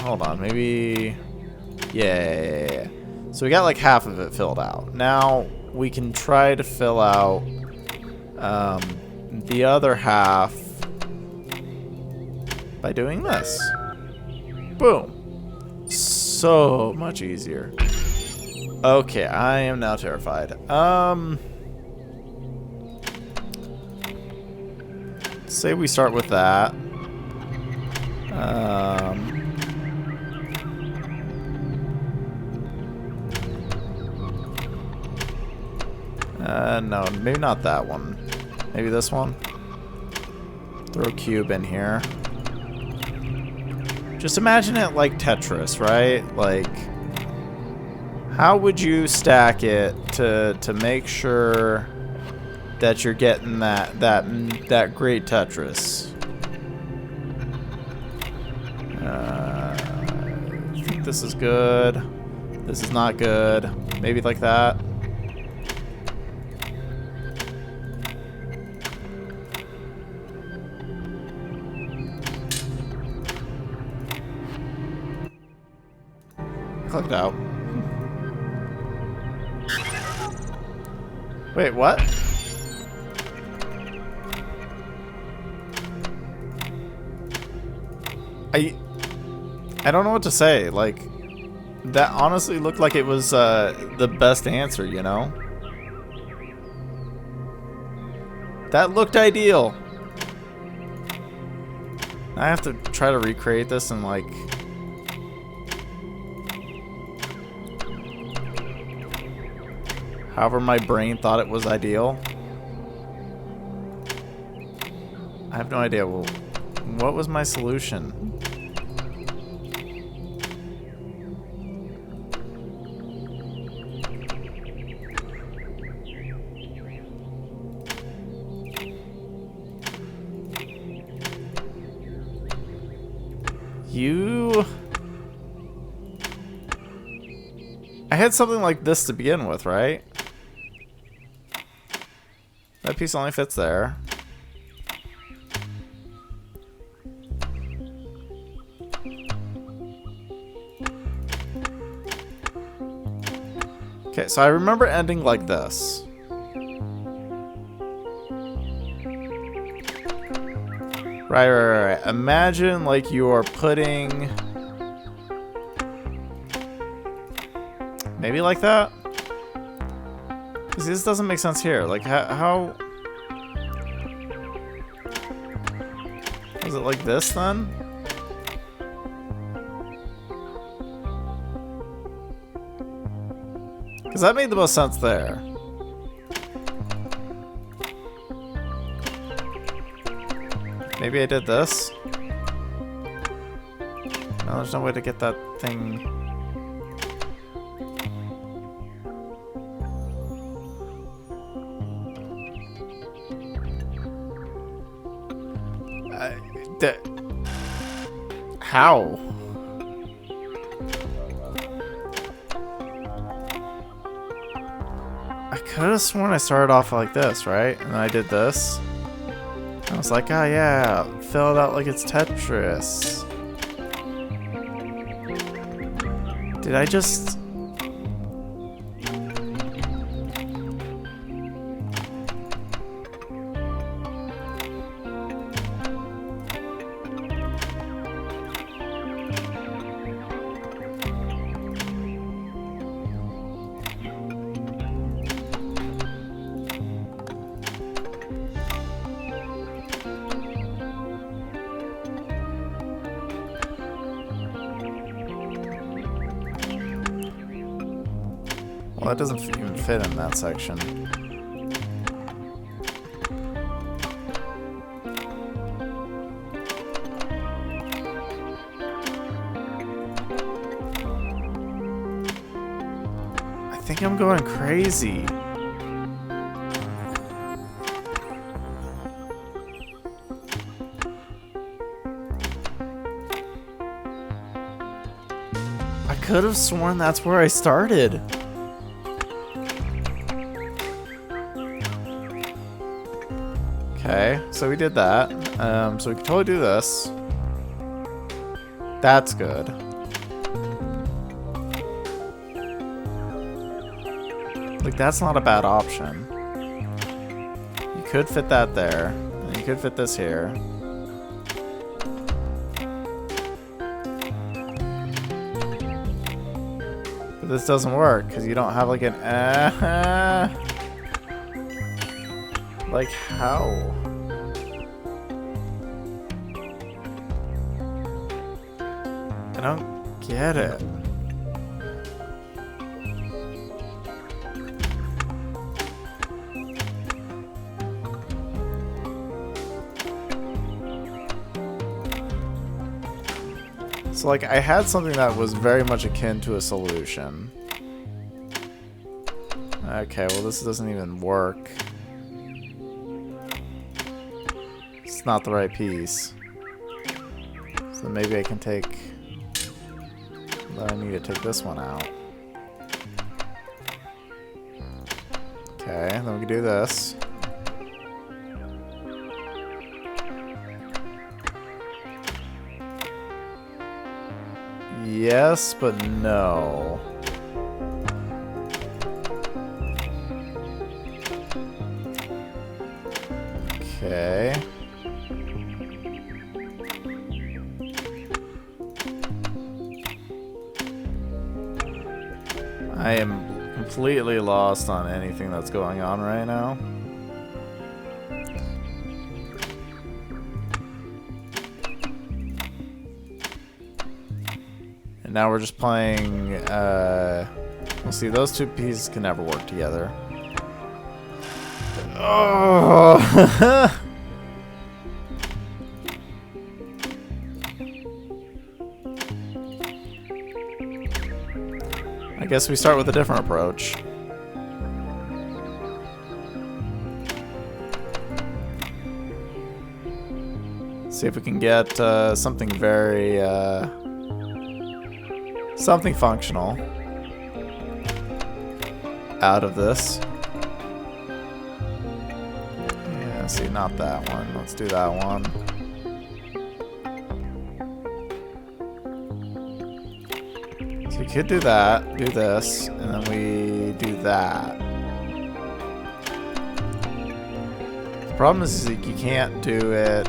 Hold on, maybe... Yeah. So we got like half of it filled out. Now we can try to fill out the other half by doing this. Boom. So much easier. Okay, I am now terrified. Say we start with that. No, maybe not that one. Maybe this one. Throw a cube in here. Just imagine it like Tetris, right? Like, how would you stack it to make sure that you're getting that great Tetris? I think this is good. This is not good. Maybe like that. Clicked out. Wait, what? I don't know what to say. Like, that honestly looked like it was the best answer, you know? That looked ideal. I have to try to recreate this and like... however my brain thought it was ideal. I have no idea. Well, what was my solution? I had something like this to begin with, right? That piece only fits there. Okay, so I remember ending like this. Right. Imagine like you are putting... maybe like that? Because this doesn't make sense here. Like, how... is it like this, then? Because that made the most sense there. Maybe I did this? No, there's no way to get that thing... how? I could have sworn I started off like this, right? And then I did this. I was like, oh yeah, fill it out like it's Tetris. Did I just... Well, that doesn't even fit in that section. I think I'm going crazy. I could have sworn that's where I started. Okay, so we did that. So we can totally do this. That's good. Like, that's not a bad option. You could fit that there. And you could fit this here. But this doesn't work, because you don't have, like, an... Like, how? I don't get it. So, like, I had something that was very much akin to a solution. Okay, well, this doesn't even work. It's not the right piece. So maybe I can take... But I need to take this one out. Okay, then we can do this. Yes, but no. Okay. I am completely lost on anything that's going on right now. And now we're just playing, we'll see, those two pieces can never work together. Oh! I guess we start with a different approach. See if we can get something very, something functional out of this. Yeah, see, not that one. Let's do that one. So we could do that, do this, and then we do that. The problem is that you can't do it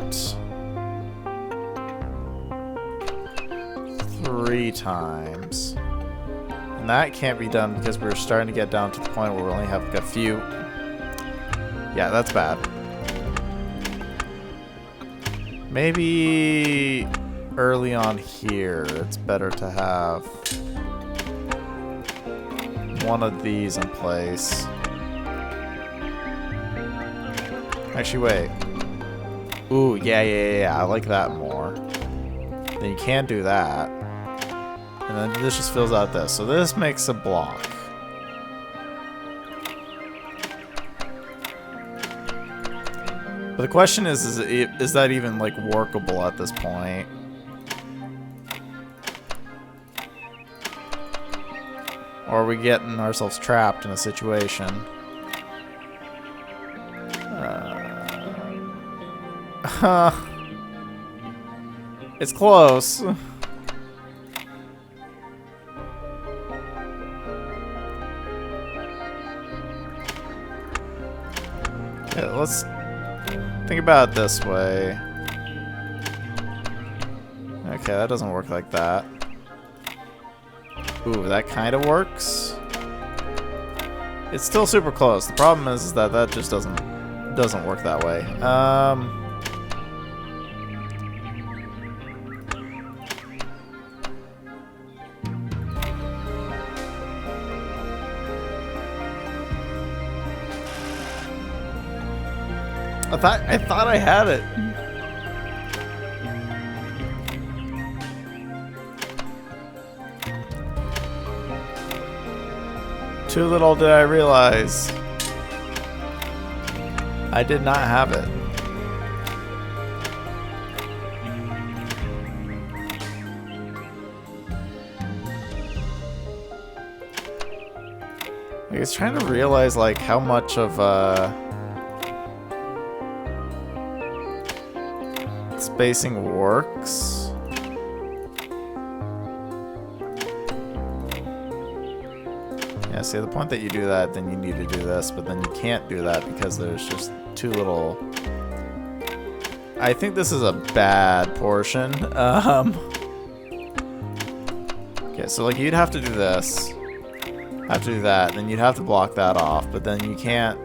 3 times. And that can't be done because we're starting to get down to the point where we only have like a few. Yeah, that's bad. Maybe early on here, it's better to have one of these in place. Actually, wait. Ooh, yeah. I like that more. Then you can't do that. And then this just fills out this. So this makes a block. But the question is that even, like, workable at this point? Or are we getting ourselves trapped in a situation? It's close. Yeah, let's think about it this way. Okay, that doesn't work like that. Ooh, that kind of works. It's still super close. The problem is that that just doesn't work that way. I thought I had it. Too little did I realize. I did not have it. I was trying to realize like how much of spacing works. Yeah, see, the point that you do that, then you need to do this, but then you can't do that because there's just too little. I think this is a bad portion. Okay, so like you'd have to do this, have to do that, then you'd have to block that off, but then you can't.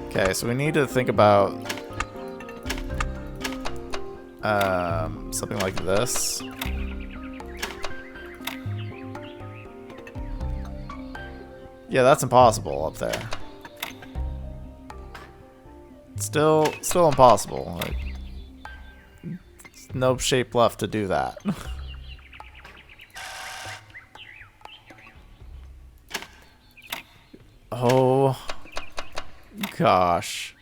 Okay, so we need to think about something like this. Yeah, that's impossible up there. Still impossible. Like, no shape left to do that. Oh gosh.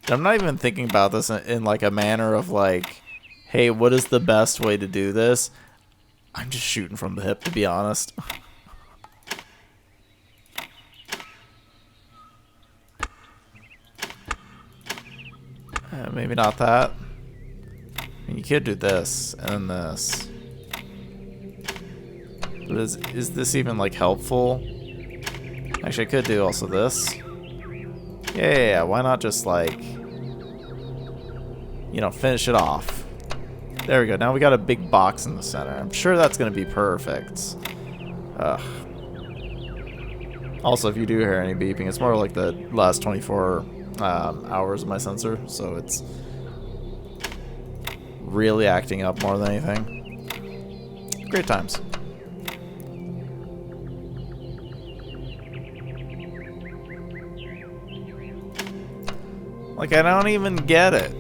I'm not even thinking about this in like a manner of like, hey, what is the best way to do this? I'm just shooting from the hip, to be honest. Maybe not that. I mean, you could do this and this. But is this even like helpful? Actually, I could do also this. Yeah, why not just like, you know, finish it off. There we go. Now we got a big box in the center. I'm sure that's going to be perfect. Ugh. Also, if you do hear any beeping, it's more like the last 24 hours of my sensor, so it's really acting up more than anything. Great times. Like, I don't even get it.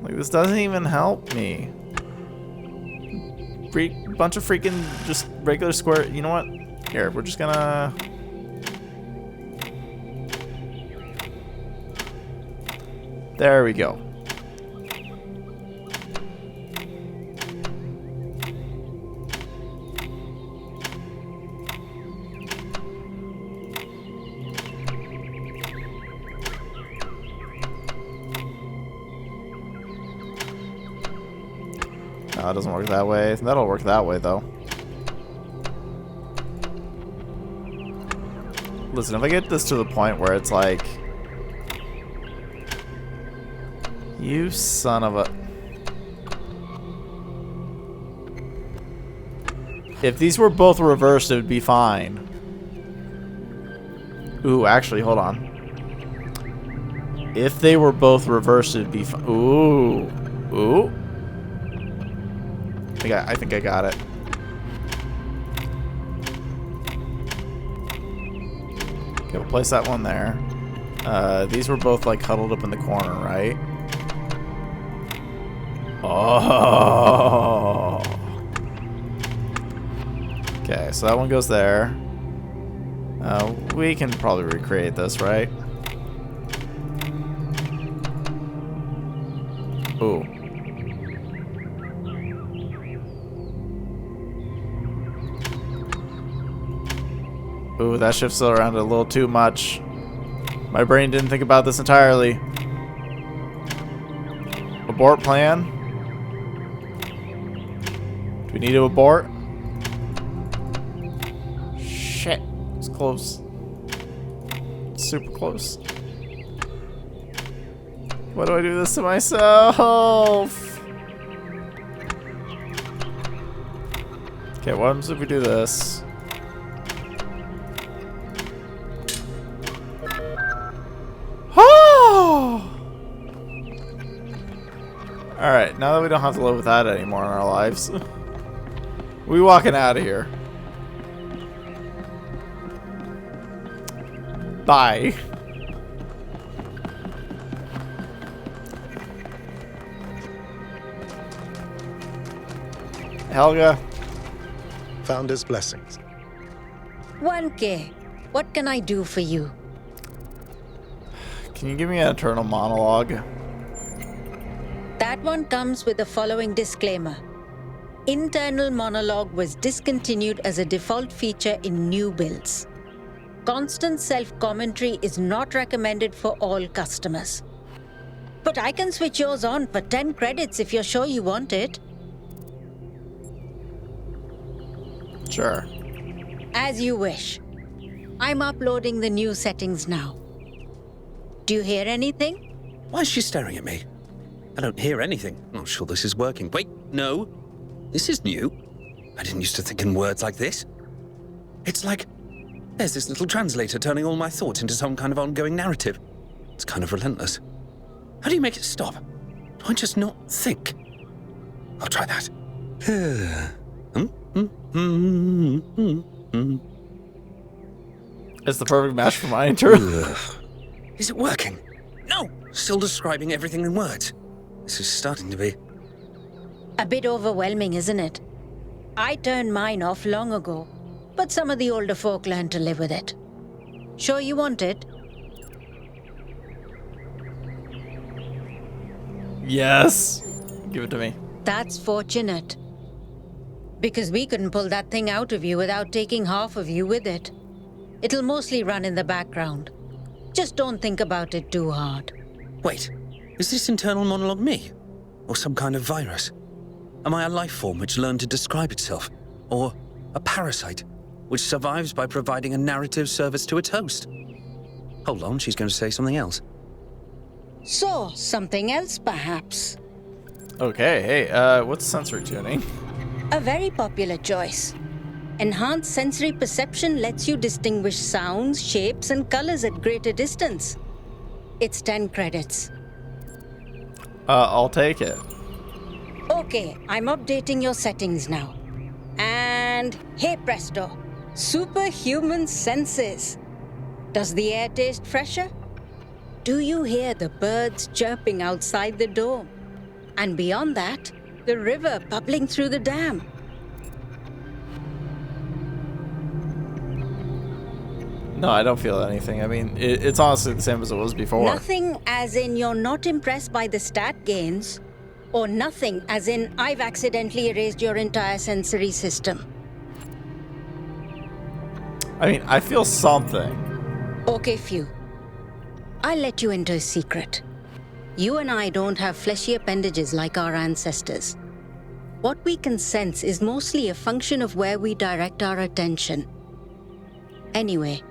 Like, this doesn't even help me. Bunch of freaking just regular square. You know what? Here, we're just gonna. There we go. No, it doesn't work that way. That'll work that way, though. Listen, if I get this to the point where it's like, you son of a... If these were both reversed, it would be fine. Ooh, actually, hold on. If they were both reversed, it'd be fine. Ooh. Ooh. I think I got it. Okay, we'll place that one there. These were both like huddled up in the corner, right? Oh. Okay, so that one goes there. We can probably recreate this, right? Ooh. Ooh, that shifts around a little too much. My brain didn't think about this entirely. Abort plan? Do we need to abort? Shit. It's close. It's super close. Why do I do this to myself? Okay, what happens if we do this? Alright, now that we don't have to live with that anymore in our lives, we walking out of here. Bye. Helga. Founder's blessings. 1K, what can I do for you? Can you give me an internal monologue? That one comes with the following disclaimer. Internal monologue was discontinued as a default feature in new builds. Constant self-commentary is not recommended for all customers. But I can switch yours on for 10 credits if you're sure you want it. Sure. As you wish. I'm uploading the new settings now. Do you hear anything? Why is she staring at me? I don't hear anything. I'm not sure this is working. Wait, no. This is new. I didn't used to think in words like this. It's like there's this little translator turning all my thoughts into some kind of ongoing narrative. It's kind of relentless. How do you make it stop? Do I just not think? I'll try that. It's the perfect match for my intro. Is it working? No! Still describing everything in words. This is starting to be... A bit overwhelming, isn't it? I turned mine off long ago, but some of the older folk learned to live with it. Sure you want it? Yes. Give it to me. That's fortunate. Because we couldn't pull that thing out of you without taking half of you with it. It'll mostly run in the background. Just don't think about it too hard. Wait, is this internal monologue me? Or some kind of virus? Am I a life form which learned to describe itself? Or a parasite which survives by providing a narrative service to its host? Hold on, she's going to say something else. So, something else perhaps? Okay, hey, what's sensory tuning? A very popular choice. Enhanced sensory perception lets you distinguish sounds, shapes, and colors at greater distance. It's 10 credits. I'll take it. Okay, I'm updating your settings now. And hey presto, superhuman senses. Does the air taste fresher? Do you hear the birds chirping outside the dome? And beyond that, the river bubbling through the dam. No, I don't feel anything. I mean, it's honestly the same as it was before. Nothing as in you're not impressed by the stat gains, or nothing as in I've accidentally erased your entire sensory system. I mean, I feel something. Okay, phew. I'll let you into a secret. You and I don't have fleshy appendages like our ancestors. What we can sense is mostly a function of where we direct our attention. Anyway,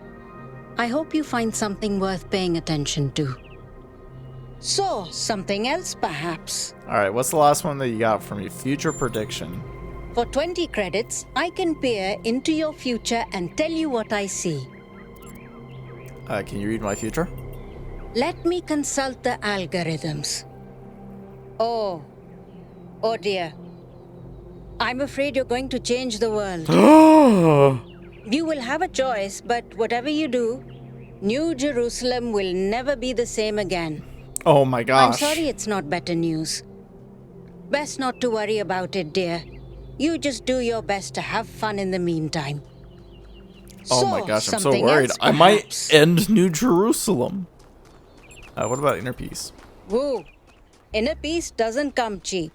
I hope you find something worth paying attention to. So, something else perhaps? Alright, what's the last one that you got from me? Future prediction. For 20 credits, I can peer into your future and tell you what I see. Can you read my future? Let me consult the algorithms. Oh dear. I'm afraid you're going to change the world. You will have a choice, but whatever you do, New Jerusalem will never be the same again. Oh my gosh. I'm sorry it's not better news. Best not to worry about it, dear. You just do your best to have fun in the meantime. Oh my gosh, I'm so worried. I might end New Jerusalem. What about inner peace? Woo. Inner peace doesn't come cheap.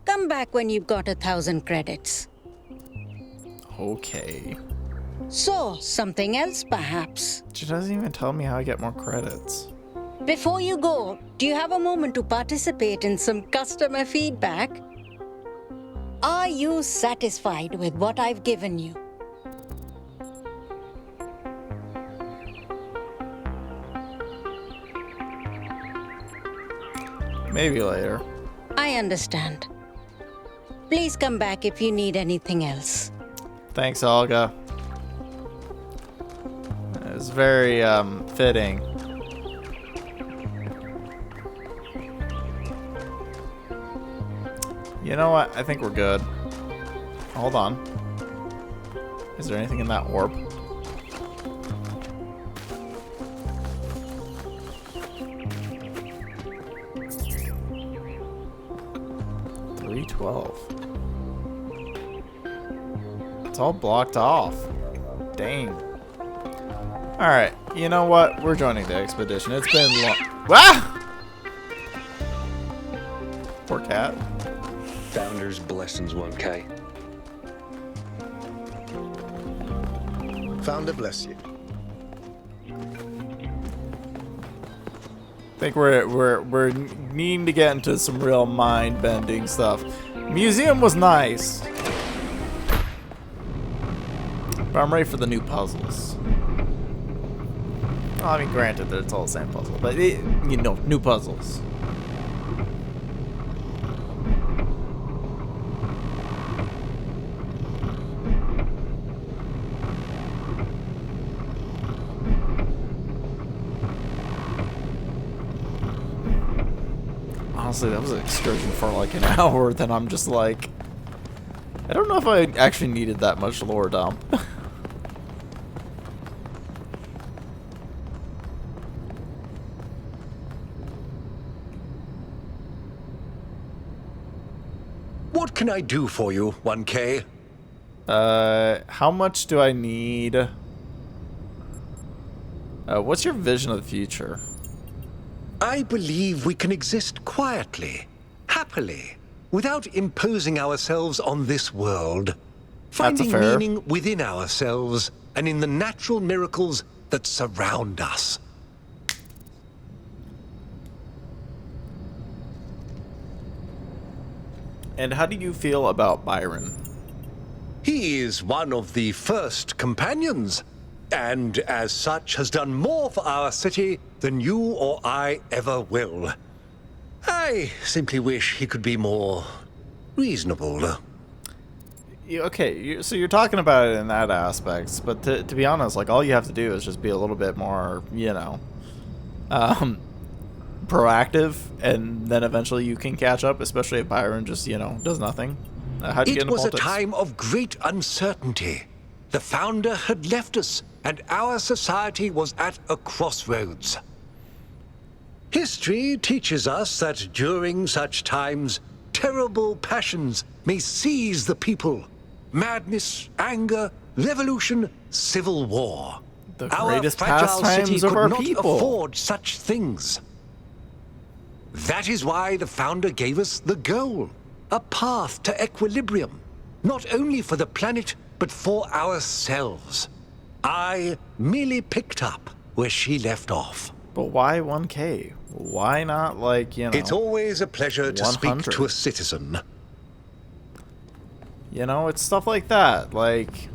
Come back when you've got 1,000 credits. Okay. So, something else perhaps? She doesn't even tell me how I get more credits. Before you go, do you have a moment to participate in some customer feedback? Are you satisfied with what I've given you? Maybe later. I understand. Please come back if you need anything else. Thanks, Olga. It's very, fitting. You know what? I think we're good. Hold on. Is there anything in that orb? 312. It's all blocked off. Dang. Alright, you know what? We're joining the expedition. It's been long. Ah! Poor cat. Founder's blessings, 1K. Founder bless you. I think we're needing to get into some real mind-bending stuff. Museum was nice, but I'm ready for the new puzzles. Well, I mean, granted that it's all the same puzzle, but you know, new puzzles. Honestly, that was an excursion for like an hour, then I'm just like, I don't know if I actually needed that much lore dump. What can I do for you, 1K? How much do I need? What's your vision of the future? I believe we can exist quietly, happily, without imposing ourselves on this world. Finding meaning within ourselves and in the natural miracles that surround us. And how do you feel about Byron? He is one of the first companions, and as such has done more for our city than you or I ever will. I simply wish he could be more reasonable. Okay, so you're talking about it in that aspect, but to be honest, like, all you have to do is just be a little bit more, you know, proactive, and then eventually you can catch up, especially if Byron just, you know, does nothing. How'd you get into politics? It was a time of great uncertainty. The founder had left us, and our society was at a crossroads. History teaches us that during such times, terrible passions may seize the people. Madness, anger, revolution, civil war. The greatest pastimes of our people. Our fragile city could not afford such things. That is why the founder gave us the goal, a path to equilibrium, not only for the planet, but for ourselves. I merely picked up where she left off. But why 1K? Why not, like, you know, it's always a pleasure to 100? speak to a citizen. You know, it's stuff like that. Like,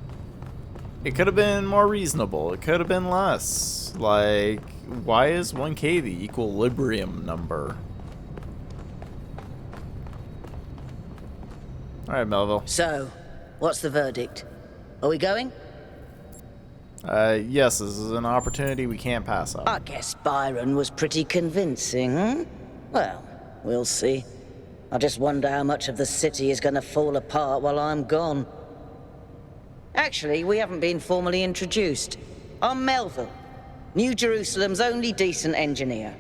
it could have been more reasonable. It could have been less. Like, why is 1K the equilibrium number? Alright, Melville. So, what's the verdict? Are we going? Yes, this is an opportunity we can't pass up. I guess Byron was pretty convincing, hmm? Well, we'll see. I just wonder how much of the city is going to fall apart while I'm gone. Actually, we haven't been formally introduced. I'm Melville, New Jerusalem's only decent engineer.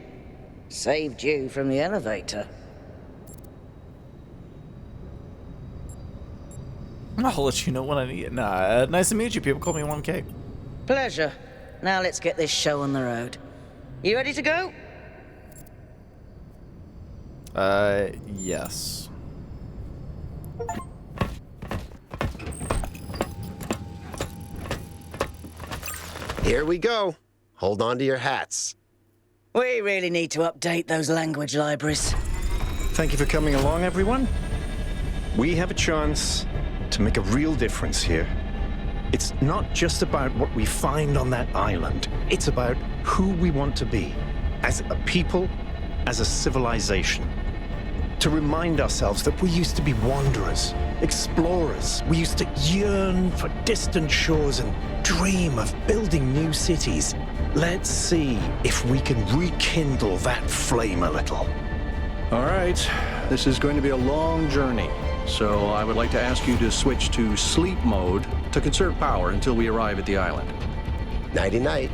Saved you from the elevator. I'll let you know when I need it. Nah, nice to meet you. People call me 1K. Pleasure. Now let's get this show on the road. You ready to go? Yes. Here we go. Hold on to your hats. We really need to update those language libraries. Thank you for coming along, everyone. We have a chance to make a real difference here. It's not just about what we find on that island. It's about who we want to be, as a people, as a civilization. To remind ourselves that we used to be wanderers, explorers. We used to yearn for distant shores and dream of building new cities. Let's see if we can rekindle that flame a little. All right, this is going to be a long journey, so I would like to ask you to switch to sleep mode to conserve power until we arrive at the island. Nighty-night.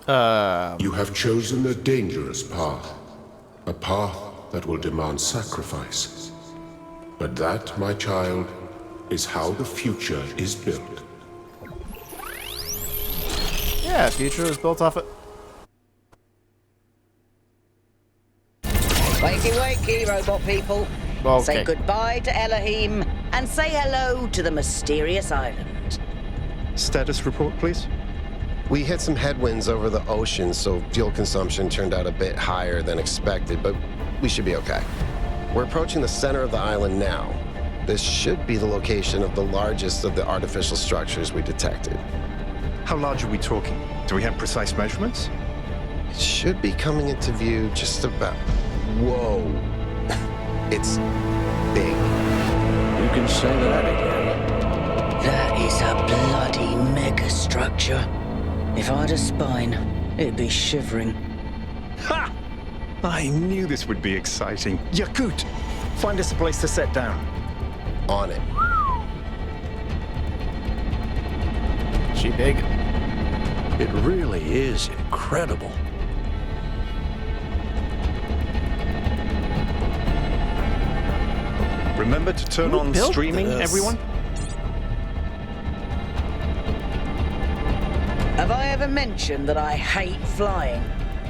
You have chosen a dangerous path. A path that will demand sacrifice. But that, my child, is how the future is built. Yeah, future is built off it. Wakey, wakey, robot people. Okay. Say goodbye to Elohim and say hello to the mysterious island. Status report, please. We hit some headwinds over the ocean, so fuel consumption turned out a bit higher than expected, but we should be okay. We're approaching the center of the island now. This should be the location of the largest of the artificial structures we detected. How large are we talking? Do we have precise measurements? It should be coming into view just about... Whoa. It's big. You can say that again. That is a bloody megastructure. If I had a spine, it'd be shivering. Ha! I knew this would be exciting. Yakut, find us a place to set down. On it. She big. It really is incredible. Remember to turn Who on built streaming, this? everyone? Have I ever mentioned that I hate flying?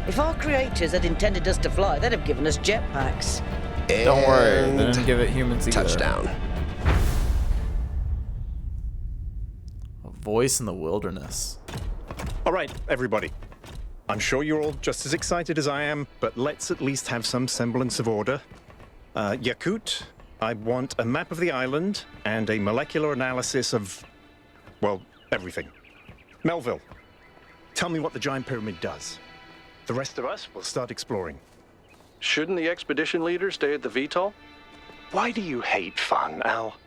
If our creators had intended us to fly, they'd have given us jetpacks. Don't worry, they didn't give it humans either. Touchdown. A voice in the wilderness. All right, everybody. I'm sure you're all just as excited as I am, but let's at least have some semblance of order. Yakut, I want a map of the island and a molecular analysis of, well, everything. Melville, tell me what the giant pyramid does. The rest of us will start exploring. Shouldn't the expedition leader stay at the VTOL? Why do you hate fun, Al?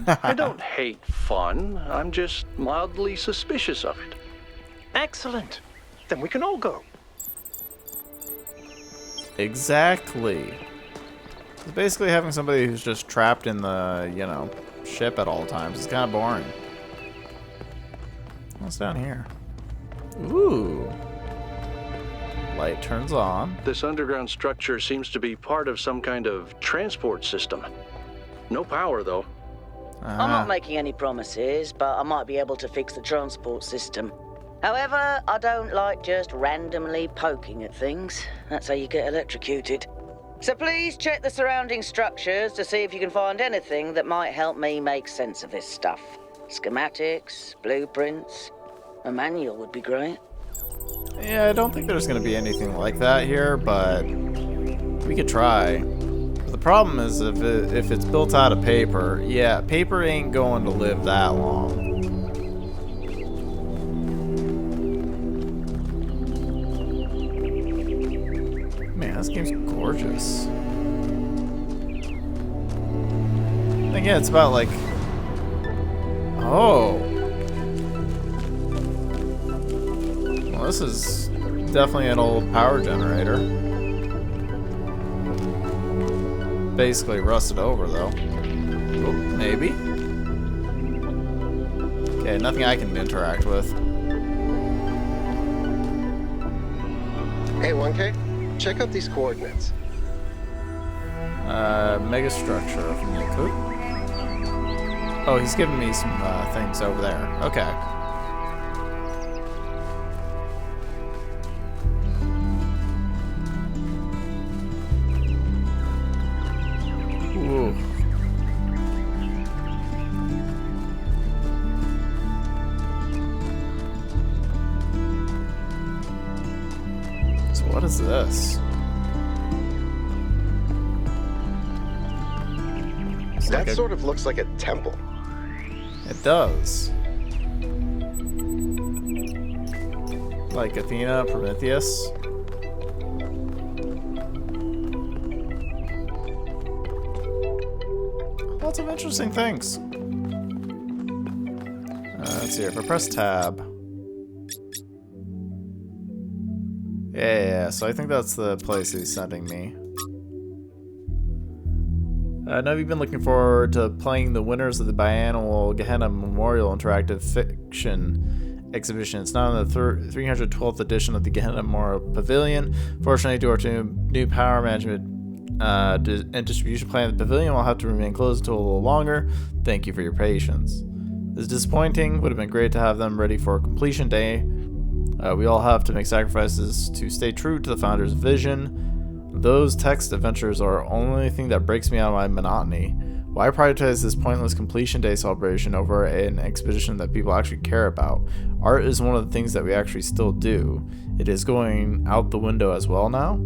I don't hate fun. I'm just mildly suspicious of it. Excellent. Then we can all go. Exactly. It's basically having somebody who's just trapped in the, ship at all times. It's kind of boring. What's down here? Ooh. Light turns on. This underground structure seems to be part of some kind of transport system. No power, though. I'm not making any promises, but I might be able to fix the transport system. However, I don't like just randomly poking at things. That's how you get electrocuted. So please check the surrounding structures to see if you can find anything that might help me make sense of this stuff. Schematics, blueprints, a manual would be great. Yeah, I don't think there's going to be anything like that here, but we could try. But the problem is if it's built out of paper, yeah, paper ain't going to live that long. Man, this game's gorgeous. And yeah, it's about like... Oh. Well, this is definitely an old power generator. Basically rusted over, though. Oh, maybe. Okay, nothing I can interact with. Hey, 1K, check out these coordinates. Megastructure from Yakut. Oh, he's giving me some things over there. Okay. Ooh. So what is this? That sort of looks like a temple. It does. Like Athena, Prometheus. Lots of interesting things. Let's see, if I press tab. Yeah, so I think that's the place he's sending me. I know you've been looking forward to playing the winners of the biannual Gehenna Memorial Interactive Fiction exhibition. It's now in the 312th edition of the Gehenna Pavilion. Fortunately, due to new power management and distribution plan, the pavilion will have to remain closed until a little longer. Thank you for your patience. This is disappointing. Would have been great to have them ready for completion day. We all have to make sacrifices to stay true to the founder's vision. Those text adventures are the only thing that breaks me out of my monotony. Why prioritize this pointless completion day celebration over an expedition that people actually care about? Art is one of the things that we actually still do. It is going out the window as well now.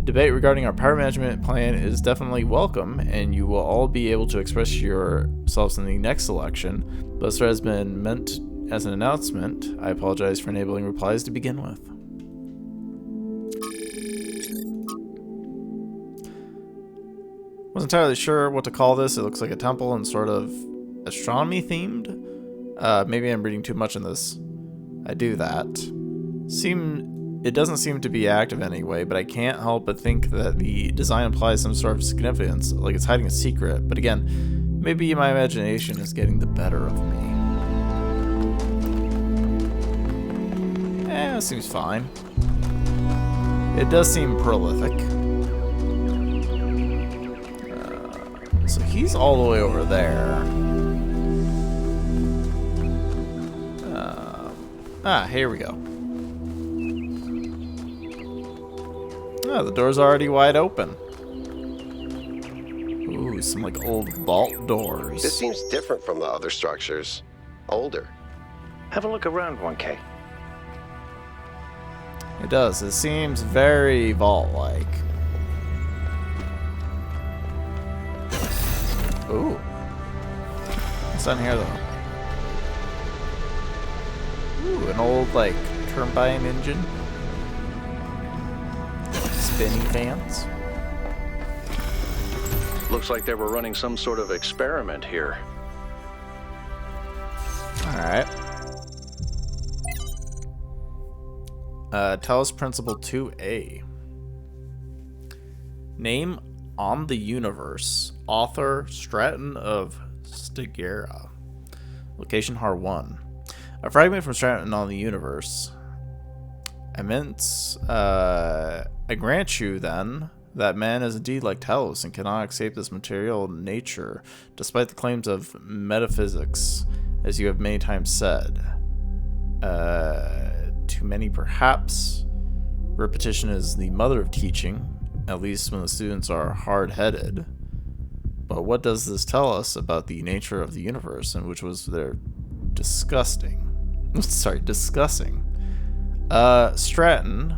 Debate regarding our power management plan is definitely welcome, and you will all be able to express yourselves in the next election. But this has been meant as an announcement. I apologize for enabling replies to begin with. Wasn't entirely sure what to call this. It looks like a temple and sort of astronomy themed. Maybe I'm reading too much in this. I do that. It doesn't seem to be active anyway, but I can't help but think that the design implies some sort of significance, like it's hiding a secret. But again, maybe my imagination is getting the better of me. It seems fine. It does seem prolific. So he's all the way over there. Here we go. The door's already wide open. Ooh, some like old vault doors. This seems different from the other structures. Older. Have a look around, 1K. It does. It seems very vault-like. Ooh. What's down here, though? Ooh, an old, like, turbine engine. Spinny fans. Looks like they were running some sort of experiment here. Alright. Talos Principle 2A. Name on the universe. Author Stratton of Stigera. Location Har 1. A fragment from Stratton on the universe. I grant you, then, that man is indeed like Talos and cannot escape this material nature, despite the claims of metaphysics, as you have many times said. Too many, perhaps. Repetition is the mother of teaching, at least when the students are hard-headed. But what does this tell us about the nature of the universe, and which was they're disgusting? Sorry, discussing. Stratton.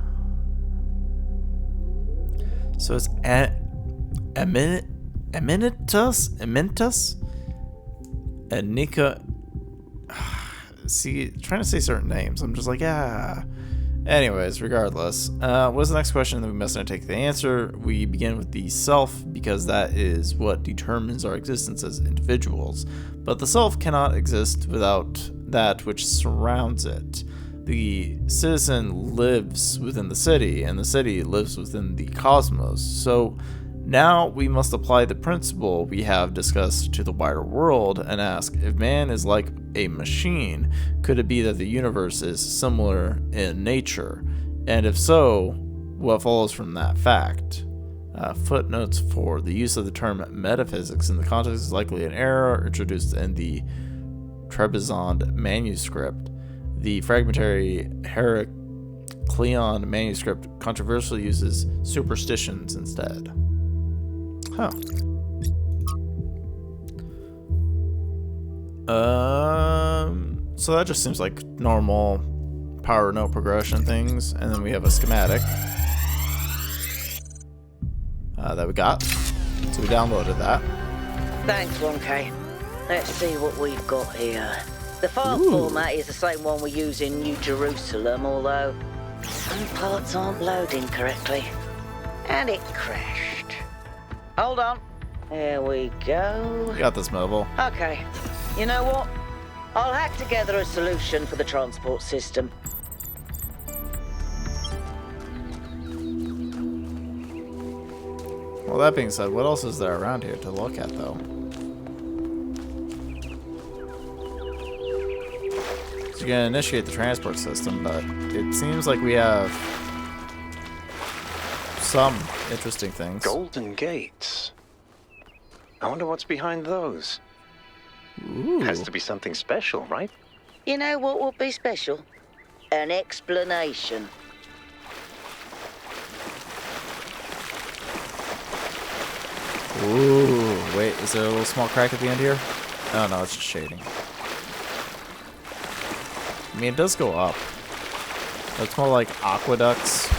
So it's Eminitus, and Nika. See, trying to say certain names, I'm just like, yeah. Anyways, regardless, what's the next question that we must undertake the answer? We begin with the self, because that is what determines our existence as individuals. But the self cannot exist without that which surrounds it. The citizen lives within the city, and the city lives within the cosmos. So now we must apply the principle we have discussed to the wider world and ask, if man is like a machine, could it be that the universe is similar in nature? And if so, what follows from that fact? Footnotes for the use of the term metaphysics in the context is likely an error introduced in the Trebizond manuscript. The fragmentary Heracleon manuscript controversially uses superstitions instead. Huh. So that just seems like normal power node progression things, and then we have a schematic that we got. So we downloaded that. Thanks, 1K. Let's see what we've got here. The file format is the same one we use in New Jerusalem, although some parts aren't loading correctly. And it crashed. Hold on. There we go. You got this, Mobile. Okay. You know what? I'll hack together a solution for the transport system. Well, that being said, what else is there around here to look at, though? So you gonna initiate the transport system, but it seems like we have some interesting things. Golden gates. I wonder what's behind those. Ooh. Has to be something special, right? You know what would be special? An explanation. Ooh, wait, is there a little small crack at the end here? Oh no, it's just shading. I mean, it does go up. That's more like aqueducts.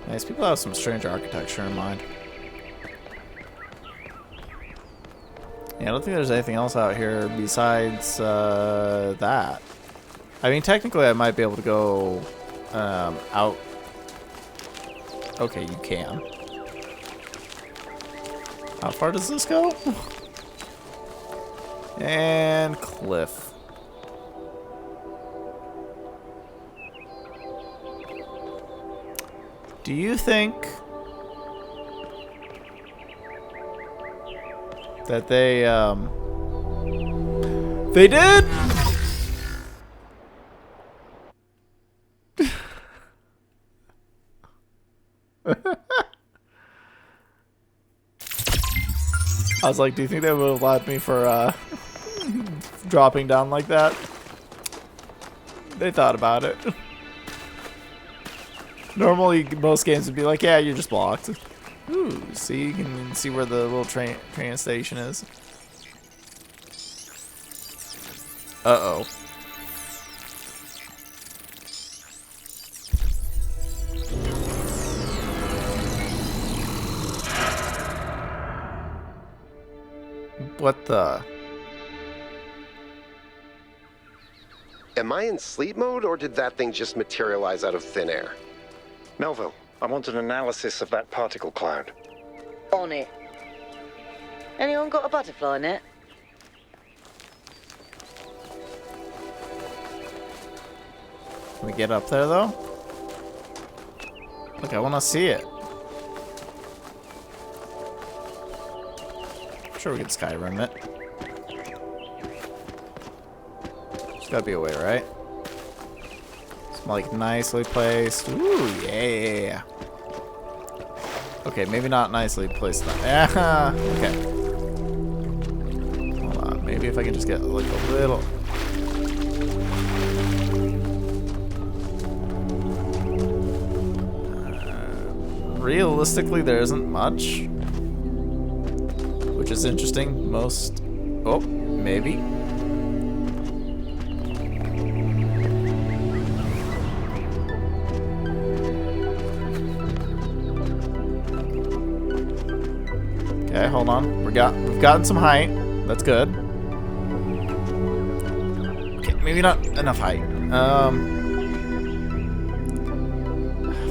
Nice, people have some strange architecture in mind. Yeah, I don't think there's anything else out here besides that. I mean, technically I might be able to go out. Okay, you can. How far does this go? And cliff. Do you think that they did? I was like, do you think they would have allowed me for dropping down like that? They thought about it. Normally, most games would be like, yeah, you're just blocked. Ooh, see, you can see where the little train station is. Uh-oh. What the? Am I in sleep mode, or did that thing just materialize out of thin air? Melville, I want an analysis of that particle cloud. On it. Anyone got a butterfly net? Can we get up there, though? Look, I want to see it. I'm sure we can Skyrim it. There's gotta be a way, right? It's like nicely placed. Ooh, yeah. Okay, maybe not nicely placed. Yeah. Okay. Hold on. Maybe if I can just get like a little. Realistically, there isn't much, which is interesting. Most. Oh, maybe. Okay, hold on. We've gotten some height. That's good. Okay, maybe not enough height.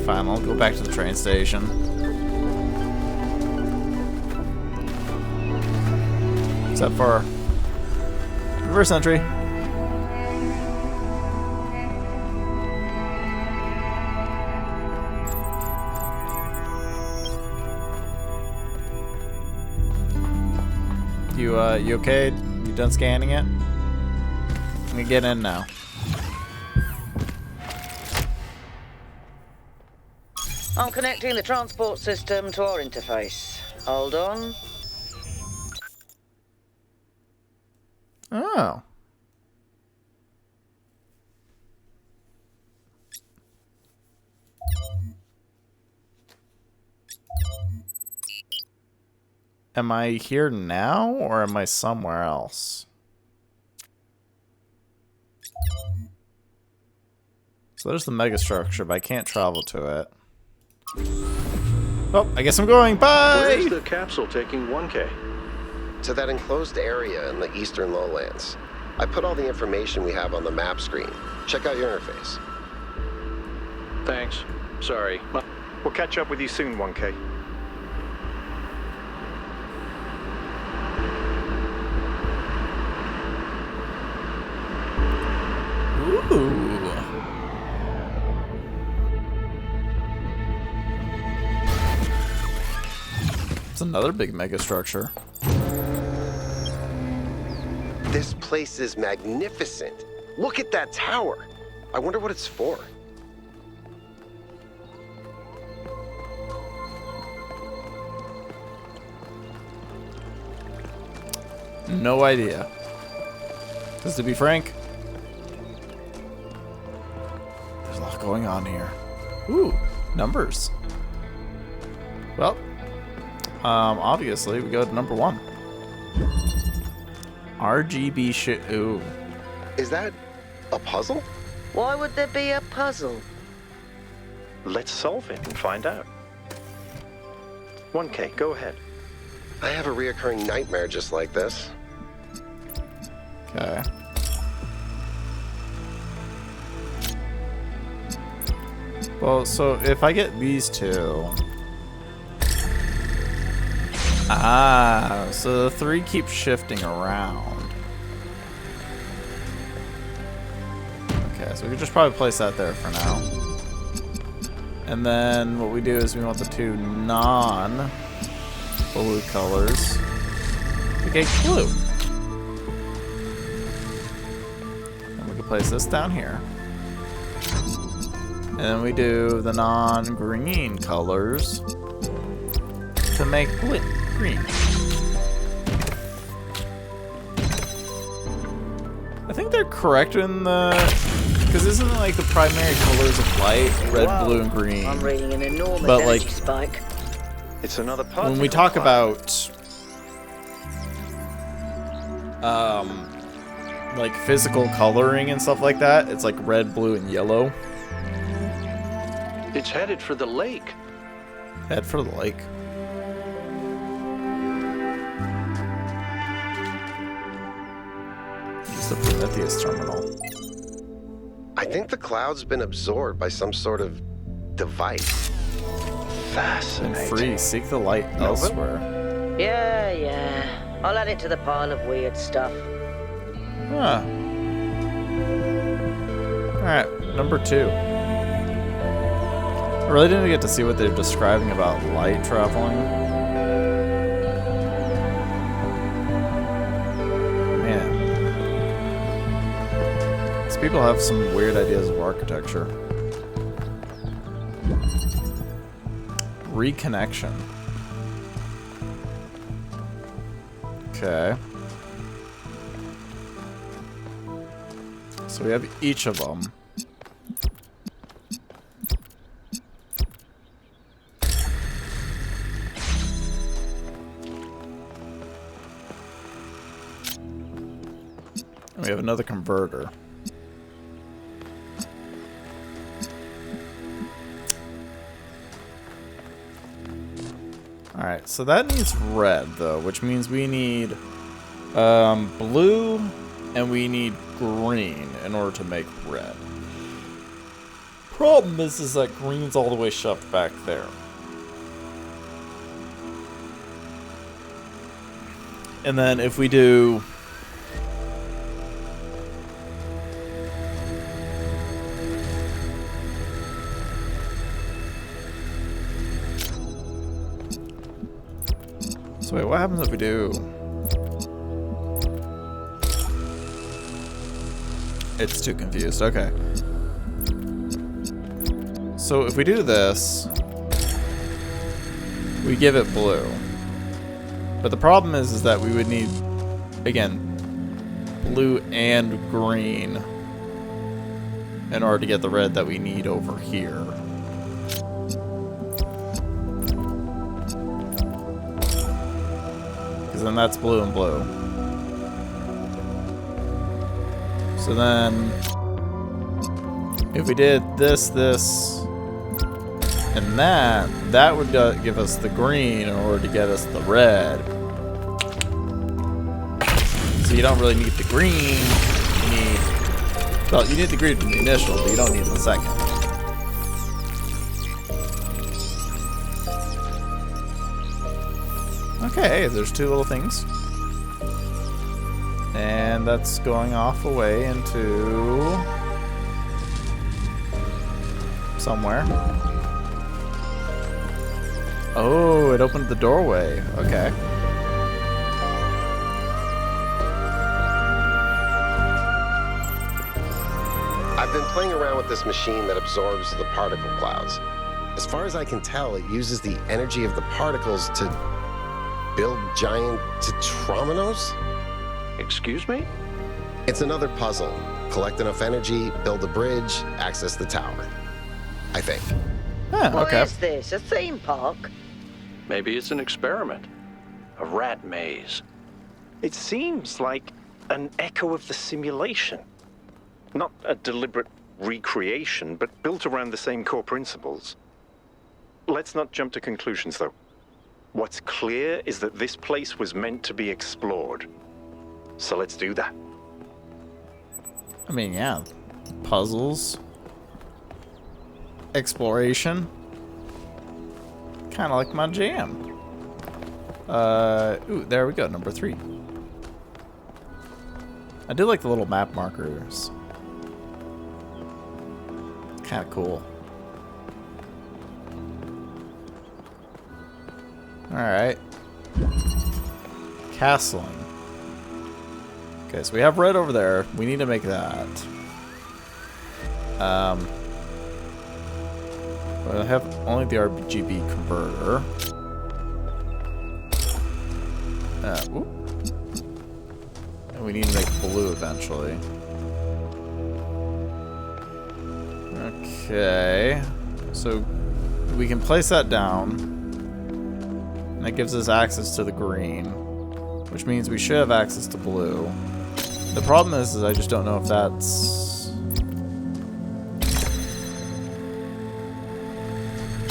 Fine, I'll go back to the train station. Except for reverse entry. You okay? You done scanning it? Let me get in now. I'm connecting the transport system to our interface. Hold on. Oh. Am I here now, or am I somewhere else? So there's the megastructure, but I can't travel to it. Oh, I guess I'm going. Bye! Where is the capsule taking 1K? To that enclosed area in the eastern lowlands. I put all the information we have on the map screen. Check out your interface. Thanks. Sorry. We'll catch up with you soon, 1K. Ooh. another big mega structure. This place is magnificent. Look at that tower. I wonder what it's for. No idea. Because to be frank, there's a lot going on here. Ooh, numbers. Well, obviously we go to number 1. RGB shit. Ooh. Is that a puzzle? Why would there be a puzzle? Let's solve it and find out. 1K, go ahead. I have a reoccurring nightmare just like this. Okay. Well, so if I get these two... Ah, so the 3 keep shifting around. Okay, so we could just probably place that there for now. And then what we do is we want the 2 non-blue colors to get blue. And we can place this down here. And then we do the non-green colors to make green. I think they're correct in the... Because isn't it like the primary colors of light, red, blue, and green? I'm reading an enormous But energy like, spike. It's another part. When we talk about like physical coloring and stuff like that, it's like red, blue, and yellow. It's headed for the lake. Head for the lake. Use the Prometheus terminal. I think the cloud's been absorbed by some sort of device. And free. Seek the light elsewhere. Yeah. I'll add it to the pile of weird stuff. Huh. Alright, number 2. I really didn't get to see what they're describing about light traveling. Man. These people have some weird ideas of architecture. Reconnection. Okay. So we have each of them. And we have another converter. Alright, so that needs red, though, which means we need blue and we need green in order to make red. Problem is that green's all the way shoved back there. And then if we do... So wait, what happens if we do... It's too confused. Okay. So if we do this, we give it blue. But the problem is that we would need, again, blue and green in order to get the red that we need over here. Because then that's blue and blue. So then, if we did this, and that would give us the green in order to get us the red. So you don't really need the green. You need the green from the initial, but you don't need the second. Okay, there's 2 little things. And that's going off away into somewhere. Oh, it opened the doorway. Okay. I've been playing around with this machine that absorbs the particle clouds. As far as I can tell, it uses the energy of the particles to build giant tetrominos? Excuse me? It's another puzzle. Collect enough energy, build a bridge, access the tower. I think. What is this? A theme park? Maybe it's an experiment. A rat maze. It seems like an echo of the simulation. Not a deliberate recreation, but built around the same core principles. Let's not jump to conclusions, though. What's clear is that this place was meant to be explored. So let's do that. I mean, yeah. Puzzles. Exploration. Kind of like my jam. Ooh, there we go. Number 3. I do like the little map markers. Kind of cool. Alright. Castling. Okay, so we have red over there. We need to make that. Well, I have only the RGB converter. Ooh. And we need to make blue eventually. Okay. So we can place that down. And that gives us access to the green. Which means we should have access to blue. The problem is I just don't know if that's...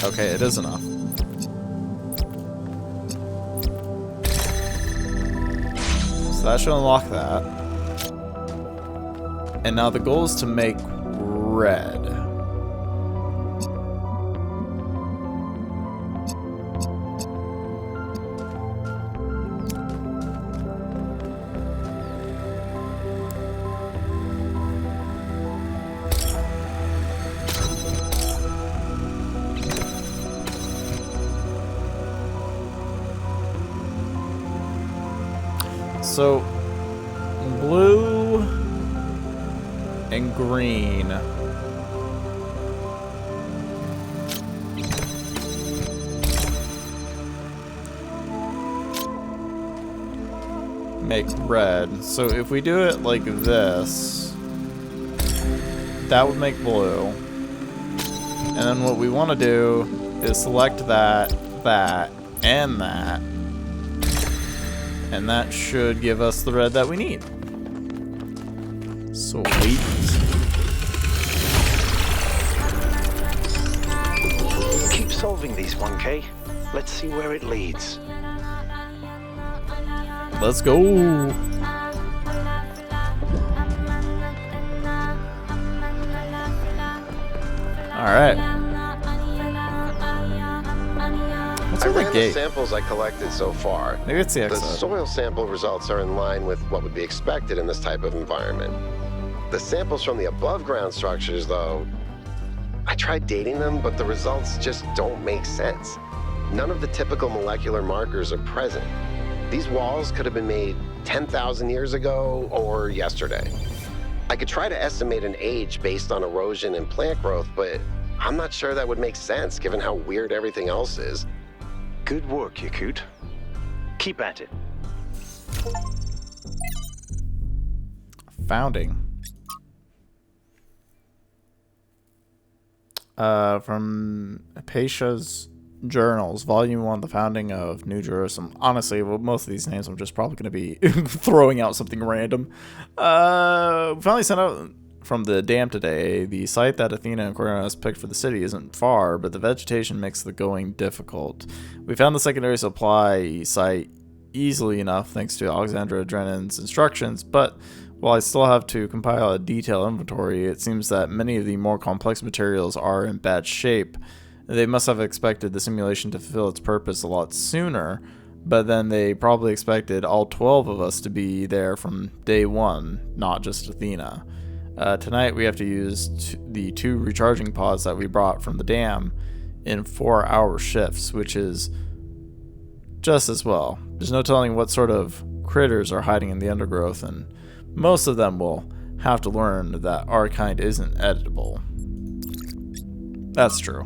Okay, it is enough. So that should unlock that. And now the goal is to make red. So, blue and green. Make red. So if we do it like this, that would make blue. And then what we want to do is select that, and that. And that should give us the red that we need. Sweet. Keep solving these, 1K. Let's see where it leads. Let's go. All right. I ran the samples I collected so far. Maybe it's the The exit. soil sample results are in line with what would be expected in this type of environment. The samples from the above ground structures, though, I tried dating them, but the results just don't make sense. None of the typical molecular markers are present. These walls could have been made 10,000 years ago or yesterday. I could try to estimate an age based on erosion and plant growth, but I'm not sure that would make sense given how weird everything else is. Good work, Yakut. Keep at it. Founding. From Apacia's Journals, Volume 1, The Founding of New Jerusalem. Honestly, well, most of these names I'm just probably going to be throwing out something random. We finally sent out from the dam today. The site that Athena and Coriolanus picked for the city isn't far, but the vegetation makes the going difficult. We found the secondary supply site easily enough thanks to Alexandra Drennan's instructions, but while I still have to compile a detailed inventory, it seems that many of the more complex materials are in bad shape. They must have expected the simulation to fulfill its purpose a lot sooner, but then they probably expected all 12 of us to be there from day one, not just Athena. Tonight we have to use the 2 recharging pods that we brought from the dam. in 4-hour shifts, which is just as well. There's no telling what sort of critters are hiding in the undergrowth, and most of them will have to learn that our kind isn't editable. That's true.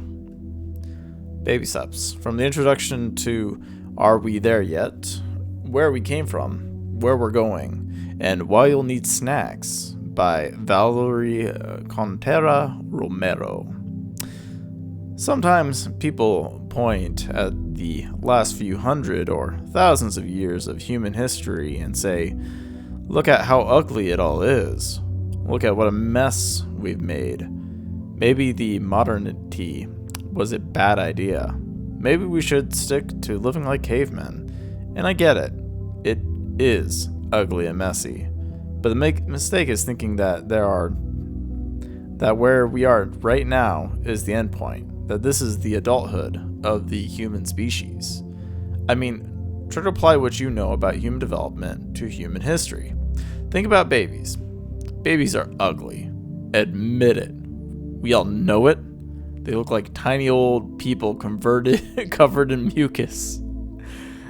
Baby steps. From the introduction to Are We There Yet?, Where We Came From, Where We're Going, and Why You'll Need Snacks by Valerie Contera Romero. Sometimes people point at the last few hundred or thousands of years of human history and say, look at how ugly it all is. Look at what a mess we've made. Maybe the modernity was a bad idea. Maybe we should stick to living like cavemen. And I get it. It is ugly and messy. But the mistake is thinking that where we are right now is the end point. That this is the adulthood of the human species. I mean, try to apply what you know about human development to human history. Think about babies. Babies are ugly. Admit it. We all know it. They look like tiny old people covered in mucus.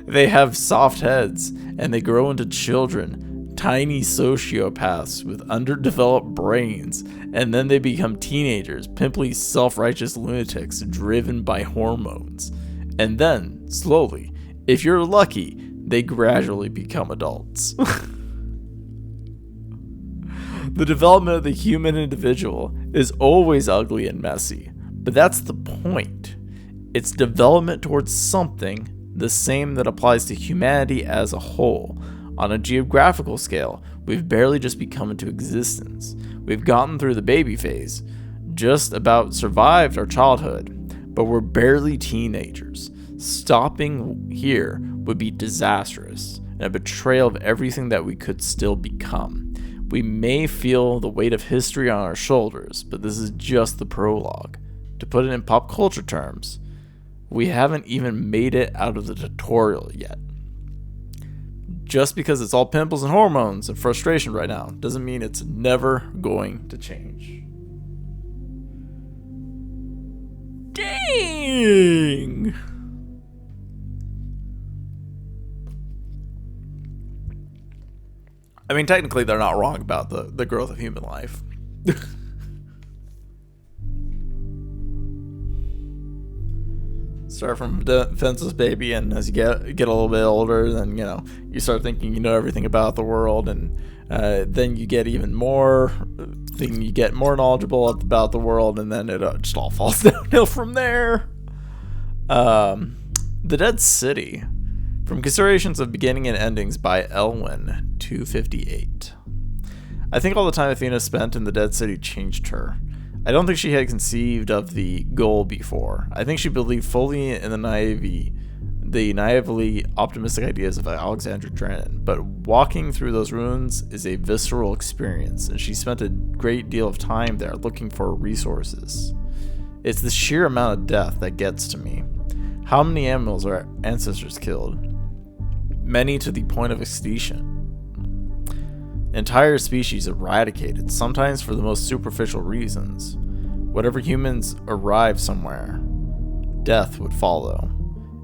They have soft heads, and they grow into children, tiny sociopaths with underdeveloped brains, and then they become teenagers, pimply, self-righteous lunatics driven by hormones. And then, slowly, if you're lucky, they gradually become adults. The development of the human individual is always ugly and messy. But that's the point. It's development towards something the same that applies to humanity as a whole. On a geographical scale, we've barely just become into existence. We've gotten through the baby phase, just about survived our childhood, but we're barely teenagers. Stopping here would be disastrous and a betrayal of everything that we could still become. We may feel the weight of history on our shoulders, but this is just the prologue. To put it in pop culture terms, we haven't even made it out of the tutorial yet. Just because it's all pimples and hormones and frustration right now doesn't mean it's never going to change. Dang! I mean, technically they're not wrong about the growth of human life. Start from defenseless baby, and as you get a little bit older, then you start thinking you know everything about the world, and then you get even more thinking you get more knowledgeable about the world, and then it just all falls downhill from there. The Dead City, from Considerations of Beginning and Endings by Elwyn 258. I think all the time Athena spent in the Dead City changed her. I don't think she had conceived of the goal before. I think she believed fully in the naively optimistic ideas of Alexandra Drennan, but walking through those ruins is a visceral experience, and she spent a great deal of time there looking for resources. It's the sheer amount of death that gets to me. How many animals our ancestors killed? Many to the point of extinction. Entire species eradicated, sometimes for the most superficial reasons. Whatever humans arrived somewhere, death would follow.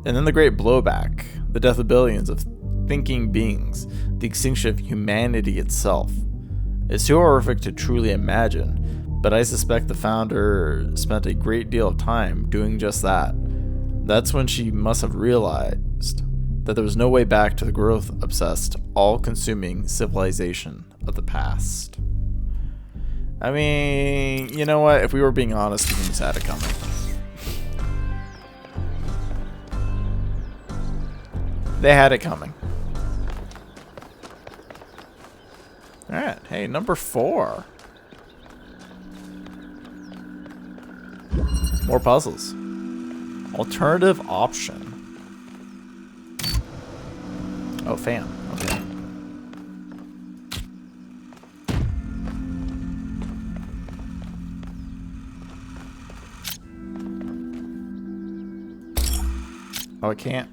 And then the great blowback, the death of billions of thinking beings, the extinction of humanity itself. It's too horrific to truly imagine, but I suspect the founder spent a great deal of time doing just that. That's when she must have realized that there was no way back to the growth-obsessed, all-consuming civilization of the past. I mean, you know what? If we were being honest, humans had it coming. They had it coming. Alright, hey, number 4. More puzzles. Alternative option. Oh, fan. Okay. Oh, I can't.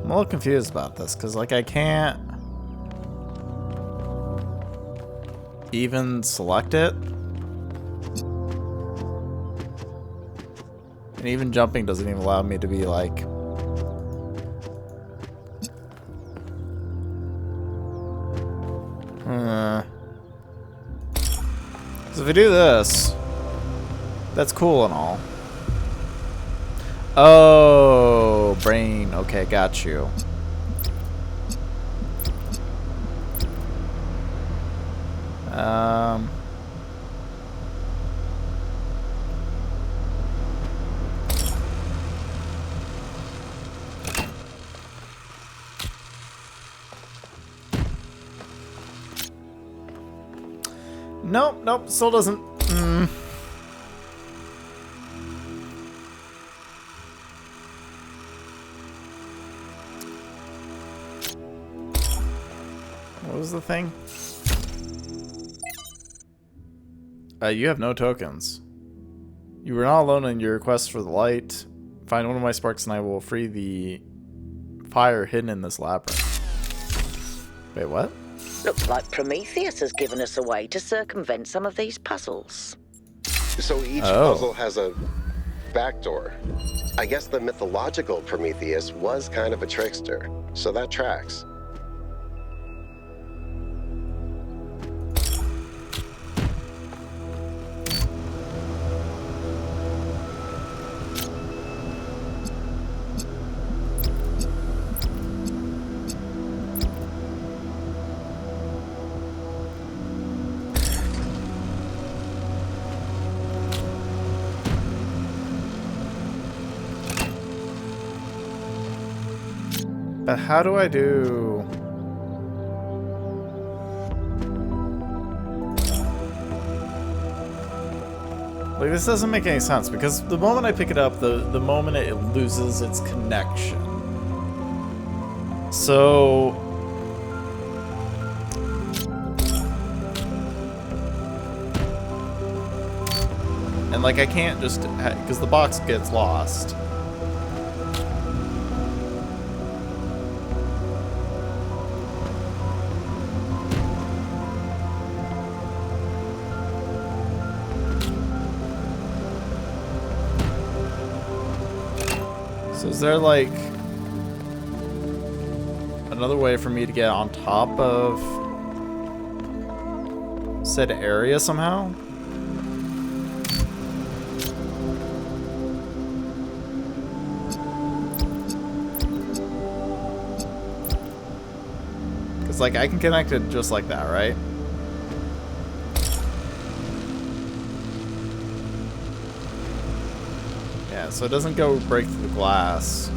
I'm a little confused about this, because, like, I can't even select it. And even jumping doesn't even allow me to be, like... So if I do this, that's cool and all. Oh, brain. Okay, got you. Nope, nope, still doesn't. What was the thing? You have no tokens. You were not alone in your quest for the light. Find one of my sparks and I will free the fire hidden in this labyrinth. Wait, what? Looks like Prometheus has given us a way to circumvent some of these puzzles. So each puzzle has a backdoor. I guess the mythological Prometheus was kind of a trickster, so that tracks. But how do I do... Like, this doesn't make any sense, because the moment I pick it up, the moment it loses its connection. So... And, like, I can't just... Because the box gets lost. So is there, like, another way for me to get on top of said area somehow? Because, like, I can connect it just like that, right? Yeah, so it doesn't go break through the glass.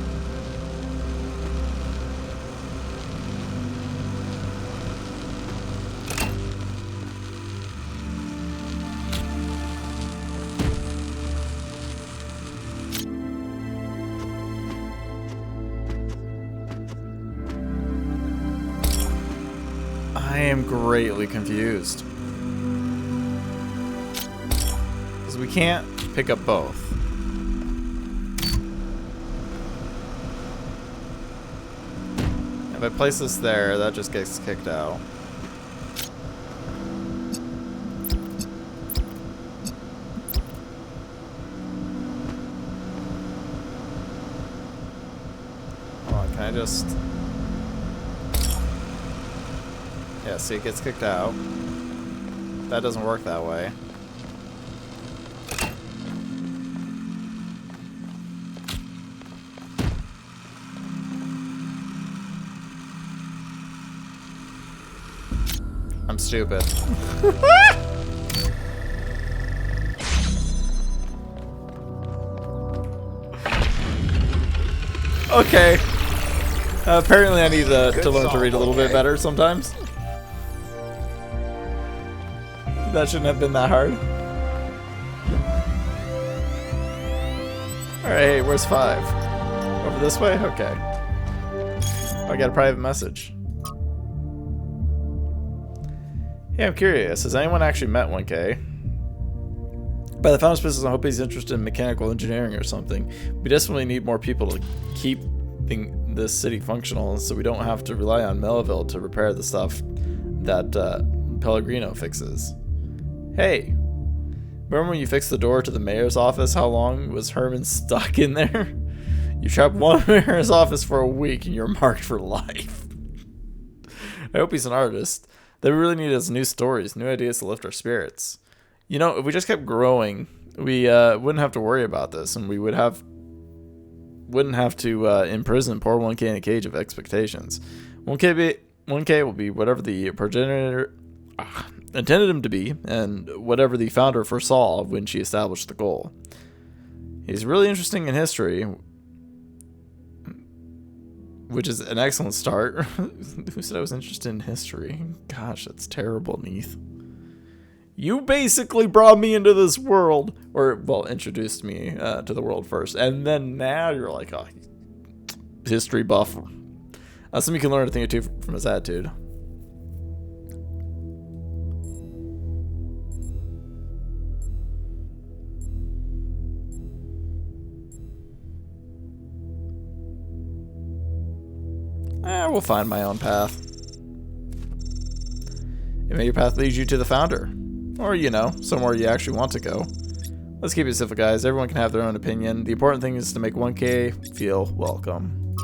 I am greatly confused. Because we can't pick up both. If I place this there, that just gets kicked out. Hold on, can I just... Yeah, see, it gets kicked out. That doesn't work that way. I'm stupid. Okay. Apparently I need to learn to read a little bit better sometimes. That shouldn't have been that hard. Alright, where's 5? Over this way? Okay. Oh, I got a private message. Hey, I'm curious. Has anyone actually met 1K? By the founder's business, I hope he's interested in mechanical engineering or something. We desperately need more people to keep this city functional so we don't have to rely on Melville to repair the stuff that Pellegrino fixes. Hey, remember when you fixed the door to the mayor's office? How long was Herman stuck in there? You trapped one mayor's office for a week and you're marked for life. I hope he's an artist. That we really need is new stories, new ideas to lift our spirits. You know, if we just kept growing, we wouldn't have to worry about this, and we wouldn't have to imprison poor 1K in a cage of expectations. 1K will be whatever the progenitor intended him to be, and whatever the founder foresaw when she established the goal. He's really interesting in history, which is an excellent start. Who said I was interested in history? Gosh, that's terrible, Neith. You basically brought me into this world, or, well, introduced me to the world first, and then now you're like, oh, history buff. Something you can learn a thing or two from his attitude. We'll find my own path. And may your path lead you to the founder. Or, you know, somewhere you actually want to go. Let's keep it simple, guys. Everyone can have their own opinion. The important thing is to make 1K feel welcome.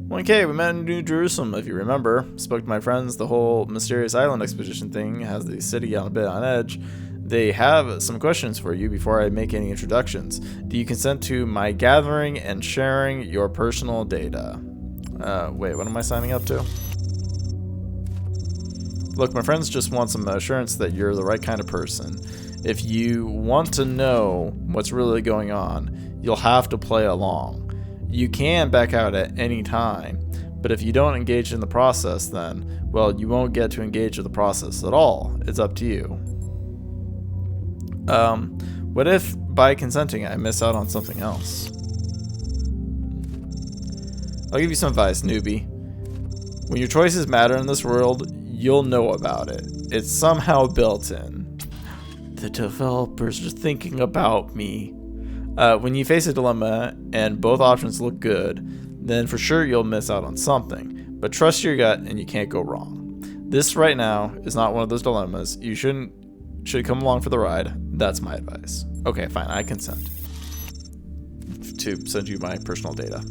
1K, we met in New Jerusalem, if you remember. Spoke to my friends. The whole mysterious island expedition thing has the city on a bit on edge. They have some questions for you before I make any introductions. Do you consent to my gathering and sharing your personal data? Wait, what am I signing up to? Look, my friends just want some assurance that you're the right kind of person. If you want to know what's really going on, you'll have to play along. You can back out at any time, but if you don't engage in the process, then, well, you won't get to engage with the process at all. It's up to you. What if, by consenting, I miss out on something else? I'll give you some advice, newbie. When your choices matter in this world, you'll know about it. It's somehow built in. The developers are thinking about me. When you face a dilemma and both options look good, then for sure you'll miss out on something. But trust your gut and you can't go wrong. This right now is not one of those dilemmas. You should come along for the ride. That's my advice. Okay, fine, I consent to send you my personal data.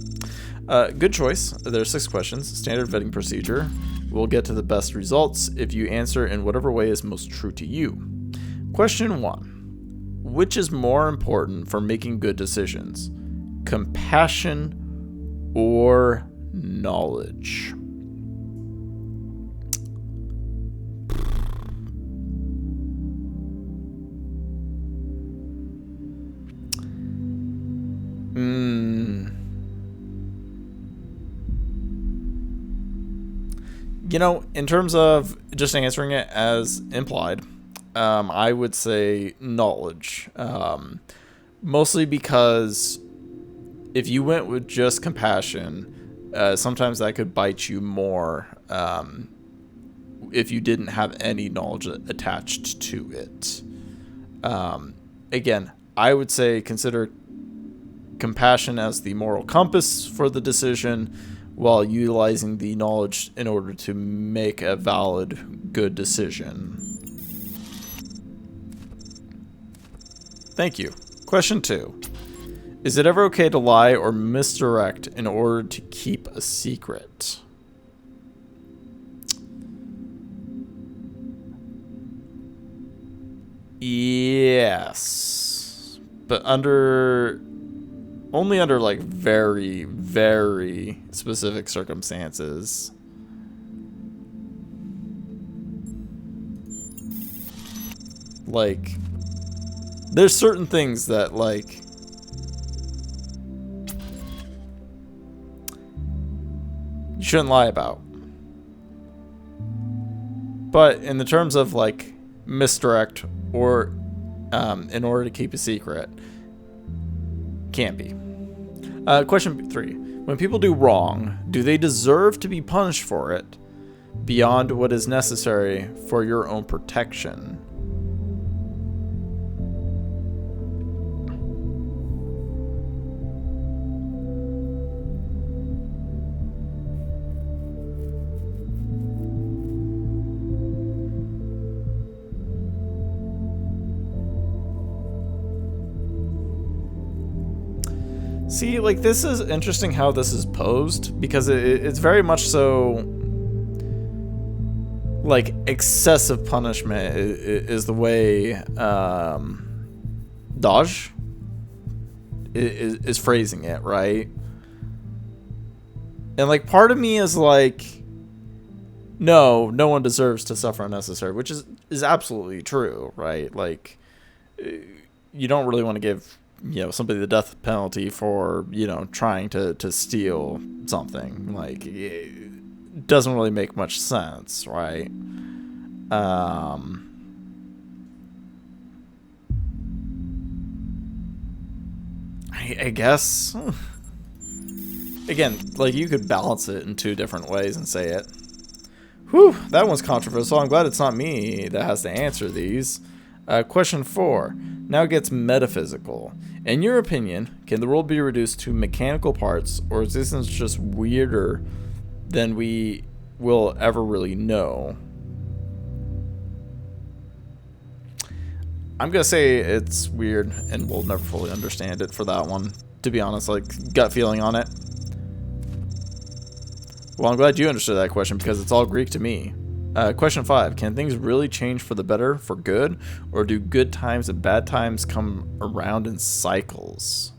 Good choice. There are 6 questions. Standard vetting procedure. We'll get to the best results if you answer in whatever way is most true to you. Question 1. Which is more important for making good decisions? Compassion or knowledge? You know, in terms of just answering it as implied, I would say knowledge. Mostly because if you went with just compassion, sometimes that could bite you more if you didn't have any knowledge attached to it. Again, I would say consider compassion as the moral compass for the decision, while utilizing the knowledge in order to make a valid, good decision. Thank you. Question 2. Is it ever okay to lie or misdirect in order to keep a secret? Yes. But only under like very, very specific circumstances. Like, there's certain things that like you shouldn't lie about. But in the terms of like misdirect or in order to keep a secret, can't be. Question 3. When people do wrong, do they deserve to be punished for it beyond what is necessary for your own protection? See, like, this is interesting how this is posed, because it's very much so, like, excessive punishment is the way Dodge is phrasing it, right? And, like, part of me is like, no one deserves to suffer unnecessary, which is absolutely true, right? Like, you don't really want to give, somebody the death penalty for, trying to steal something. Like, it doesn't really make much sense, right? I guess, again, like, you could balance it in two different ways and say it. Whew, that one's controversial. I'm glad it's not me that has to answer these. Question 4 now gets metaphysical. In your opinion, can the world be reduced to mechanical parts, or is existence just weirder than we will ever really know? I'm gonna say it's weird, and we'll never fully understand it for that one. To be honest, like, gut feeling on it. Well, I'm glad you understood that question, because it's all Greek to me. Question 5. Can things really change for the better, for good? Or do good times and bad times come around in cycles?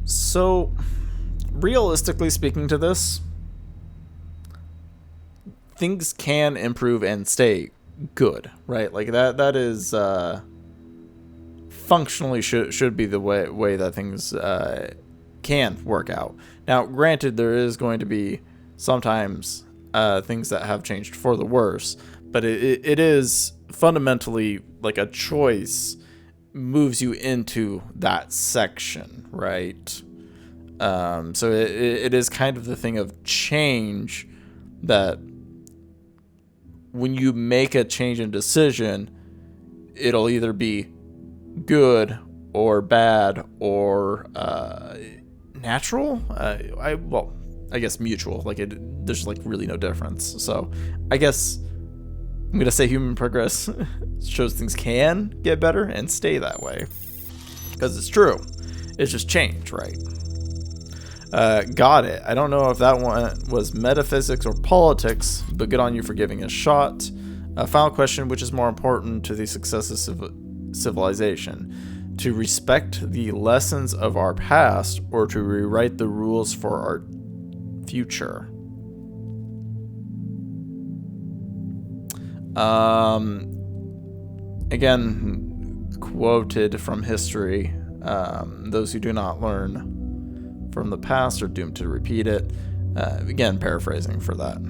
So, realistically speaking to this, things can improve and stay good, right? Like, that is functionally should be the way that things can work out. Now, granted, there is going to be sometimes things that have changed for the worse, but it is fundamentally like a choice moves you into that section, right? So it is kind of the thing of change, that when you make a change in decision, it'll either be good or bad or natural. I guess mutual. Like, there's like really no difference. So I guess I'm gonna say human progress shows things can get better and stay that way, because it's true. It's just change, right? Got it. I don't know if that one was metaphysics or politics, but good on you for giving it a shot. Final question: which is more important to the success of civilization? To respect the lessons of our past, or to rewrite the rules for our future? Again, quoted from history, those who do not learn from the past are doomed to repeat it. Again, paraphrasing for that,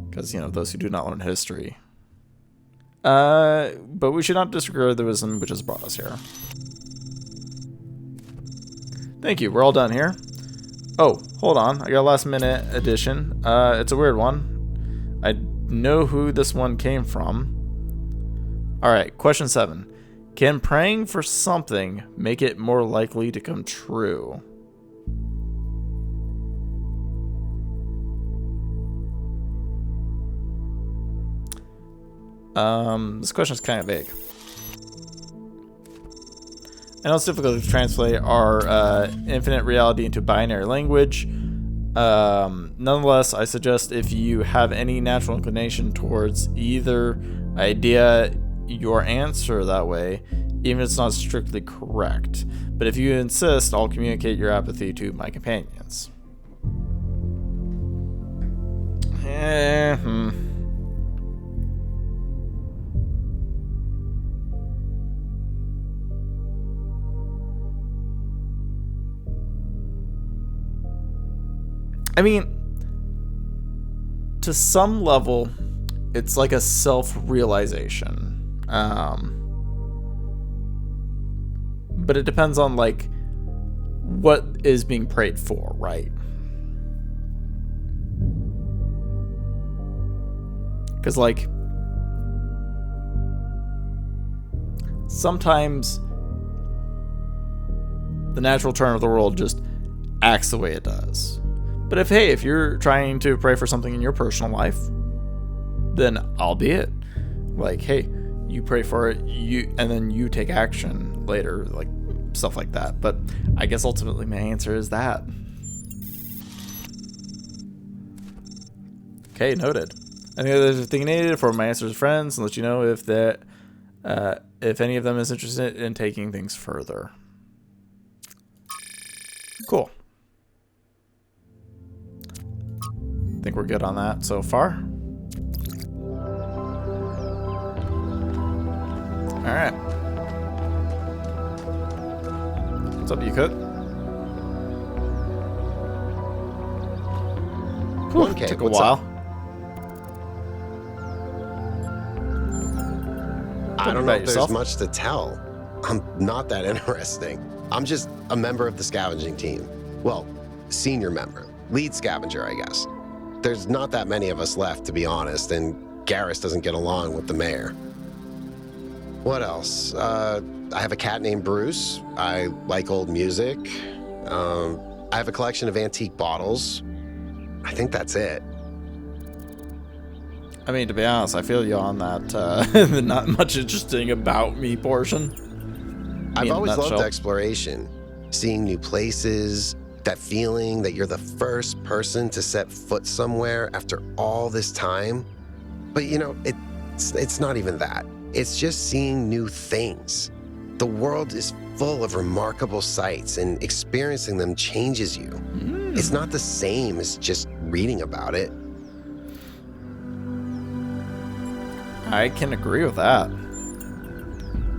because those who do not learn history. But we should not disregard the wisdom which has brought us here. Thank you. We're all done here. Oh, hold on. I got a last minute addition. It's a weird one. I know who this one came from. All right, question 7. Can praying for something make it more likely to come true? This question is kind of vague. I know it's difficult to translate our infinite reality into binary language. Nonetheless, I suggest if you have any natural inclination towards either idea, your answer that way, even if it's not strictly correct. But if you insist, I'll communicate your apathy to my companions. I mean, to some level, it's like a self-realization. But it depends on, like, what is being prayed for, right? Because, like, sometimes the natural turn of the world just acts the way it does. But if you're trying to pray for something in your personal life, then albeit, like, hey, you pray for it, and then you take action later, like, stuff like that. But I guess ultimately my answer is that. Okay, noted. I think there's a thing needed for my answers to friends and let you know if any of them is interested in taking things further. Cool. I think we're good on that so far. Alright. What's up, you cook? Okay, took a what's while. up? I don't know if there's much to tell. I'm not that interesting. I'm just a member of the scavenging team. Well, senior member. Lead scavenger, I guess. There's not that many of us left, to be honest, and Garrus doesn't get along with the mayor. What else? I have a cat named Bruce. I like old music. I have a collection of antique bottles. I think that's it. I mean, to be honest, I feel you on that the not much interesting about me portion. I've always loved exploration. Seeing new places, that feeling that you're the first person to set foot somewhere after all this time. But you know, it's not even that. It's just seeing new things. The world is full of remarkable sights, and experiencing them changes you. It's not the same as just reading about it. I can agree with that.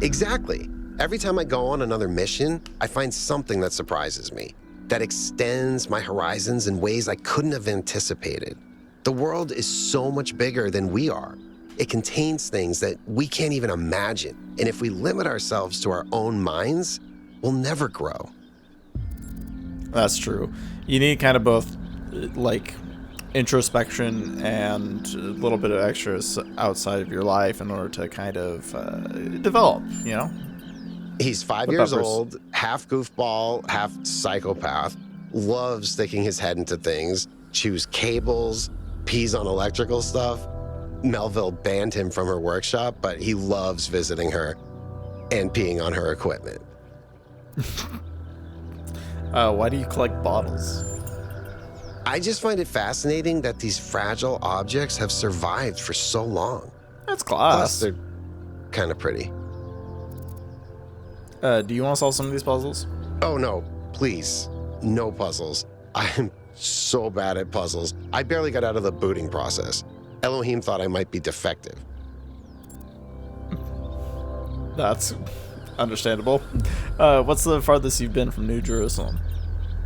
Exactly. Every time I go on another mission, I find something that surprises me, that extends my horizons in ways I couldn't have anticipated. The world is so much bigger than we are. It contains things that we can't even imagine. And if we limit ourselves to our own minds, we'll never grow. That's true. You need kind of both, like, introspection and a little bit of extras outside of your life in order to kind of develop, you know? He's 5 years old, half goofball, half psychopath, loves sticking his head into things, chews cables, pees on electrical stuff. Melville banned him from her workshop, but he loves visiting her and peeing on her equipment. Why do you collect bottles? I just find it fascinating that these fragile objects have survived for so long. That's class. Plus, they're kind of pretty. Do you want to solve some of these puzzles? Oh, no. Please. No puzzles. I'm so bad at puzzles. I barely got out of the booting process. Elohim thought I might be defective. That's understandable. What's the farthest you've been from New Jerusalem?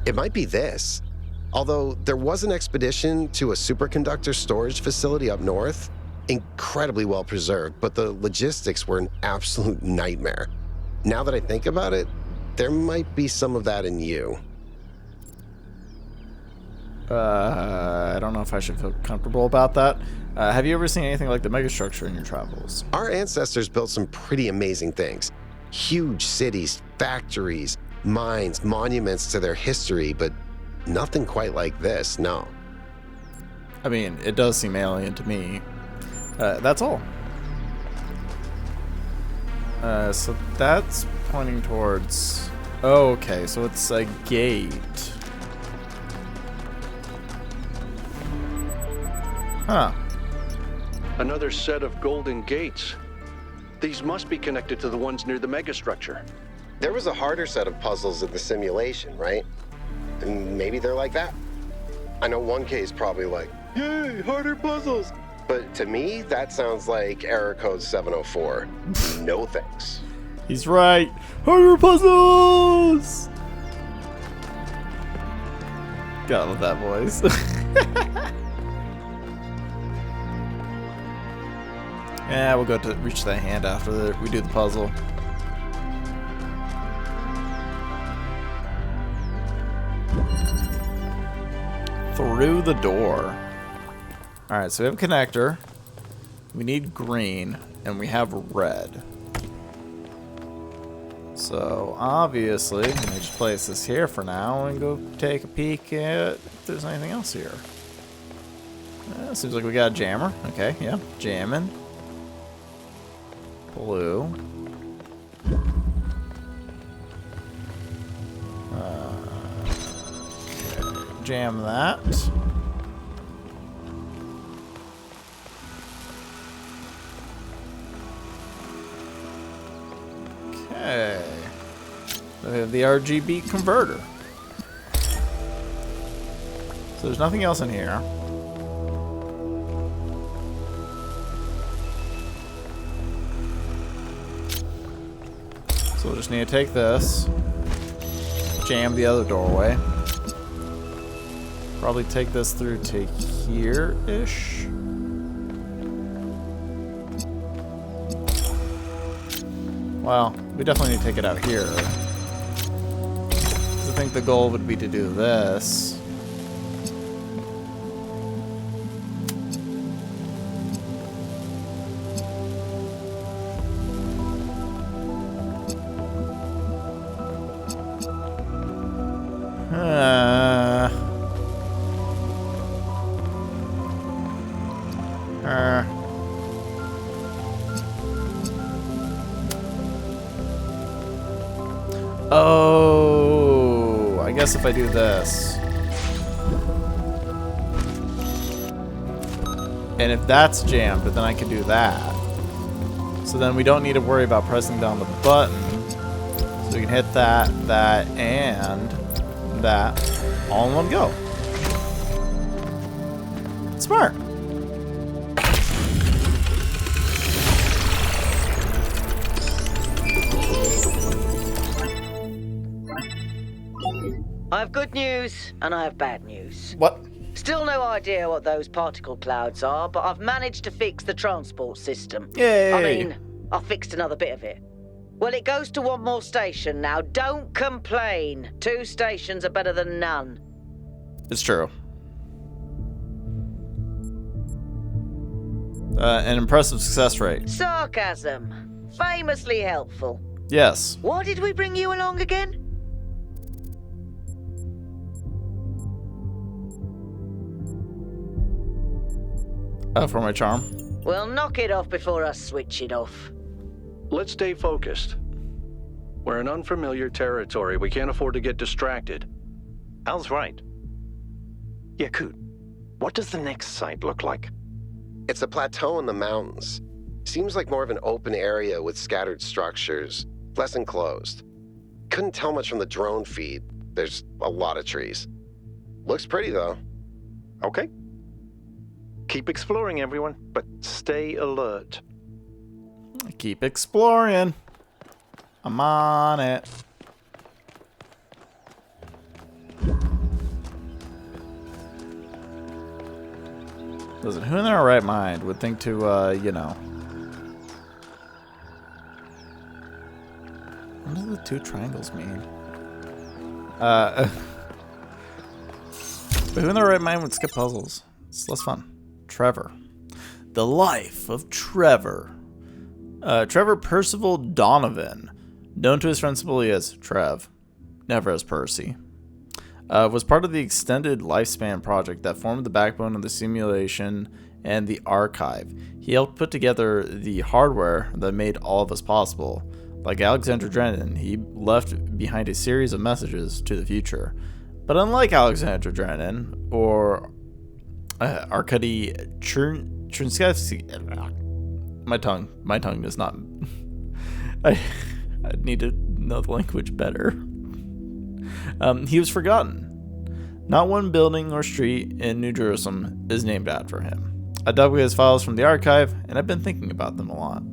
It might be this. Although there was an expedition to a superconductor storage facility up north, incredibly well preserved, but the logistics were an absolute nightmare. Now that I think about it, there might be some of that in you. I don't know if I should feel comfortable about that. Have you ever seen anything like the megastructure in your travels? Our ancestors built some pretty amazing things. Huge cities, factories, mines, monuments to their history, but nothing quite like this, no. I mean, it does seem alien to me. That's all. So that's pointing towards... Oh, okay, so it's a gate. Huh. Another set of golden gates. These must be connected to the ones near the megastructure. There was a harder set of puzzles in the simulation, right? And maybe they're like that. I know 1K is probably like, yay, harder puzzles. But to me, that sounds like error code 704. No thanks. He's right. Harder puzzles! Gotta love that voice. Yeah, we'll go to reach that hand after we do the puzzle. Through the door. Alright, so we have a connector. We need green, and we have red. So, obviously, let me just place this here for now and go take a peek at if there's anything else here. Seems like we got a jammer. Okay, yeah, jamming. Blue. Okay, jam that. Okay. We have the RGB converter. So there's nothing else in here. So we'll just need to take this, jam the other doorway. Probably take this through to here-ish. Well, we definitely need to take it out here. 'Cause I think the goal would be to do this. Oh, I guess if I do this. And if that's jammed, then I can do that. So then we don't need to worry about pressing down the button. So we can hit that, that, and that all in one go. Smart. I have good news, and I have bad news. What? Still no idea what those particle clouds are, but I've managed to fix the transport system. Yay! I mean, I fixed another bit of it. Well, it goes to one more station now. Don't complain. 2 stations are better than none. It's true. An impressive success rate. Sarcasm. Famously helpful. Yes. Why did we bring you along again? For my charm. Well, knock it off before I switch it off. Let's stay focused. We're in unfamiliar territory. We can't afford to get distracted. Al's right. Yakut, what does the next site look like? It's a plateau in the mountains. Seems like more of an open area with scattered structures, less enclosed. Couldn't tell much from the drone feed. There's a lot of trees. Looks pretty, though. Okay. Keep exploring, everyone, but stay alert. Keep exploring. I'm on it. Listen, who in their right mind would think to, you know... What do the 2 triangles mean? But who in their right mind would skip puzzles? It's less fun. Trevor. The life of Trevor. Trevor Percival Donovan, known to his friends simply as Trev, never as Percy, was part of the extended lifespan project that formed the backbone of the simulation and the archive. He helped put together the hardware that made all of us possible. Like Alexander Drennan, he left behind a series of messages to the future. But unlike Alexander Drennan or Arkady Chernskevsky, my tongue does not. I need to know the language better. He was forgotten. Not one building or street in New Jerusalem is named after him. I dug his files from the archive, and I've been thinking about them a lot.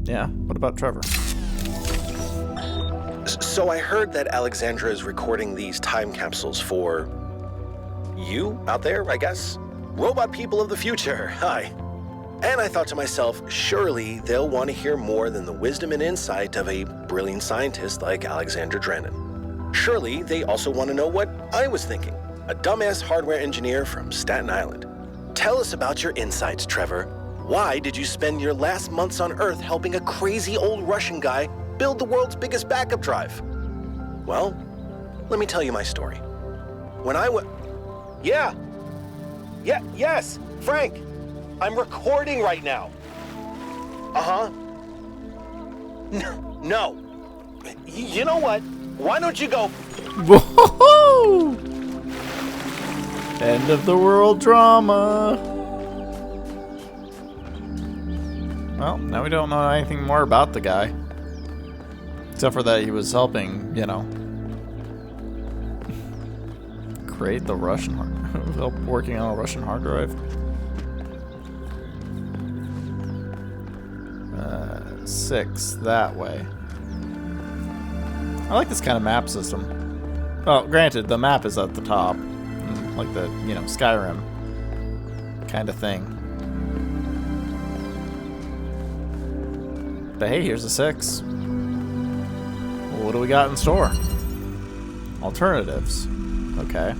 Yeah, what about Trevor? So I heard that Alexandra is recording these time capsules for you out there, I guess? Robot people of the future, hi. And I thought to myself, surely they'll want to hear more than the wisdom and insight of a brilliant scientist like Alexander Drennan. Surely they also want to know what I was thinking. A dumbass hardware engineer from Staten Island. Tell us about your insights, Trevor. Why did you spend your last months on Earth helping a crazy old Russian guy build the world's biggest backup drive? Well, let me tell you my story. When I was... Yes, Frank. I'm recording right now. Uh-huh. No. You know what? Why don't you go... Whoa! End of the world drama. Well, now we don't know anything more about the guy. Except for that he was helping, you know, create the Russian hard... working on a Russian hard drive. 6 that way. I like this kind of map system. Well, granted, the map is at the top. Like the, you know, Skyrim kind of thing. But hey, here's a 6. Well, what do we got in store? Alternatives. Okay.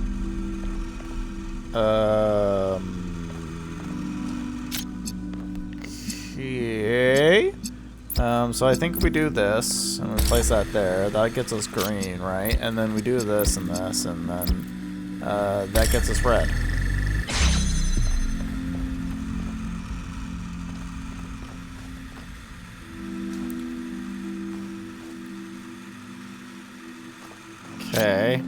Okay. So I think we do this, and we place that there. That gets us green, right? And then we do this, and then that gets us red. Okay.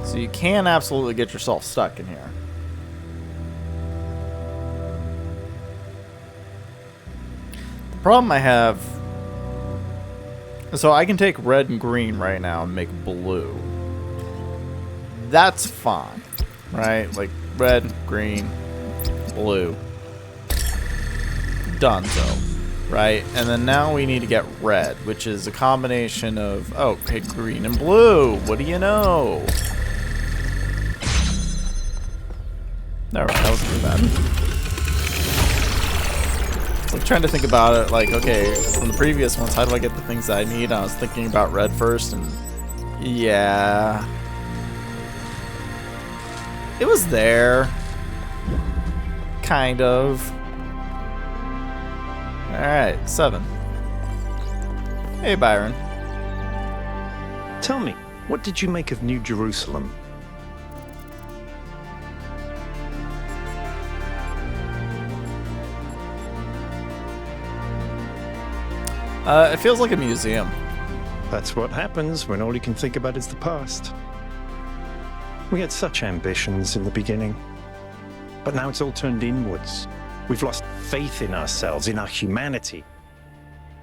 So you can absolutely get yourself stuck in here. The problem I have... So I can take red and green right now and make blue. That's fine, right? Like red, green, blue. Done so, right? And then now we need to get red, which is a combination of, oh, okay, green and blue. What do you know? Alright, that wasn't too bad. I'm trying to think about it, like, okay, from the previous ones, how do I get the things that I need? I was thinking about red first, and yeah. It was there. Kind of. Alright, 7. Hey, Byron. Tell me, what did you make of New Jerusalem? It feels like a museum. That's what happens when all you can think about is the past. We had such ambitions in the beginning, but now it's all turned inwards. We've lost faith in ourselves, in our humanity.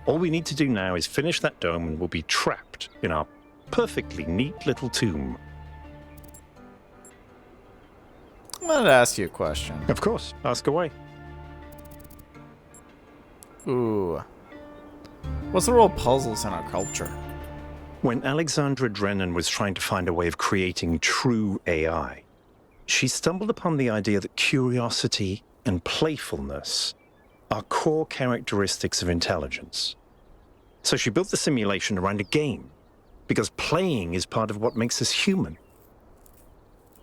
All we need to do now is finish that dome and we'll be trapped in our perfectly neat little tomb. I wanted to ask you a question. Of course, ask away. Ooh. What's the role of puzzles in our culture? When Alexandra Drennan was trying to find a way of creating true AI, she stumbled upon the idea that curiosity and playfulness are core characteristics of intelligence. So she built the simulation around a game, because playing is part of what makes us human.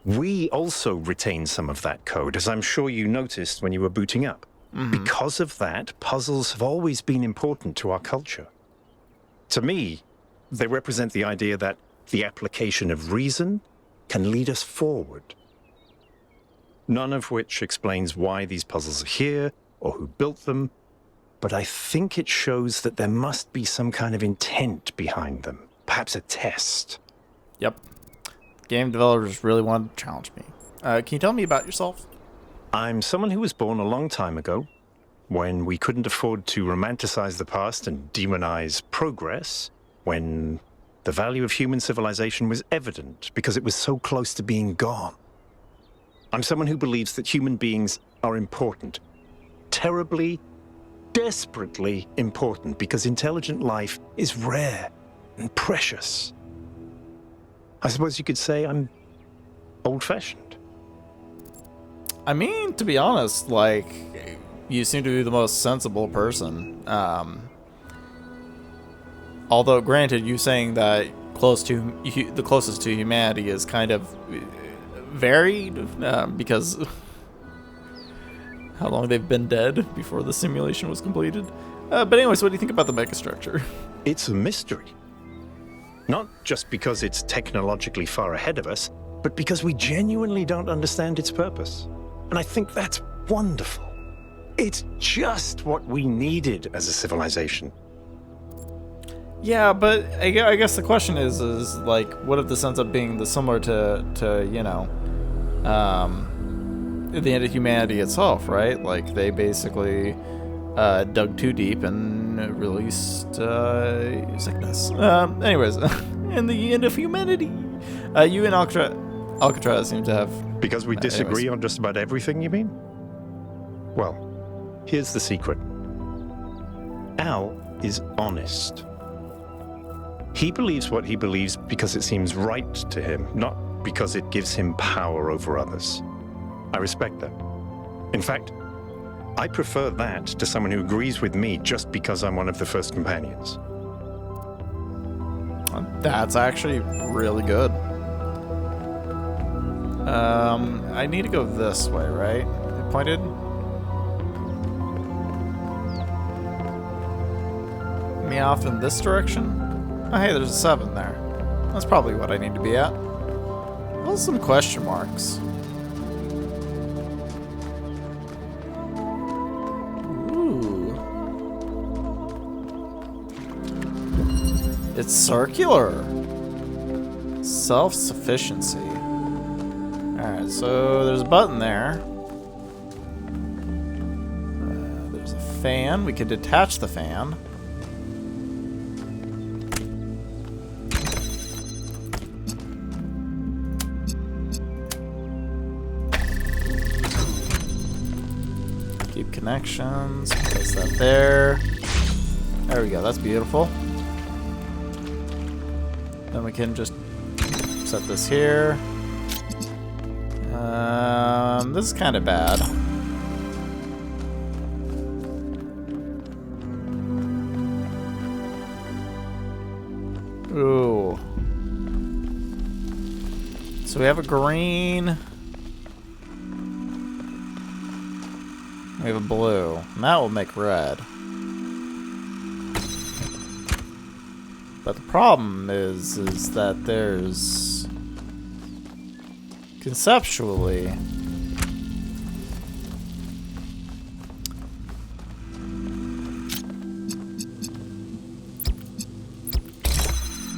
We also retain some of that code, as I'm sure you noticed when you were booting up. Because of that, puzzles have always been important to our culture. To me, they represent the idea that the application of reason can lead us forward. None of which explains why these puzzles are here or who built them, but I think it shows that there must be some kind of intent behind them, perhaps a test. Yep. Game developers really wanted to challenge me. Can you tell me about yourself? I'm someone who was born a long time ago, when we couldn't afford to romanticize the past and demonize progress, when the value of human civilization was evident because it was so close to being gone. I'm someone who believes that human beings are important. Terribly, desperately important, because intelligent life is rare and precious. I suppose you could say I'm old-fashioned. I mean, to be honest, like, you seem to be the most sensible person. Although, granted, you saying that the closest to humanity is kind of varied, because how long they've been dead before the simulation was completed. But anyways, what do you think about the megastructure? It's a mystery. Not just because it's technologically far ahead of us, but because we genuinely don't understand its purpose. And I think that's wonderful. It's just what we needed as a civilization. Yeah, but I guess the question is like, what if this ends up being similar to you know, the end of humanity itself, right? Like, they basically dug too deep and released sickness. Anyways, in the end of humanity, you and Alcatraz seem to have... Because we disagree on just about everything, you mean? Well, here's the secret. Al is honest. He believes what he believes because it seems right to him, not because it gives him power over others. I respect that. In fact, I prefer that to someone who agrees with me just because I'm one of the first companions. That's actually really good. I need to go this way, right? It pointed? Me off in this direction? Oh, hey, there's a 7 there. That's probably what I need to be at. Well, some question marks. Ooh. It's circular. Self-sufficiency. Alright, so there's a button there. There's a fan. We could detach the fan. Keep connections. Place that there. There we go. That's beautiful. Then we can just set this here. This is kind of bad. Ooh. So we have a green. We have a blue. And that will make red. But the problem is that there's conceptually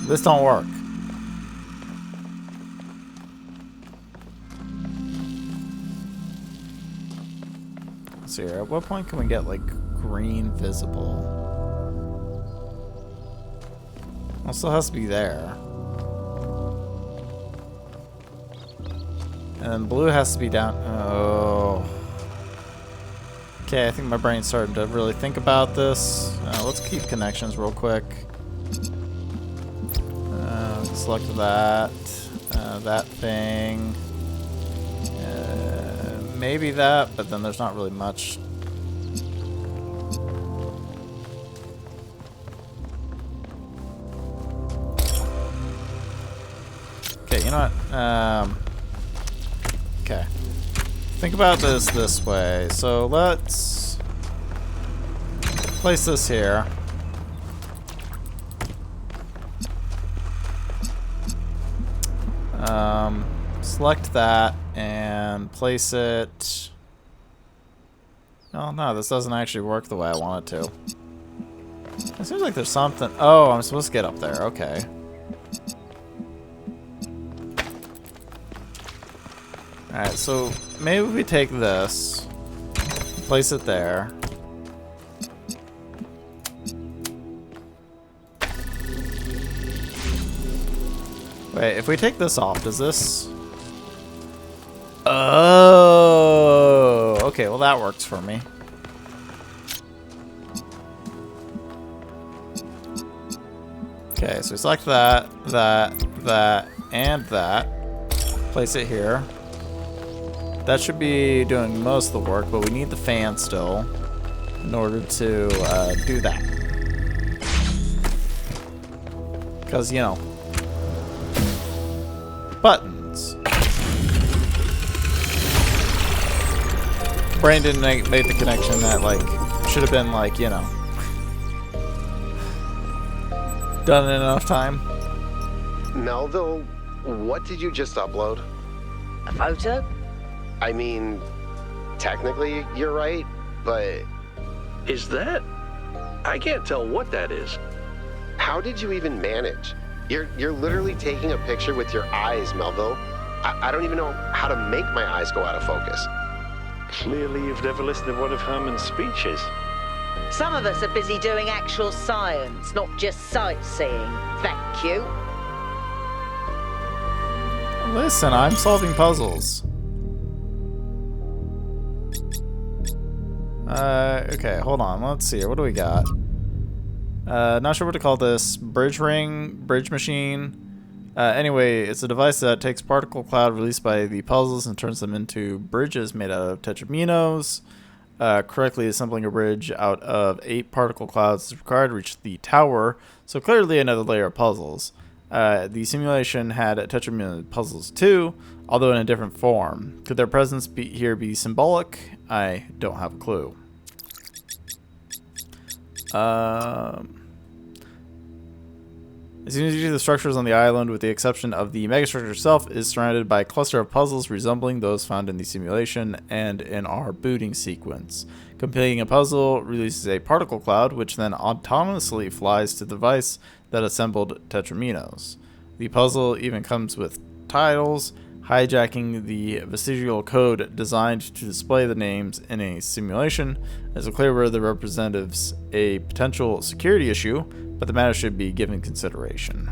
this don't work. Let's see here. At what point can we get like green visible? It still has to be there. And then blue has to be down. Oh. Okay, I think my brain's starting to really think about this. Let's keep connections real quick. Select that. That thing. Maybe that, but then there's not really much. Okay, you know what? Okay. Think about this way. So let's place this here. Select that and place it. Oh no, this doesn't actually work the way I want it to. It seems like there's something. Oh, I'm supposed to get up there. Okay. Alright, so maybe we take this, place it there. Wait, if we take this off, does this... Oh! Okay, well that works for me. Okay, so we select that, that, and that. Place it here. That should be doing most of the work, but we need the fan still in order to do that. Because, you know, buttons. Brain didn't make the connection that, like, should have been, like, you know, done in enough time. Melville, what did you just upload? A photo? I mean, technically you're right, but... Is that? I can't tell what that is. How did you even manage? You're literally taking a picture with your eyes, Melville. I don't even know how to make my eyes go out of focus. Clearly you've never listened to one of Herman's speeches. Some of us are busy doing actual science, not just sightseeing. Thank you. Listen, I'm solving puzzles. Okay, hold on. Let's see here. What do we got? Not sure what to call this. Bridge ring, bridge machine. Anyway, it's a device that takes particle cloud released by the puzzles and turns them into bridges made out of tetraminos. Correctly assembling a bridge out of 8 particle clouds is required to reach the tower, so clearly another layer of puzzles. The simulation had tetramino puzzles too, although in a different form. Could their presence here be symbolic? I don't have a clue. As soon as you see the structures on the island, with the exception of the megastructure itself, is surrounded by a cluster of puzzles resembling those found in the simulation and in our booting sequence. Completing a puzzle releases a particle cloud, which then autonomously flies to the device that assembled tetraminos. The puzzle even comes with titles, hijacking the vestigial code designed to display the names in a simulation as a clear where the representatives a potential security issue, but the matter should be given consideration.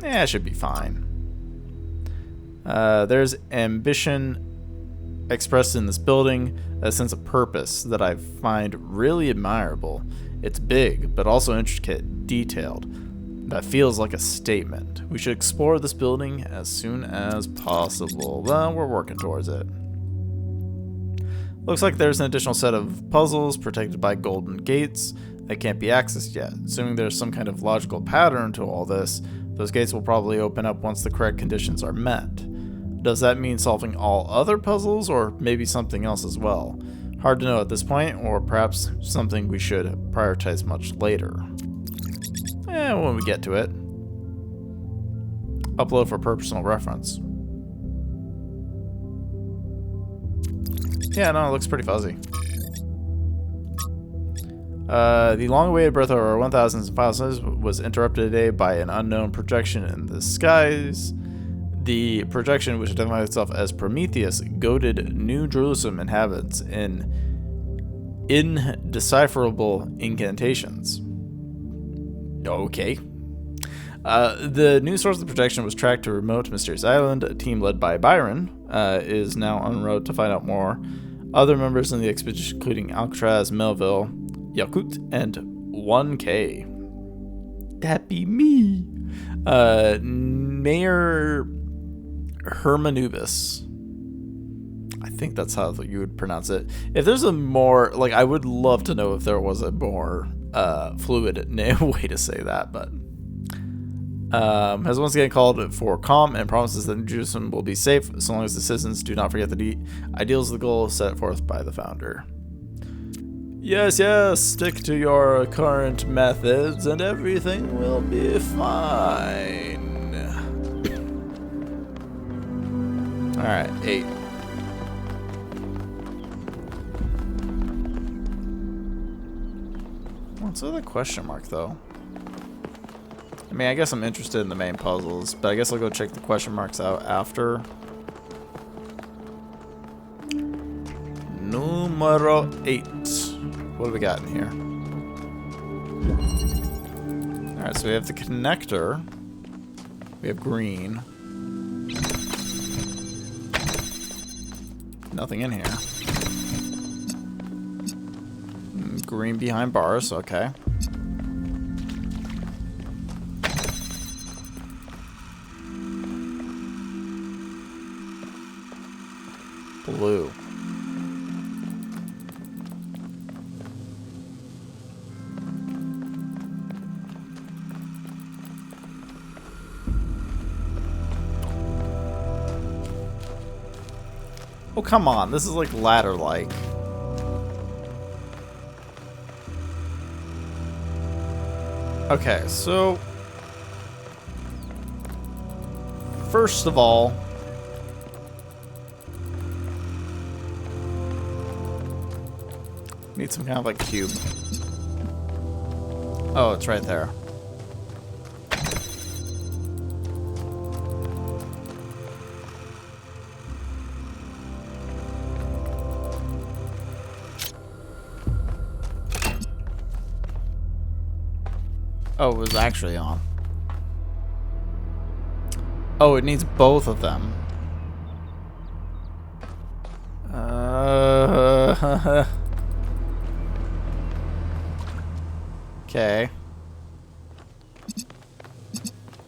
Yeah, it should be fine. There's ambition expressed in this building, a sense of purpose that I find really admirable. It's big, but also intricate, detailed. That feels like a statement. We should explore this building as soon as possible. Well, we're working towards it. Looks like there's an additional set of puzzles protected by golden gates that can't be accessed yet. Assuming there's some kind of logical pattern to all this, those gates will probably open up once the correct conditions are met. Does that mean solving all other puzzles, or maybe something else as well? Hard to know at this point, or perhaps something we should prioritize much later. When we get to it. Upload for personal reference. Yeah, no, it looks pretty fuzzy. The long-awaited birth of our 1000s files was interrupted today by an unknown projection in the skies. The projection, which identified itself as Prometheus, goaded New Jerusalem inhabitants in indecipherable incantations. Okay. The new source of the projection was tracked to a remote, mysterious island. A team led by Byron is now en route to find out more. Other members in the expedition, including Alcatraz, Melville, Yakut, and 1K. That be me. Mayor Hermanubis. I think that's how you would pronounce it. If there's a more, like, I would love to know if there was a more fluid way to say that, but has once again called for calm and promises that New Jerusalem will be safe so long as the citizens do not forget the ideals of the goal set forth by the founder. Yes, stick to your current methods and everything will be fine. Alright, 8. What's with the question mark, though? I mean, I guess I'm interested in the main puzzles, but I guess I'll go check the question marks out after. Numero 8. What do we got in here? Alright, so we have the connector. We have green. Nothing in here. Green behind bars, okay. Blue. Oh, come on. This is like ladder-like. Okay, so first of all, need some kind of like cube. Oh, it's right there. Oh, it was actually on. Oh, it needs both of them. Okay.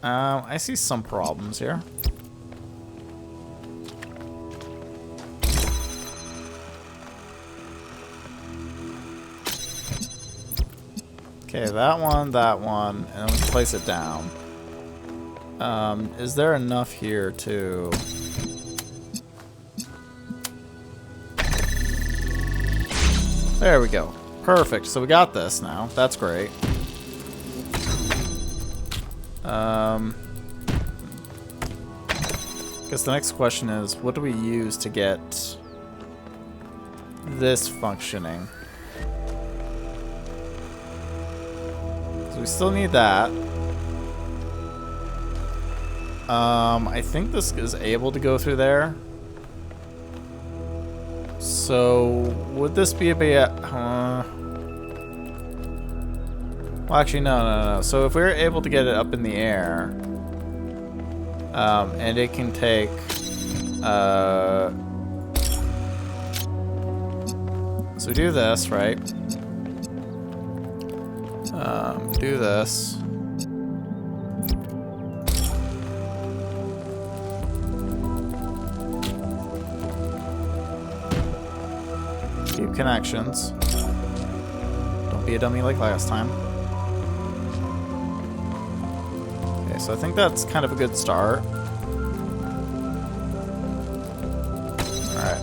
I see some problems here. Okay, that one, and then we place it down. Is there enough here to... There we go. Perfect. So we got this now. That's great. Guess the next question is, what do we use to get this functioning? So we still need that. I think this is able to go through there. So would this be a bit? Well, actually, no. So if we're able to get it up in the air, and it can take, so we do this, right? Do this. Keep connections. Don't be a dummy like last time. Okay, so I think that's kind of a good start. Alright.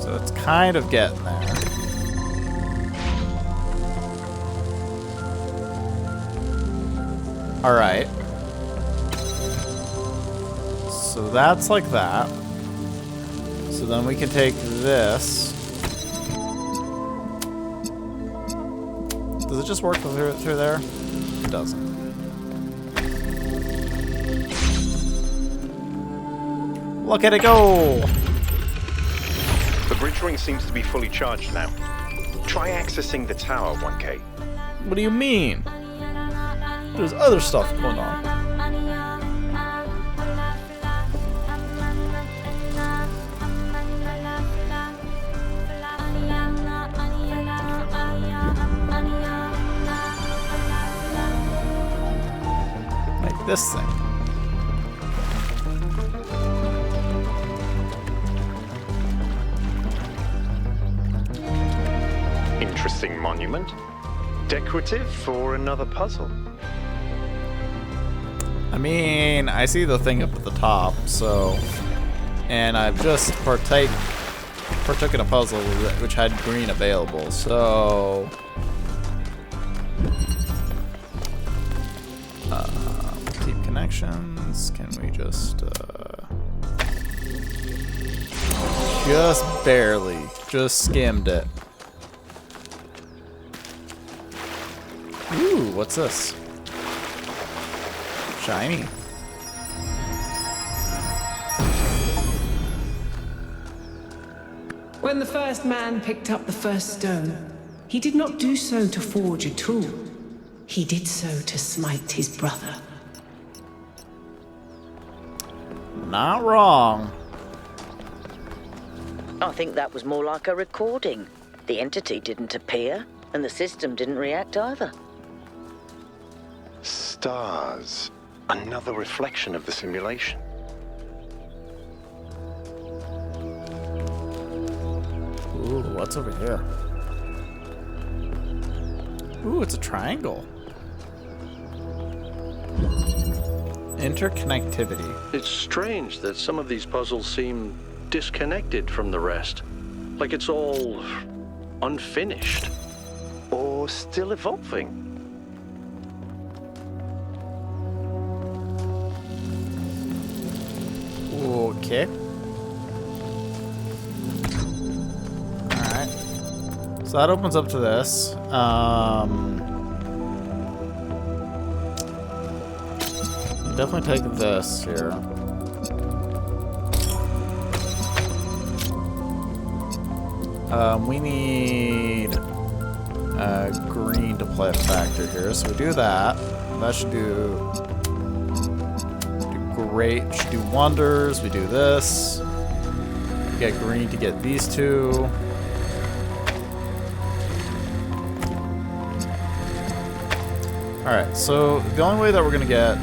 So it's kind of getting there. Alright. So that's like that. So then we can take this. Does it just work through there? It doesn't. Look at it go! The bridge ring seems to be fully charged now. Try accessing the tower, 1K. What do you mean? There's other stuff going on. Like this thing. Interesting monument. Decorative for another puzzle. I mean, I see the thing up at the top, so... And I've just partook in a puzzle which had green available, so... Keep connections. Can we just barely. Just skimmed it. Ooh, what's this? Shiny. When the first man picked up the first stone, he did not do so to forge a tool. He did so to smite his brother. Not wrong. I think that was more like a recording. The entity didn't appear, and the system didn't react either. stars. Another reflection of the simulation. Ooh, what's over here? Ooh, it's a triangle. Interconnectivity. It's strange that some of these puzzles seem disconnected from the rest. Like it's all unfinished. Or still evolving. Okay. Alright. So that opens up to this. Definitely take this here. We need green to play a factor here, so we do that. That should do great. Should do wonders. We do this. We get green to get these two. All right. So the only way that we're gonna get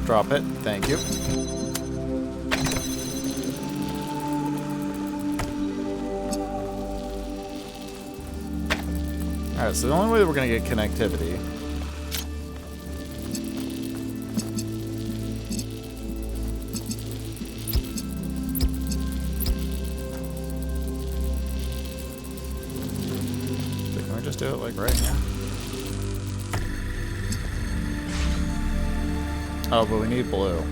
drop it. Thank you. Alright, so the only way that we're going to get connectivity so can we just do it like right here? Oh, but we need blue.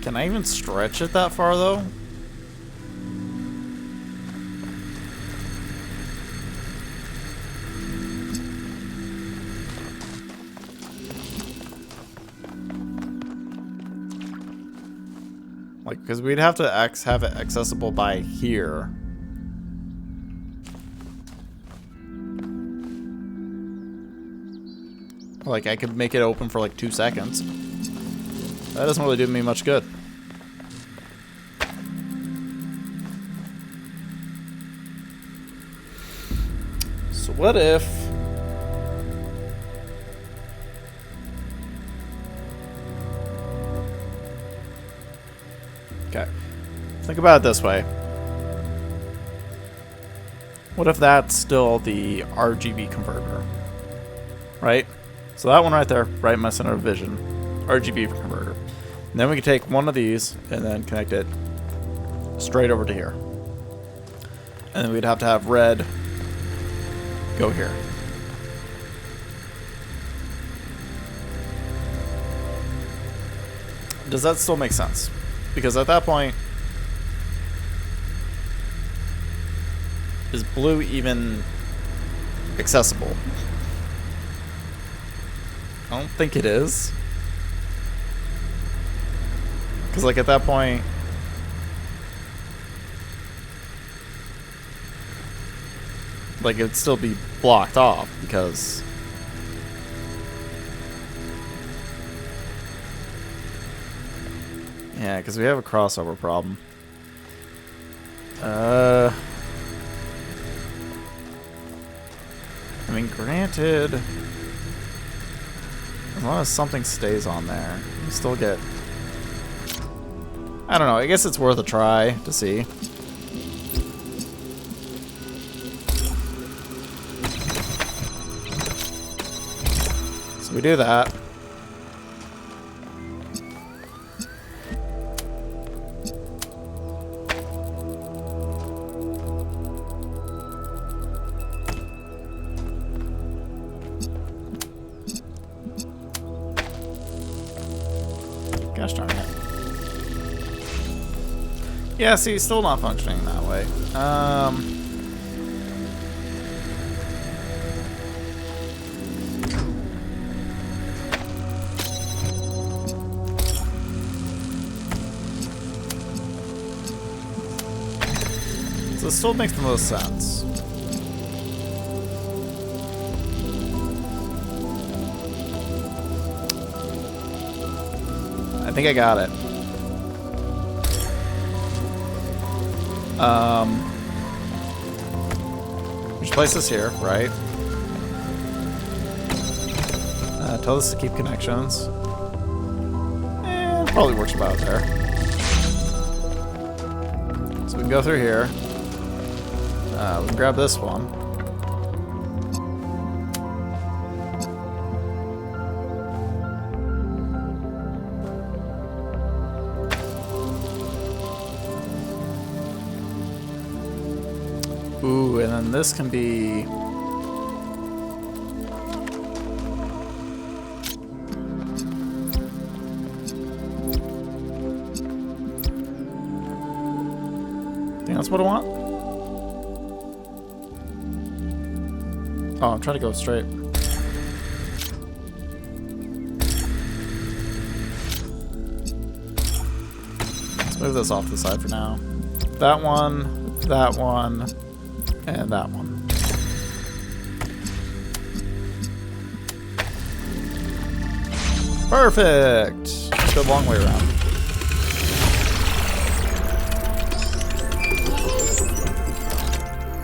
Can I even stretch it that far, though? Like, because we'd have to have it accessible by here. Like, I could make it open for like 2 seconds. That doesn't really do me much good. So what if... Okay. Think about it this way. What if that's still the RGB converter? Right? So that one right there, right in my center of vision. RGB converter. And then we can take one of these and then connect it straight over to here. And then we'd have to have red go here. Does that still make sense? Because at that point, is blue even accessible? I don't think it is. Because, like, at that point, like, it'd still be blocked off because... Yeah, because we have a crossover problem. I mean, granted, as long as something stays on there, you still get... I don't know, I guess it's worth a try to see. So we do that. Gosh darn it. Yeah, see, still not functioning that way. this still makes the most sense. I think I got it. We should place this here, right? Tell this to keep connections. Probably works about there. So we can go through here. We can grab this one. Ooh, and then this can be... That's what I want? Oh, I'm trying to go straight. Let's move this off to the side for now. That one, and that one. Perfect! Let's go the long way around.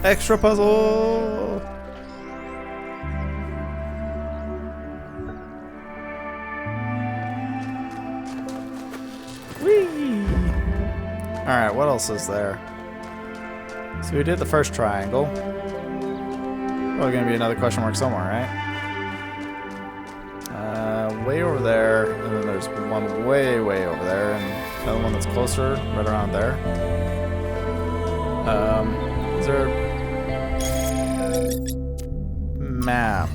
Extra puzzle! Whee! Alright, what else is there? So we did the first triangle. Probably gonna be another question mark somewhere, right? Way over there, and then there's one way over there, and another one that's closer, right around there. Is there map?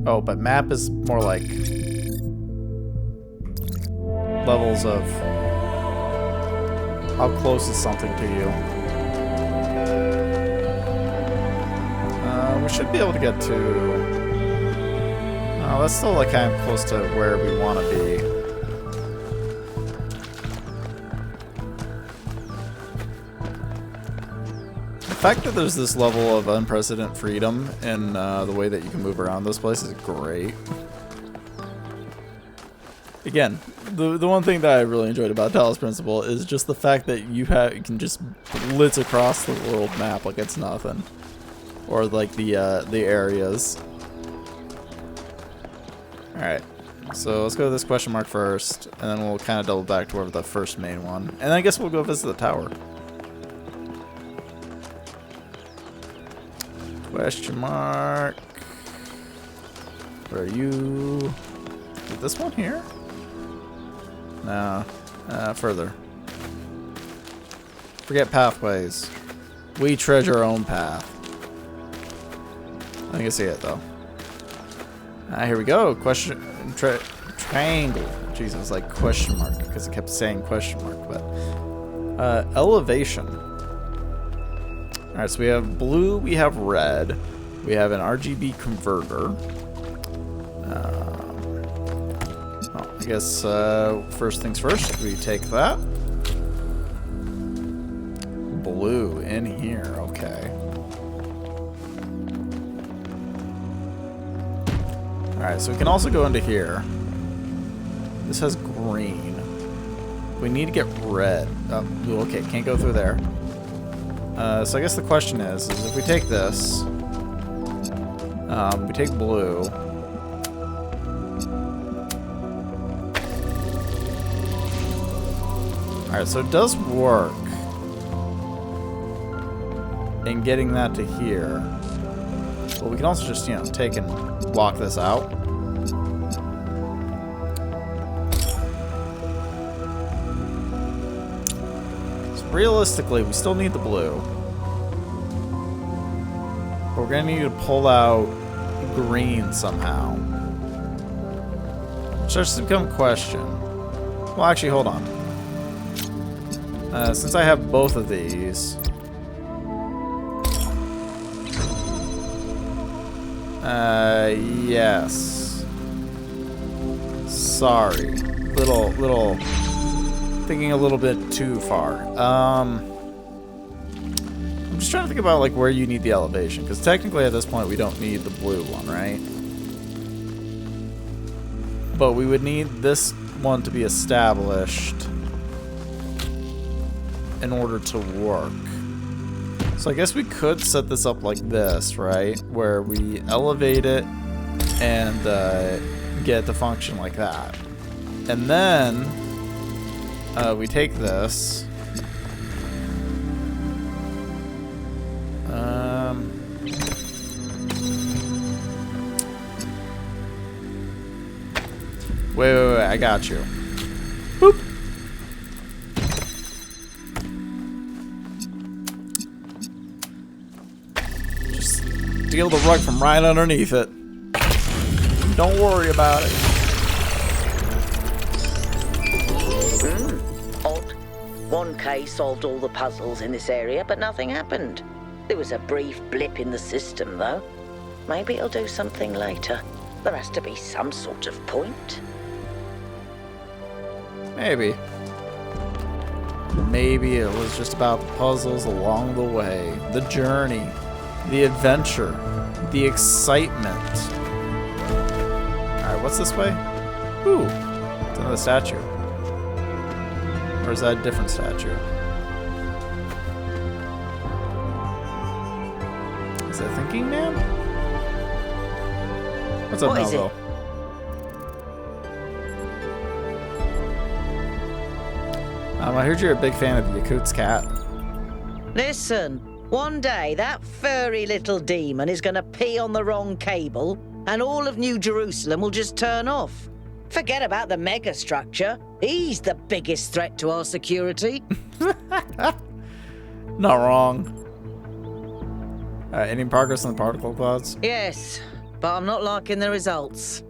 Oh, but map is more like levels of how close is something to you. We should be able to get to... Oh, that's still like kind of close to where we want to be. The fact that there's this level of unprecedented freedom in the way that you can move around this place is great. Again, the one thing that I really enjoyed about Talos Principle is just the fact that you can just blitz across the world map like it's nothing, or like the areas. All right, so let's go to this question mark first, and then we'll kind of double back to wherever the first main one, and then I guess we'll go visit the tower. Question mark. Where are you? Is this one here? No. Further. Forget pathways. We treasure our own path. I think I see it though. Here we go. Question. Triangle. Jesus, like question mark because it kept saying question mark. But elevation. All right, so we have blue, we have red, we have an RGB converter. I guess first things first, we take that. Blue in here, okay. All right, so we can also go into here. This has green. We need to get red. Oh, okay, can't go through there. So I guess the question is if we take this, we take blue. Alright, so it does work in getting that to here. But we can also just, take and walk this out. Realistically, we still need the blue. But we're going to need to pull out green somehow. Which starts to become a question. Well, actually, hold on. Since I have both of these... yes. Sorry. Little... Thinking a little bit too far. I'm just trying to think about like where you need the elevation, because technically at this point we don't need the blue one, right? But we would need this one to be established in order to work. So I guess we could set this up like this, right? Where we elevate it and get it to function like that. And then we take this. Wait, I got you. Boop. Just steal the rug from right underneath it. Don't worry about it. Odd. 1K solved all the puzzles in this area, but nothing happened. There was a brief blip in the system, though. Maybe it'll do something later. There has to be some sort of point. Maybe. Maybe it was just about the puzzles along the way. The journey. The adventure. The excitement. Alright, what's this way? Ooh. It's another statue. Or is that a different statue? Is that Thinking Man? What's up, Melville? I heard you're a big fan of the Yakut's cat. Listen, one day that furry little demon is going to pee on the wrong cable and all of New Jerusalem will just turn off. Forget about the megastructure. He's the biggest threat to our security. Not wrong. Any progress on the particle clouds? Yes, but I'm not liking the results.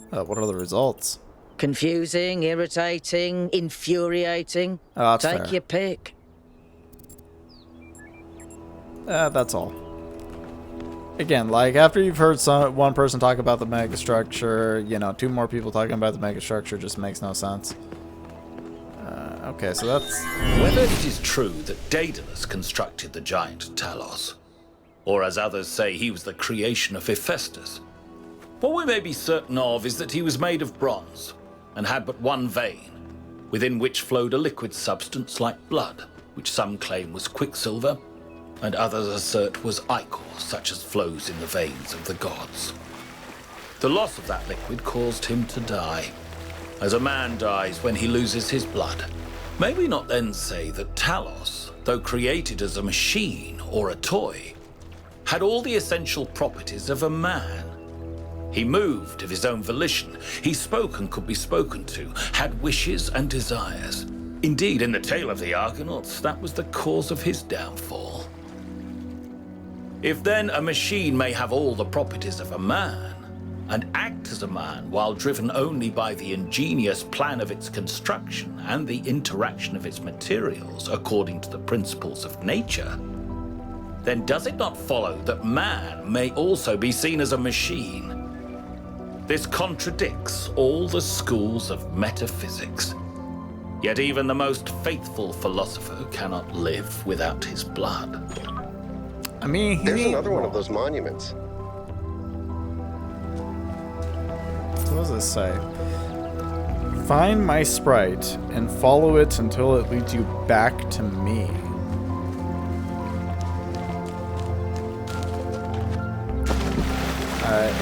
What are the results? Confusing, irritating, infuriating. Oh, that's Take fair. your pick. That's all. Again, like, after you've heard one person talk about the megastructure, you know, 2 more people talking about the megastructure just makes no sense. Okay, so that's... Whether it is true that Daedalus constructed the giant Talos, or as others say, he was the creation of Hephaestus, what we may be certain of is that he was made of bronze, and had but one vein, within which flowed a liquid substance like blood, which some claim was quicksilver, and others assert was ichor, such as flows in the veins of the gods. The loss of that liquid caused him to die, as a man dies when he loses his blood. May we not then say that Talos, though created as a machine or a toy, had all the essential properties of a man? He moved of his own volition. He spoke and could be spoken to, had wishes and desires. Indeed, in the tale of the Argonauts, that was the cause of his downfall. If then a machine may have all the properties of a man, and act as a man while driven only by the ingenious plan of its construction and the interaction of its materials according to the principles of nature, then does it not follow that man may also be seen as a machine? This contradicts all the schools of metaphysics. Yet even the most faithful philosopher cannot live without his blood. I mean, there's another one of those monuments. What does this say? Find my sprite and follow it until it leads you back to me.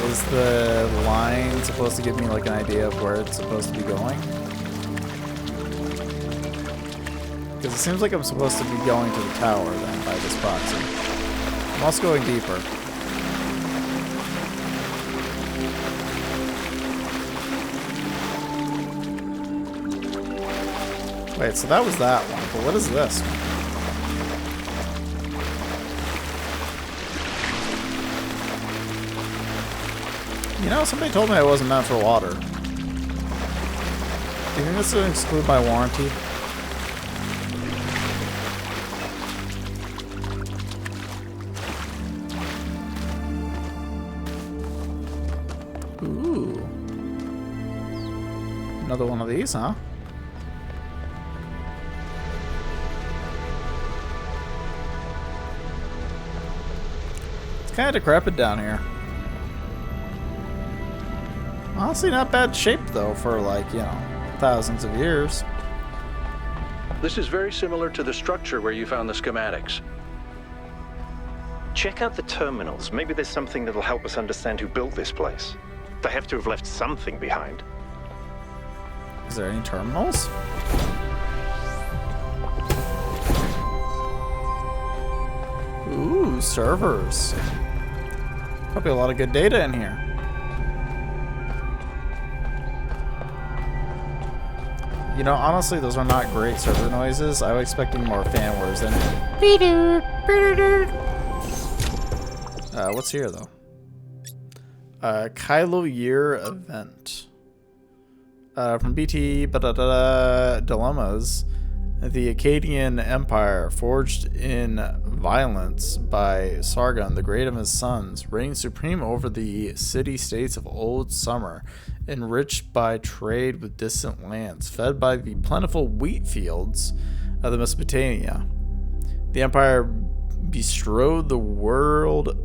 Is the line supposed to give me like an idea of where it's supposed to be going? Because it seems like I'm supposed to be going to the tower then by this proxy. I'm also going deeper. Wait, so that was that one, but what is this one? You know, somebody told me I wasn't meant for water. Do you think this would exclude my warranty? Ooh. Another one of these, huh? kind of decrepit down here. Honestly, not bad shape, though, for, like, you know, thousands of years. This is very similar to the structure where you found the schematics. Check out the terminals. Maybe there's something that'll help us understand who built this place. They have to have left something behind. Is there any terminals? Ooh, servers. Probably a lot of good data in here. You know, honestly, those are not great server noises. I was expecting more fan whirs than... what's here, though? Kylo Year event. From BT Dilemmas. The Akkadian Empire, forged in violence by Sargon, the Great and his sons, reigned supreme over the city-states of Old Summer, enriched by trade with distant lands, fed by the plentiful wheat fields of the Mesopotamia. The empire bestrode the world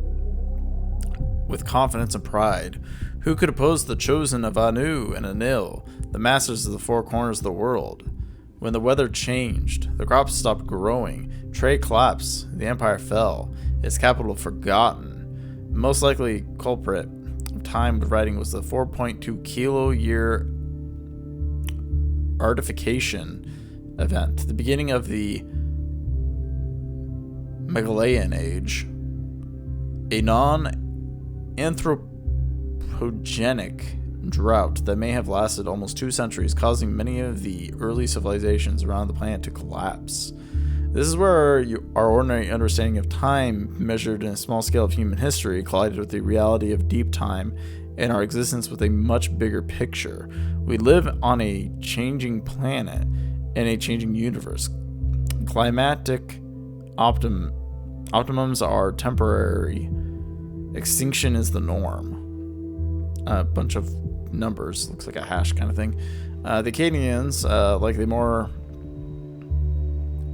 with confidence and pride. Who could oppose the chosen of Anu and Anil, the masters of the four corners of the world? When the weather changed, the crops stopped growing, trade collapsed, the empire fell, its capital forgotten. The most likely culprit of time of writing was the 4.2 kilo year artification event, the beginning of the Megalayan Age, a non-anthropogenic drought that may have lasted almost 2 centuries, causing many of the early civilizations around the planet to collapse. This is where our ordinary understanding of time, measured in a small scale of human history, collided with the reality of deep time and our existence with a much bigger picture. We live on a changing planet in a changing universe. Climatic optimums are temporary. Extinction is the norm. A bunch of numbers, looks like a hash kind of thing. The Akkadians, like the more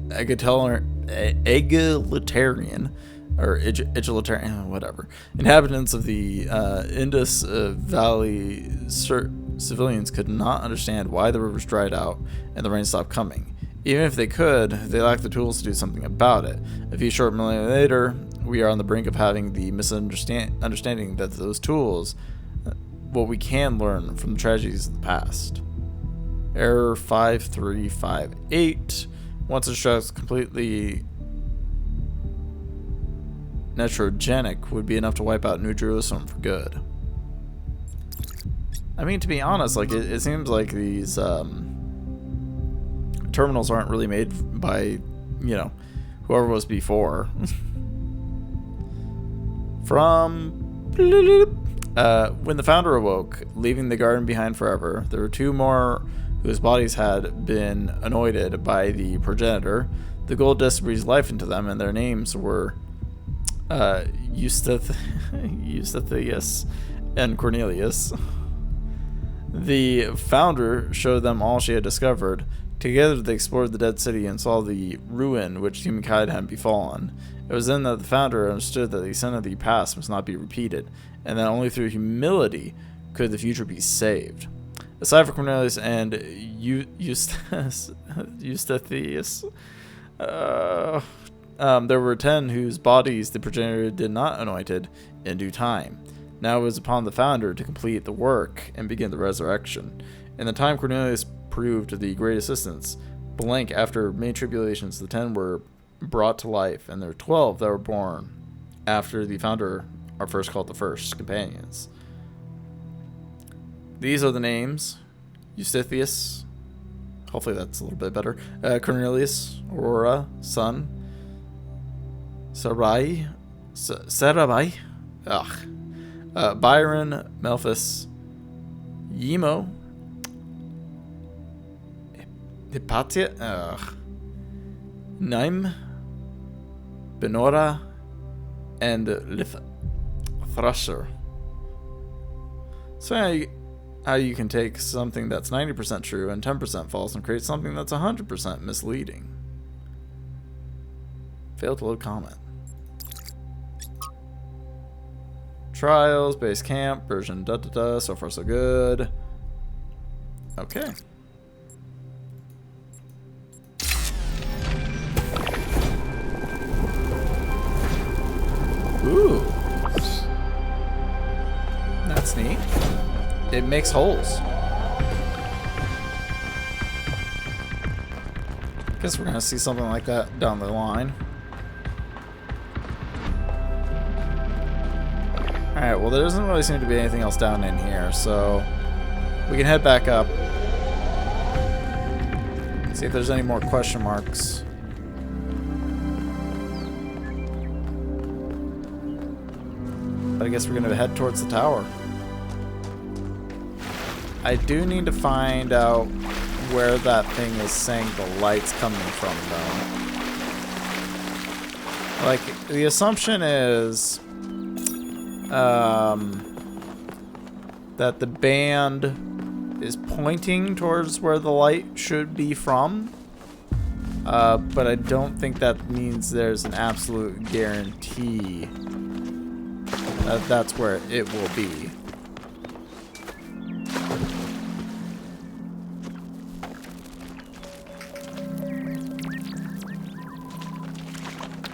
egalitarian or egalitarian, whatever, inhabitants of the Indus Valley civilians could not understand why the rivers dried out and the rain stopped coming. Even if they could, they lacked the tools to do something about it. A few short millennia later, we are on the brink of having the misunderstanding that those tools, what we can learn from the tragedies of the past. Error 5358. Once a structure completely nitrogenic would be enough to wipe out New Jerusalem for good. I mean, to be honest, like it seems like these terminals aren't really made by, you know, whoever was before. From when the founder awoke, leaving the garden behind forever, there were 2 more whose bodies had been anointed by the progenitor. The gold disc breathed life into them, and their names were Eustathius and Cornelius. The founder showed them all she had discovered. Together they explored the dead city and saw the ruin which humankind had befallen. It was then that the founder understood that the sin of the past must not be repeated, and that only through humility could the future be saved. Aside from Cornelius and Eustathius, there were 10 whose bodies the progenitor did not anointed in due time. Now it was upon the founder to complete the work and begin the resurrection. In the time Cornelius proved the great assistance, blank after many tribulations, the 10 were brought to life, and there were 12 that were born after the founder are first called the first companions. These are the names: Eustathius, hopefully that's a little bit better, Cornelius, Aurora, Sun, Sarabai, Byron, Melphus, Yemo, Hypatia, Naim, Benora, and Thrasher. So how you can take something that's 90% true and 10% false and create something that's 100% misleading. Failed to load comment. Trials, base camp, version da-da-da, so far so good. Okay. Ooh. That's neat. It makes holes. Guess we're gonna see something like that down the line. Alright, well there doesn't really seem to be anything else down in here, so we can head back up. See if there's any more question marks. But I guess we're gonna head towards the tower. I do need to find out where that thing is saying the light's coming from, though. Like, the assumption is that the band is pointing towards where the light should be from, but I don't think that means there's an absolute guarantee that that's where it will be.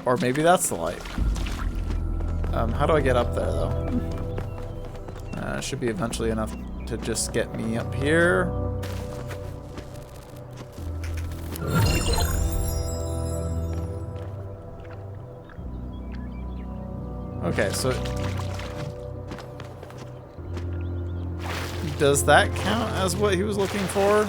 Or maybe that's the light. How do I get up there, though? Should be eventually enough to just get me up here. Okay, so does that count as what he was looking for?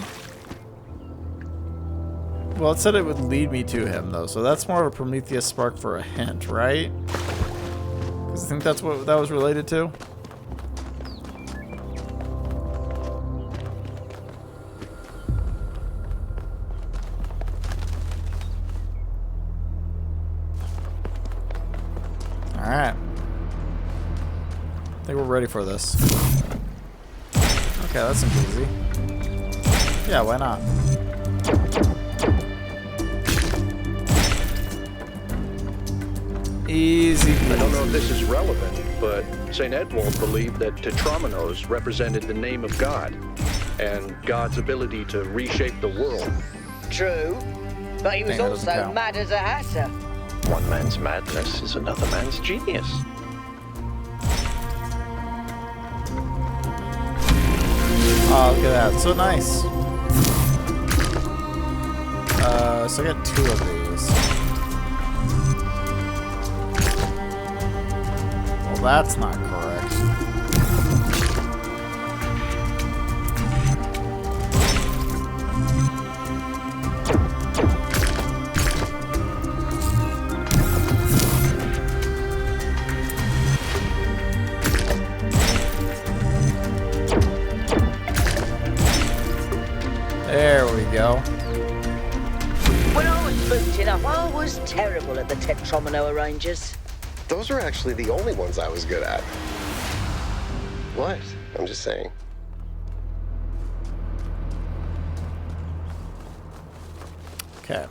Well, it said it would lead me to him, though, so that's more of a Prometheus spark for a hint, right? Because I think that's what that was related to. Alright. I think we're ready for this. Okay, that seems easy. Yeah, why not? Easy. I don't know if this is relevant, but St. Edwald believed that Tetrominoes represented the name of God and God's ability to reshape the world. True, but he was also mad as a hatter. One man's madness is another man's genius. Oh, look at that. So nice. So I got 2 of these. Well, that's not correct. There we go. When I was booted up, I was terrible at the Tetromino arrangers. Those are actually the only ones I was good at. What? I'm just saying. Okay.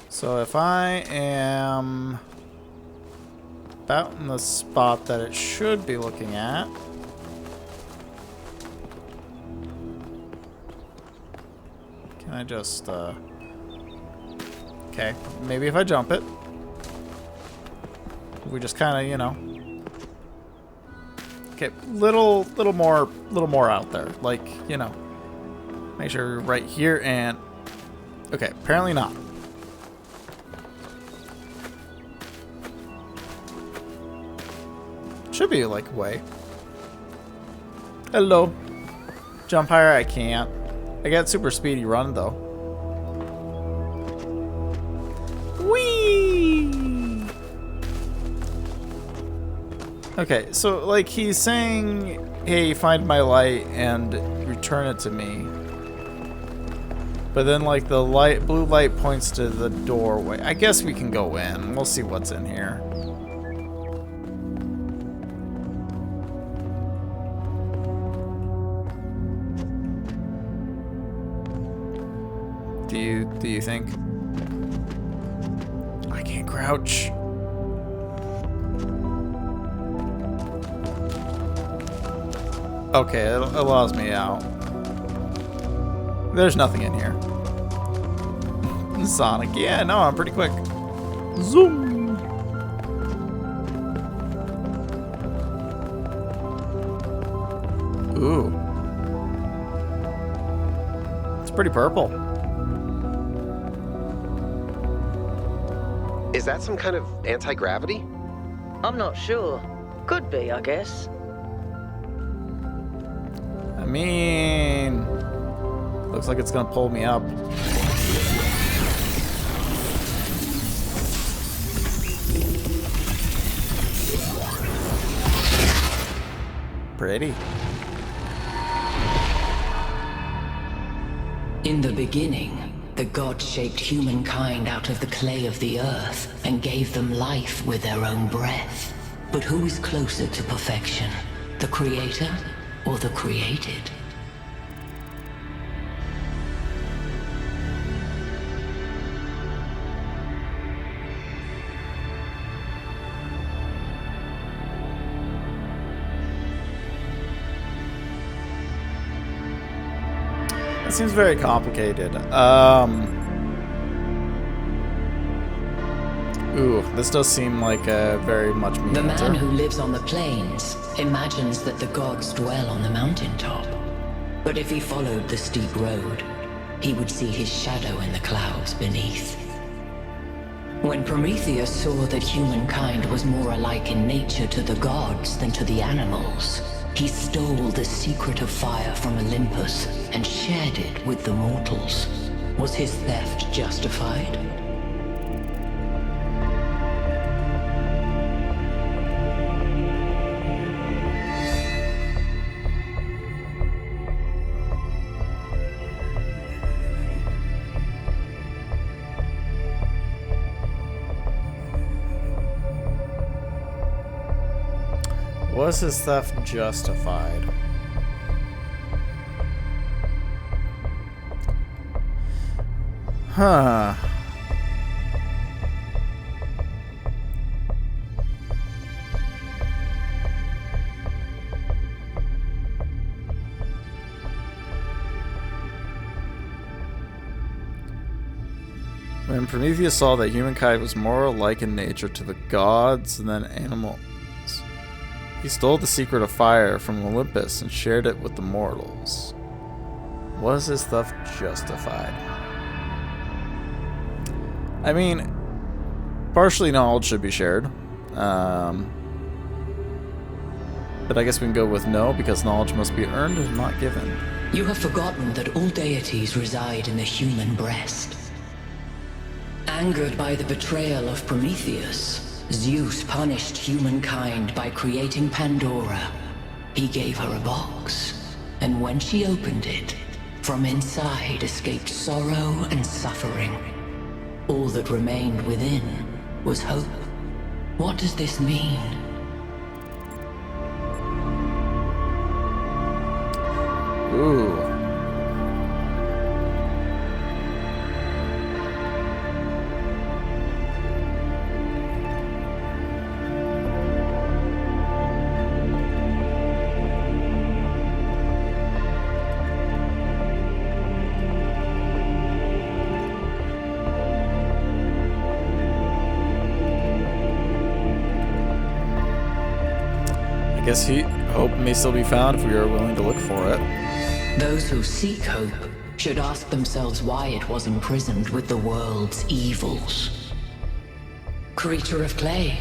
So if I am about in the spot that it should be looking at. Can I just, okay, maybe if I jump it. We just kind of, you know. Okay, little more out there. Like, you know. Make sure you're right here and... Okay, apparently not. Should be, like, way. Hello. Jump higher, I can't. I got super speedy run, though. Whee! Okay, so, like, he's saying, hey, find my light and return it to me. But then, like, the light, blue light points to the doorway. I guess we can go in. We'll see what's in here. Do you think? I can't crouch. Okay, it allows me out. There's nothing in here. Sonic, yeah, no, I'm pretty quick. Zoom. Ooh. It's pretty purple. Is that some kind of anti-gravity? I'm not sure. Could be, I guess. I mean, looks like it's gonna pull me up. Pretty. In the beginning, the gods shaped humankind out of the clay of the earth and gave them life with their own breath. But who is closer to perfection, the creator or the created? That seems very complicated. Ooh, this does seem like a very much me The answer. man who lives on the plains imagines that the gods dwell on the mountaintop. But if he followed the steep road, he would see his shadow in the clouds beneath. When Prometheus saw that humankind was more alike in nature to the gods than to the animals, he stole the secret of fire from Olympus and shared it with the mortals. Was his theft justified? Was his theft justified? Huh. When Prometheus saw that humankind was more alike in nature to the gods than animals, he stole the secret of fire from Olympus and shared it with the mortals. Was his theft justified? I mean, partially knowledge should be shared. But I guess we can go with no, because knowledge must be earned and not given. You have forgotten that all deities reside in the human breast. Angered by the betrayal of Prometheus, Zeus punished humankind by creating Pandora. He gave her a box, and when she opened it, from inside escaped sorrow and suffering. All that remained within was hope. What does this mean? Ooh. I guess hope may still be found if we are willing to look for it. Those who seek hope should ask themselves why it was imprisoned with the world's evils. Creature of clay,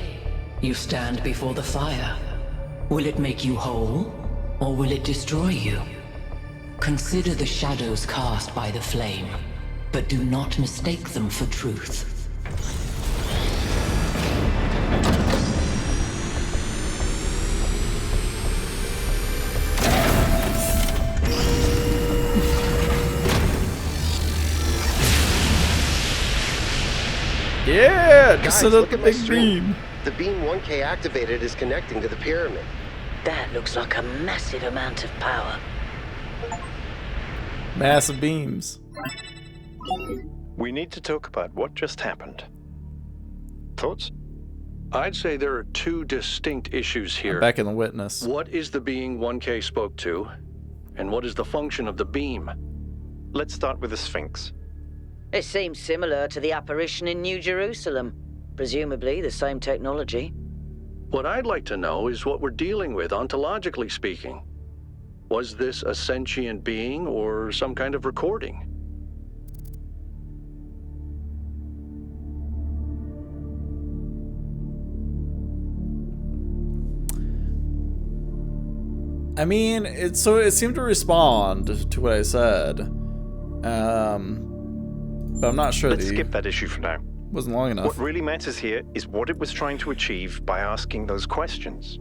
you stand before the fire. Will it make you whole, or will it destroy you? Consider the shadows cast by the flame, but do not mistake them for truth. Yeah, just Guys, set up look the at my big stream. beam. The beam 1K activated is connecting to the pyramid. That looks like a massive amount of power. Massive beams. We need to talk about what just happened. Thoughts? I'd say there are two distinct issues here. I'm back in the witness. What is the being 1K spoke to, and what is the function of the beam? Let's start with the Sphinx. It seems similar to the apparition in New Jerusalem. Presumably the same technology. What I'd like to know is what we're dealing with, ontologically speaking. Was this a sentient being or some kind of recording? I mean, it seemed to respond to what I said. But I'm not sure. Let's skip that issue for now. Wasn't long enough. What really matters here is what it was trying to achieve by asking those questions.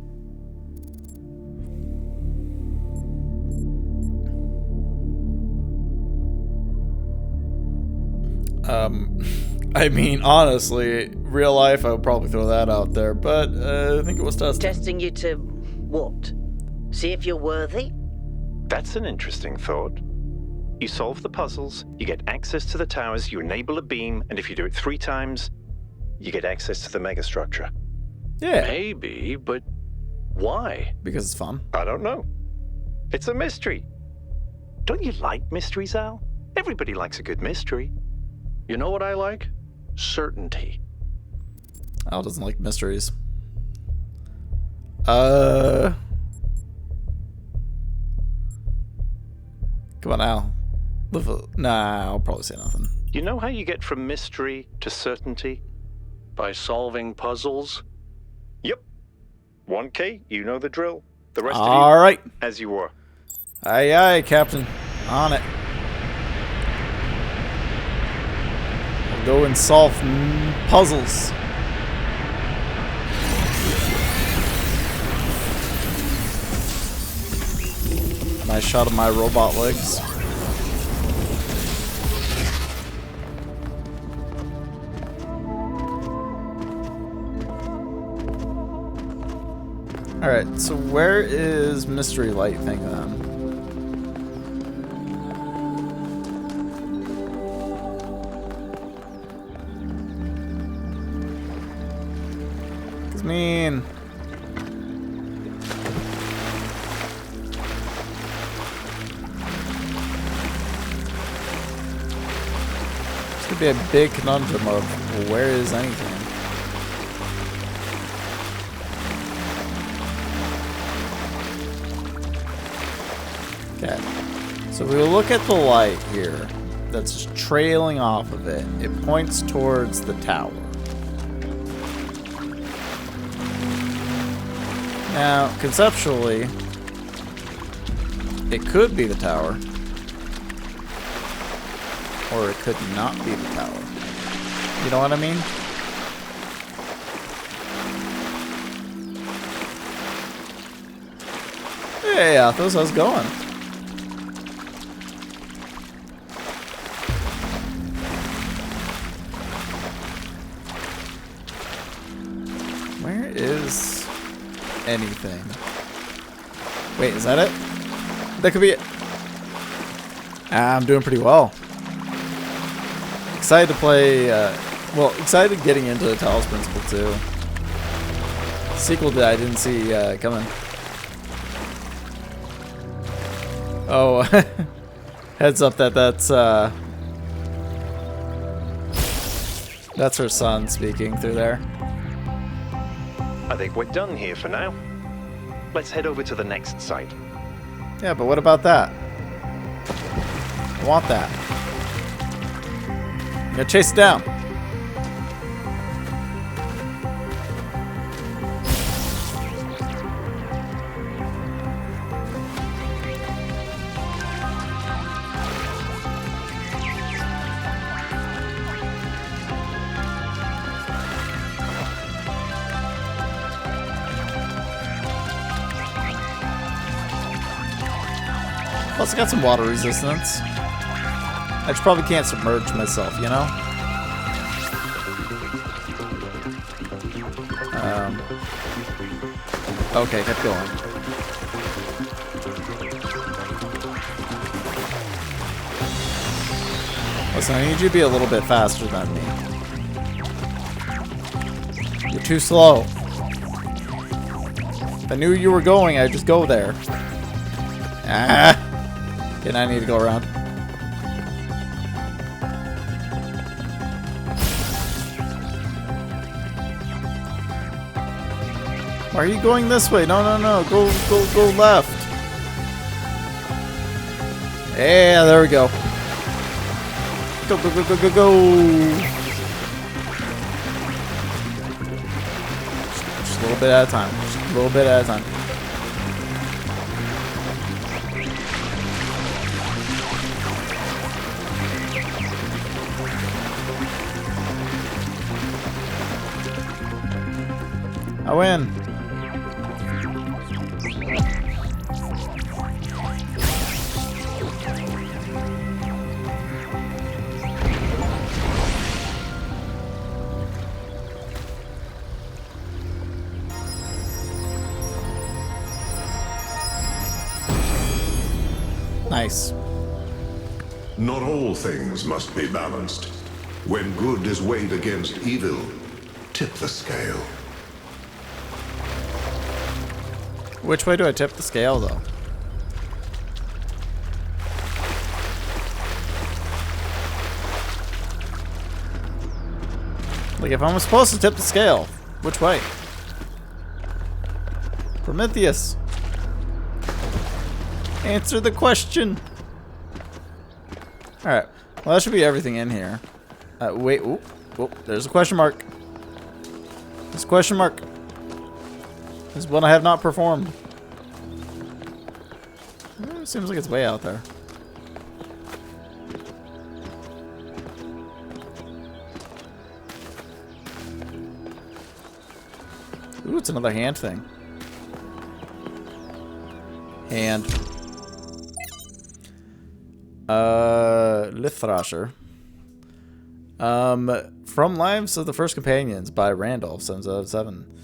I mean, honestly, real life, I would probably throw that out there, but I think it was testing. Testing you to what? See if you're worthy? That's an interesting thought. You solve the puzzles, you get access to the towers, you enable a beam, and if you do it 3 times, you get access to the megastructure. Yeah. Maybe, but why? Because it's fun. I don't know. It's a mystery. Don't you like mysteries, Al? Everybody likes a good mystery. You know what I like? Certainty. Al doesn't like mysteries. Come on, Al. Nah, I'll probably say nothing. You know how you get from mystery to certainty? By solving puzzles? Yep. 1K, you know the drill. The rest All of you, right. As you were. Aye, aye, Captain. On it. We'll go and solve puzzles. Nice shot of my robot legs. Alright, so where is Mystery Light thing then? Cause mean. This could be a big conundrum of where is anything. Okay, so we look at the light here that's just trailing off of it. It points towards the tower. Now, conceptually, it could be the tower, or it could not be the tower. You know what I mean? Hey, Athos, how's it going? Where is anything? Wait, is that it? That could be it. I'm doing pretty well. Excited to play, well, excited getting into the Talos Principle 2. Sequel that I didn't see coming. Oh, heads up that's her son speaking through there. I think we're done here for now. Let's head over to the next site. Yeah, but what about that? I want that. I'm gonna chase it down. Plus, I got some water resistance. I just probably can't submerge myself, you know? Okay, kept going. Listen, I need you to be a little bit faster than me. You're too slow. If I knew you were going, I'd just go there. Ah! Okay, now I need to go around. Why are you going this way? No, no, no. Go left. Yeah, there we go. Go. Just a little bit at a time. Just a little bit at a time. I win. Nice. Not all things must be balanced. When good is weighed against evil, tip the scale. Which way do I tip the scale, though? Like, if I'm supposed to tip the scale, which way? Prometheus. Answer the question. Alright. Well, that should be everything in here. Wait. Oop. There's a question mark. There's a question mark. This is one I have not performed. Seems like it's way out there. Ooh, it's another hand thing. Hand. Lithrasher. From Lives of the First Companions by Randolph, 777.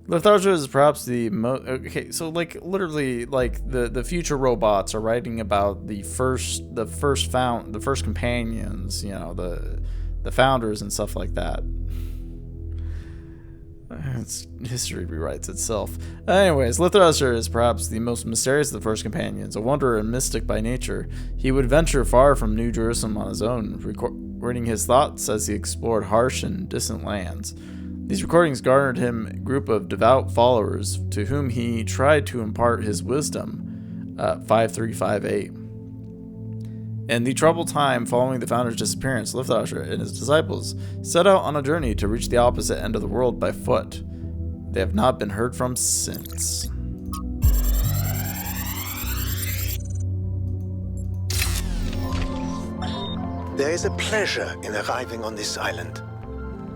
Lithrasher is perhaps the most... Okay, so, like, literally, like, the future robots are writing about the first companions, you know, the founders and stuff like that. History rewrites itself. Anyways, Lithrasher is perhaps the most mysterious of the first companions, a wanderer and mystic by nature. He would venture far from New Jerusalem on his own, recording his thoughts as he explored harsh and distant lands. These recordings garnered him a group of devout followers to whom he tried to impart his wisdom. 5358. In the troubled time following the founder's disappearance, Lithrasher and his disciples set out on a journey to reach the opposite end of the world by foot. They have not been heard from since. There is a pleasure in arriving on this island.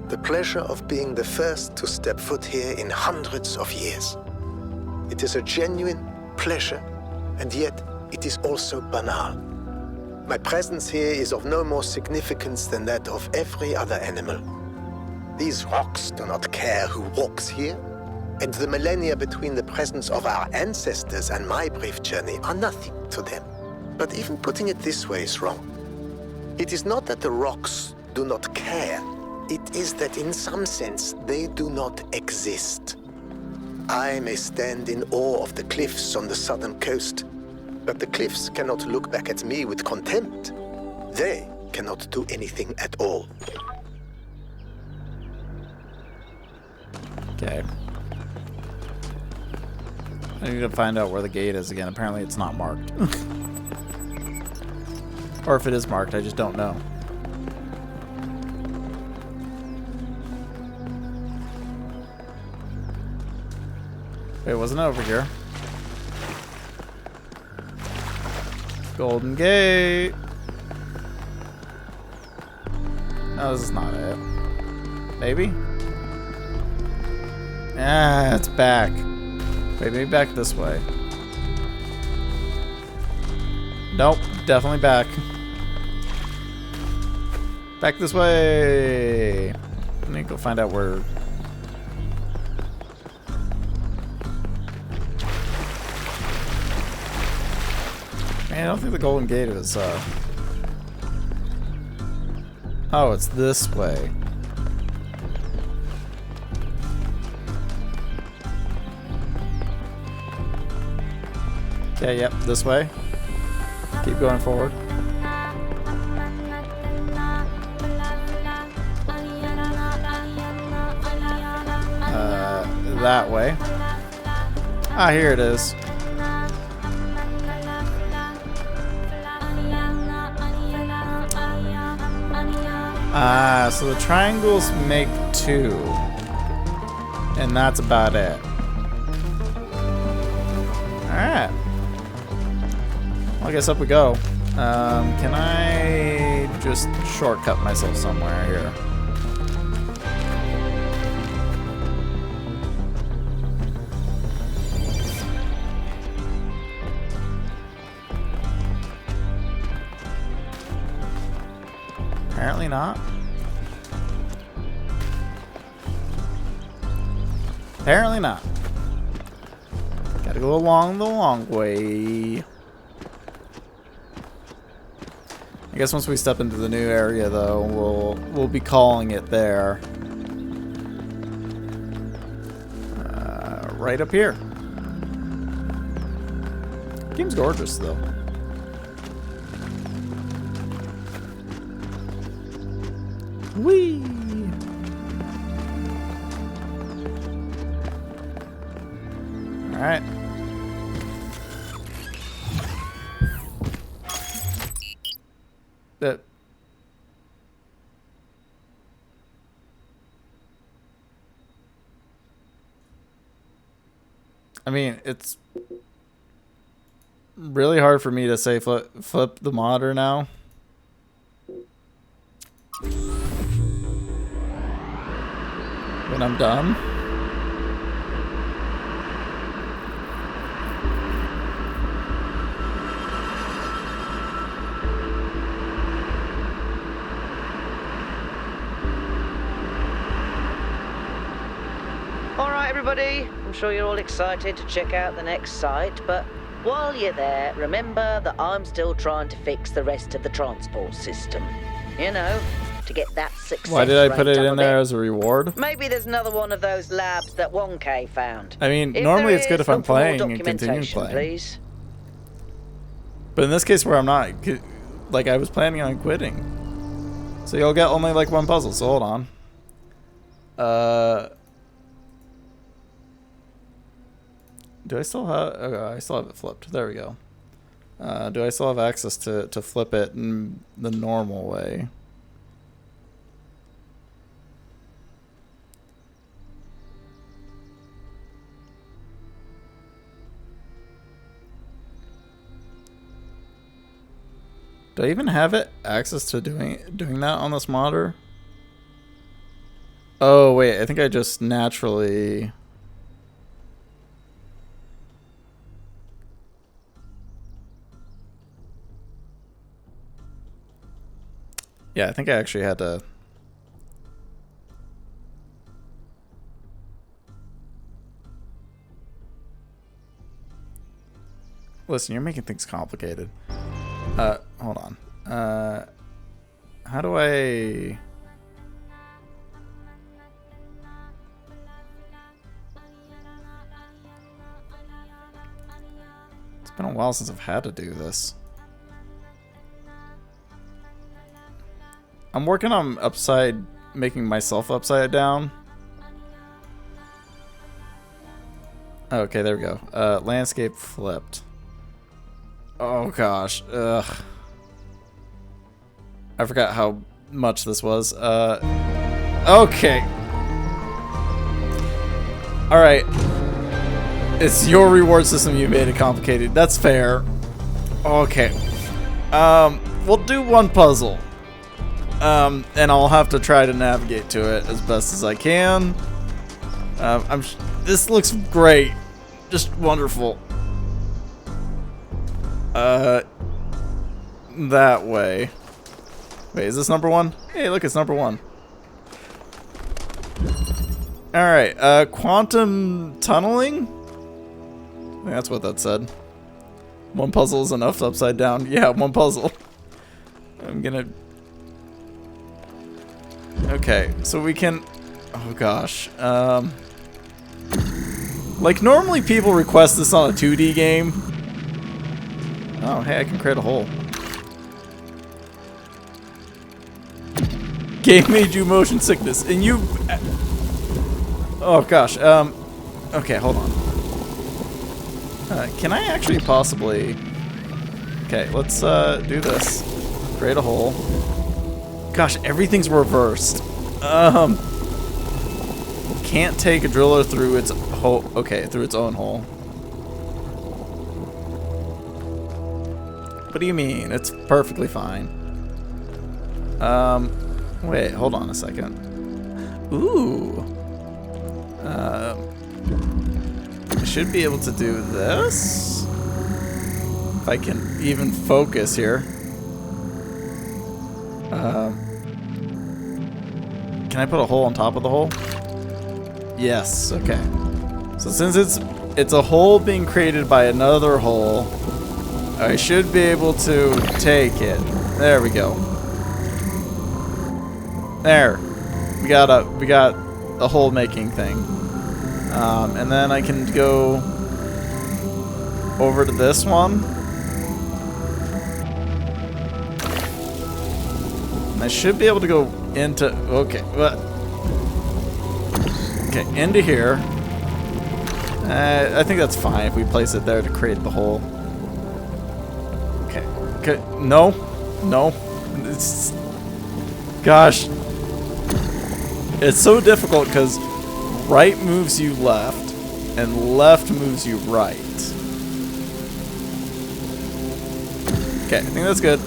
The pleasure of being the first to step foot here in hundreds of years. It is a genuine pleasure, and yet it is also banal. My presence here is of no more significance than that of every other animal. These rocks do not care who walks here, and the millennia between the presence of our ancestors and my brief journey are nothing to them. But even putting it this way is wrong. It is not that the rocks do not care. It is that in some sense they do not exist. I may stand in awe of the cliffs on the southern coast, but the cliffs cannot look back at me with contempt. They cannot do anything at all. Okay. I need to find out where the gate is again. Apparently it's not marked. Or if it is marked, I just don't know. Wait, wasn't it over here? Golden Gate. No, this is not it. Maybe? Ah, it's back. Wait, maybe back this way. Nope, definitely back. Back this way. I need to go find out where... Man, I don't think the Golden Gate is, Oh, it's this way. Okay, yep, this way. Keep going forward. That way. Ah, here it is. Ah, so the triangles make 2. And that's about it. Alright. Well, I guess up we go. Can I just shortcut myself somewhere here? Apparently not. Apparently not. Gotta go along the long way. I guess once we step into the new area, though, we'll be calling it there. Right up here. Game's gorgeous, though. Whee! Alright. I mean, it's really hard for me to say flip the modder now. When I'm done. Alright everybody, I'm sure you're all excited to check out the next site, but while you're there, remember that I'm still trying to fix the rest of the transport system. You know, to get that success. Why did I put rate it up in a there bit. as a reward? Maybe there's another one of those labs that 1K found. I mean, If normally there it's good is, if I'm look for more playing and continue documentation, playing. Please. But in this case where I'm not, like I was planning on quitting. So you'll get only like one puzzle, so hold on. Do I still have, okay, I still have it flipped. There we go. Do I still have access to flip it in the normal way? Do I even have it access to doing that on this modder? Oh wait, I think I just naturally. Yeah, I think I actually had to. Listen, you're making things complicated. Hold on. How do I... It's been a while since I've had to do this. I'm working on making myself upside down. Okay, there we go. Landscape flipped. Oh gosh, ugh. I forgot how much this was. Okay. Alright. It's your reward system, you made it complicated. That's fair. Okay. We'll do one puzzle. And I'll have to try to navigate to it as best as I can. This looks great. Just wonderful. That way. Wait, is this number 1? Hey, look, it's number 1. Alright, quantum tunneling? I think that's what that said. One puzzle is enough upside down. Yeah, one puzzle. I'm gonna... Okay, so we can... Oh gosh. Like, normally people request this on a 2D game. Oh, hey, I can create a hole. Game made you motion sickness, and you... Oh, gosh. Okay, hold on. Can I actually possibly... Okay, let's do this. Create a hole. Gosh, everything's reversed. Can't take a driller through its hole. Okay, through its own hole. What do you mean? It's perfectly fine. Wait, hold on a second. Ooh. I should be able to do this. If I can even focus here. Can I put a hole on top of the hole? Yes, okay. So since it's a hole being created by another hole, I should be able to take it. There we go. There. We got a hole making thing. And then I can go over to this one. And I should be able to go into, okay, into here. I think that's fine if we place it there to create the hole. Okay, no, it's, gosh, it's so difficult because right moves you left and left moves you right. Okay, I think that's good.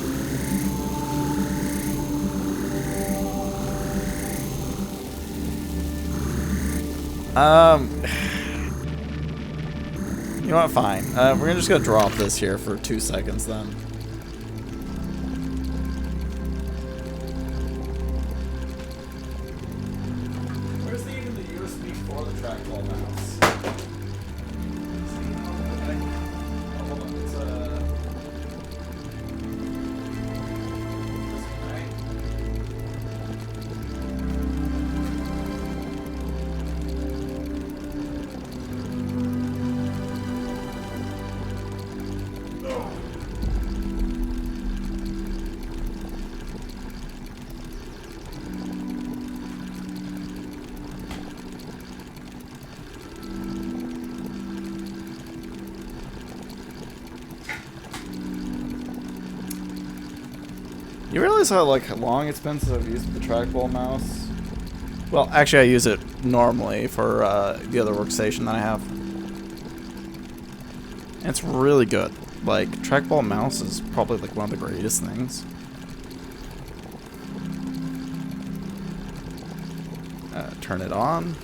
You know what? Fine. We're just gonna drop this here for 2 seconds then. Where's even the USB for the trackball mouse? Hold on, it's You realize how long it's been since I've used the trackball mouse? Well, actually I use it normally for the other workstation that I have. And it's really good. Like, trackball mouse is probably like one of the greatest things. Turn it on.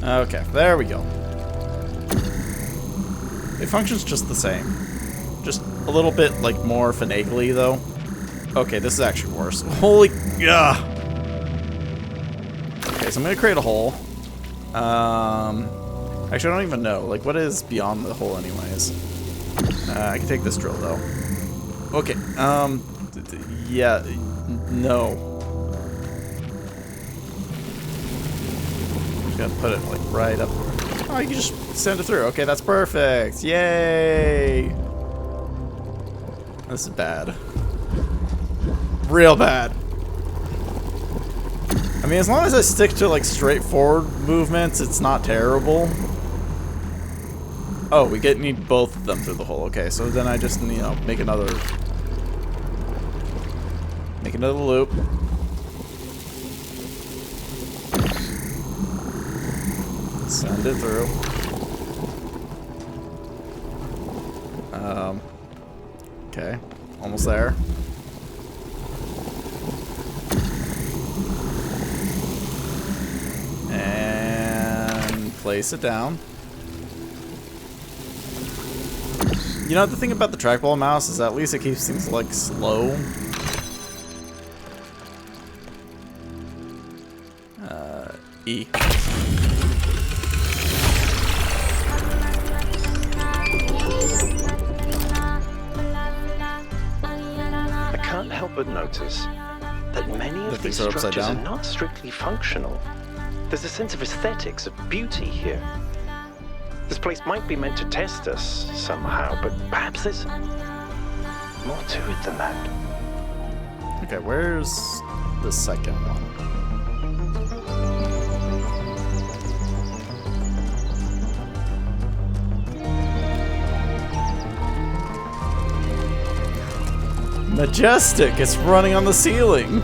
Okay, there we go. It functions just the same. Just a little bit like more finagly though. Okay, this is actually worse. Holy, yeah. Okay, so I'm gonna create a hole. Actually, I don't even know. Like, what is beyond the hole, anyways? I can take this drill though. Okay. Yeah. No. I'm just gonna put it like right up. Oh, you can just send it through. Okay, that's perfect. Yay. This is bad. Real bad. I mean, as long as I stick to like straightforward movements, it's not terrible. Oh, we need both of them through the hole. Okay, so then I just, you know, make another loop. Send it through. Okay, almost there. Place it down. You know, the thing about the trackball mouse is at least it keeps things like slow. E. I can't help but notice that many of these structures are not strictly functional. There's a sense of aesthetics, of beauty here. This place might be meant to test us somehow, but perhaps there's more to it than that. Okay, where's the second one? Majestic, it's running on the ceiling.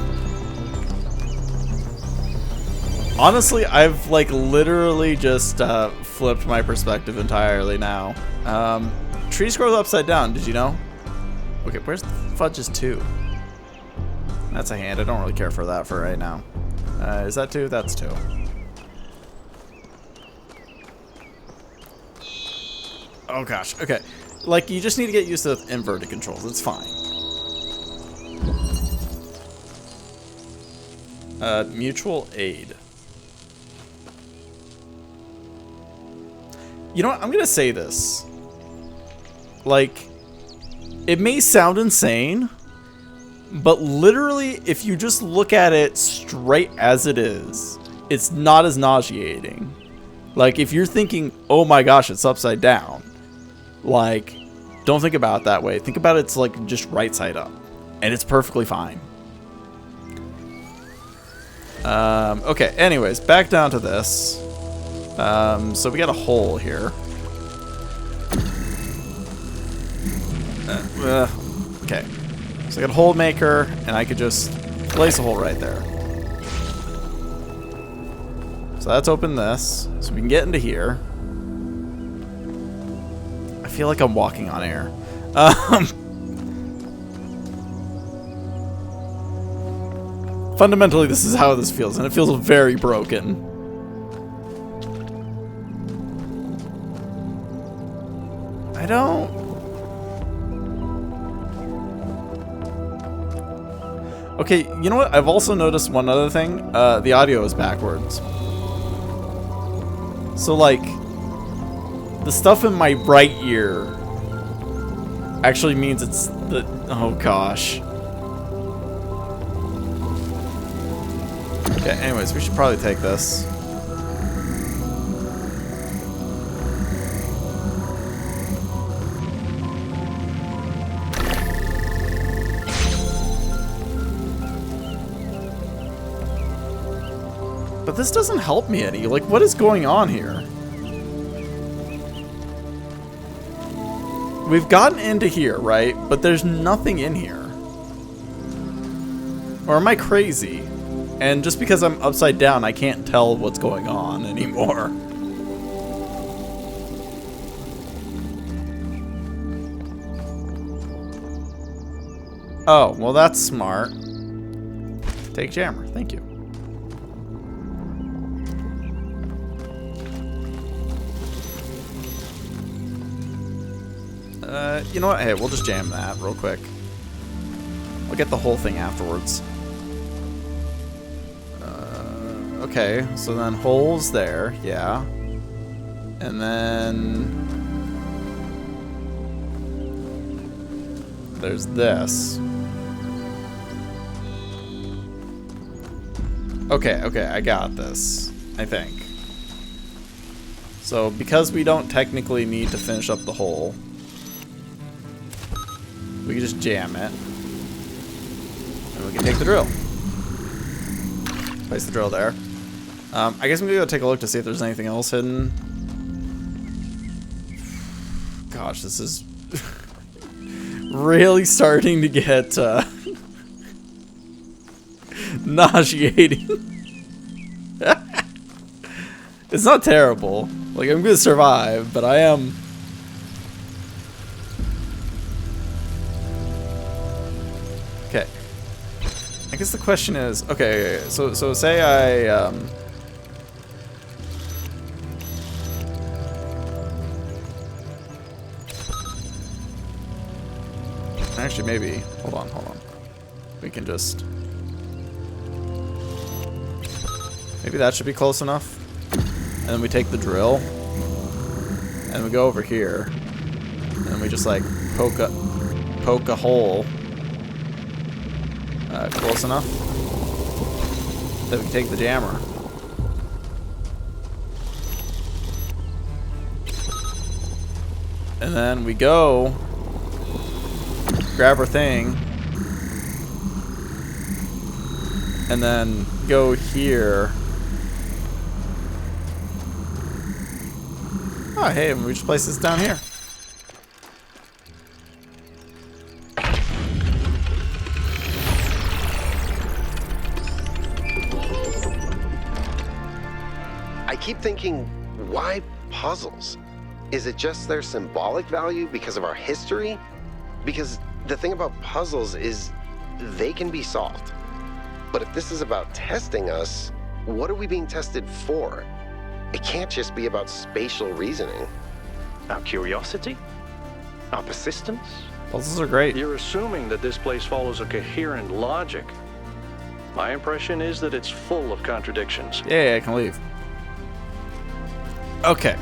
Honestly, I've like literally just flipped my perspective entirely now. Trees grow upside down, did you know? Okay, where's the Fudge's 2? That's a hand. I don't really care for that for right now. Is that 2? That's 2. Oh gosh, okay. Like, you just need to get used to inverted controls. It's fine. Mutual aid. You know what? I'm gonna say this. Like, it may sound insane, but literally, if you just look at it straight as it is, it's not as nauseating. Like, if you're thinking, oh my gosh, it's upside down, like, don't think about it that way. Think about it's like just right side up, and it's perfectly fine. Okay, anyways, back down to this. So we got a hole here. Okay. So I got a hole maker, and I could just place a hole right there. So let's open this, so we can get into here. I feel like I'm walking on air. Fundamentally, this is how this feels, and it feels very broken. I don't... Okay, you know what? I've also noticed one other thing. The audio is backwards. So, like, the stuff in my right ear actually means it's the... Oh, gosh. Okay, anyways, we should probably take this. But this doesn't help me any. Like, what is going on here? We've gotten into here, right? But there's nothing in here. Or am I crazy? And just because I'm upside down, I can't tell what's going on anymore. Oh, well that's smart. Take jammer, thank you. You know what? Hey, we'll just jam that real quick. I'll get the whole thing afterwards. Okay, so then holes there, yeah. And then... there's this. Okay, okay, I got this, I think. So, because we don't technically need to finish up the hole, we can just jam it. And we can take the drill. Place the drill there. I guess I'm gonna go take a look to see if there's anything else hidden. Gosh, this is really starting to get nauseating. It's not terrible. Like, I'm gonna survive, but I am... Okay. I guess the question is, okay, so say I, actually, maybe, hold on. We can just, maybe that should be close enough. And then we take the drill, and we go over here, and we just like poke a hole close enough that we can take the jammer. And then we go grab our thing. And then go here. Oh, hey, we just place this down here. I keep thinking, why puzzles? Is it just their symbolic value because of our history? Because the thing about puzzles is they can be solved. But if this is about testing us, what are we being tested for? It can't just be about spatial reasoning. Our curiosity? Our persistence? Puzzles are great. You're assuming that this place follows a coherent logic. My impression is that it's full of contradictions. Yeah, I can leave. Okay.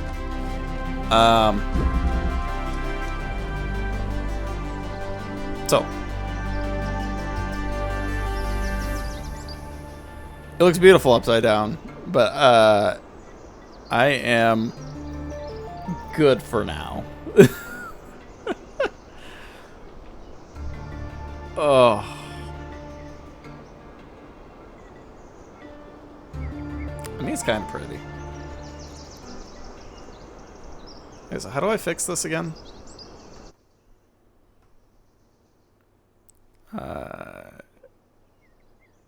So. It looks beautiful upside down, but I am good for now. Oh. I mean, it's kind of pretty. Okay, so how do I fix this again?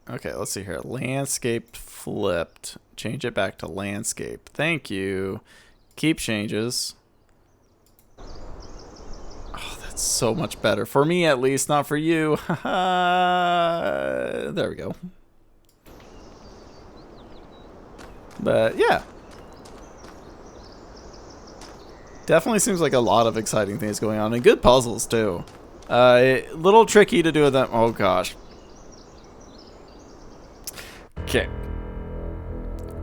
Okay, let's see here. Landscape flipped. Change it back to landscape. Thank you. Keep changes. Oh, that's so much better. For me, at least. Not for you. There we go. But, yeah. Definitely seems like a lot of exciting things going on. And good puzzles, too. A little tricky to do with them. Oh, gosh. Okay.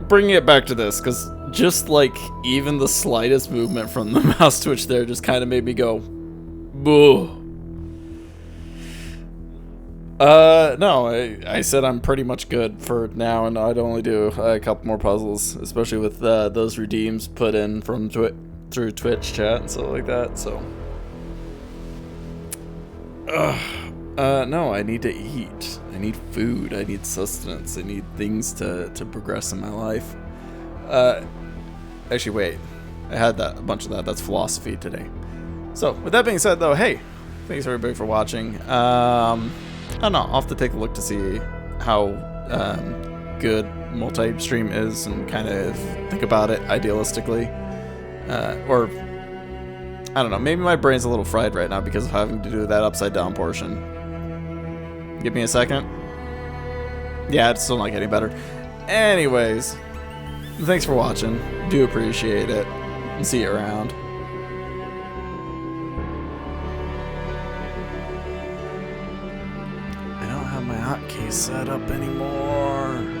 Bringing it back to this, because just like even the slightest movement from the mouse twitch there just kind of made me go, boo. No, I said I'm pretty much good for now, and I'd only do a couple more puzzles, especially with those redeems put in from through Twitch chat and stuff like that, so. No, I need to eat. I need food. I need sustenance. I need things to progress in my life. Actually, wait. I had a bunch of that. That's philosophy today. So, with that being said, though, hey, thanks everybody for watching. I don't know. I'll have to take a look to see how good MultiStream is and kind of think about it idealistically. Or, I don't know. Maybe my brain's a little fried right now because of having to do that upside down portion. Give me a second. Yeah, it's still not getting better. Anyways, thanks for watching. Do appreciate it. And see you around. I don't have my hotkey set up anymore.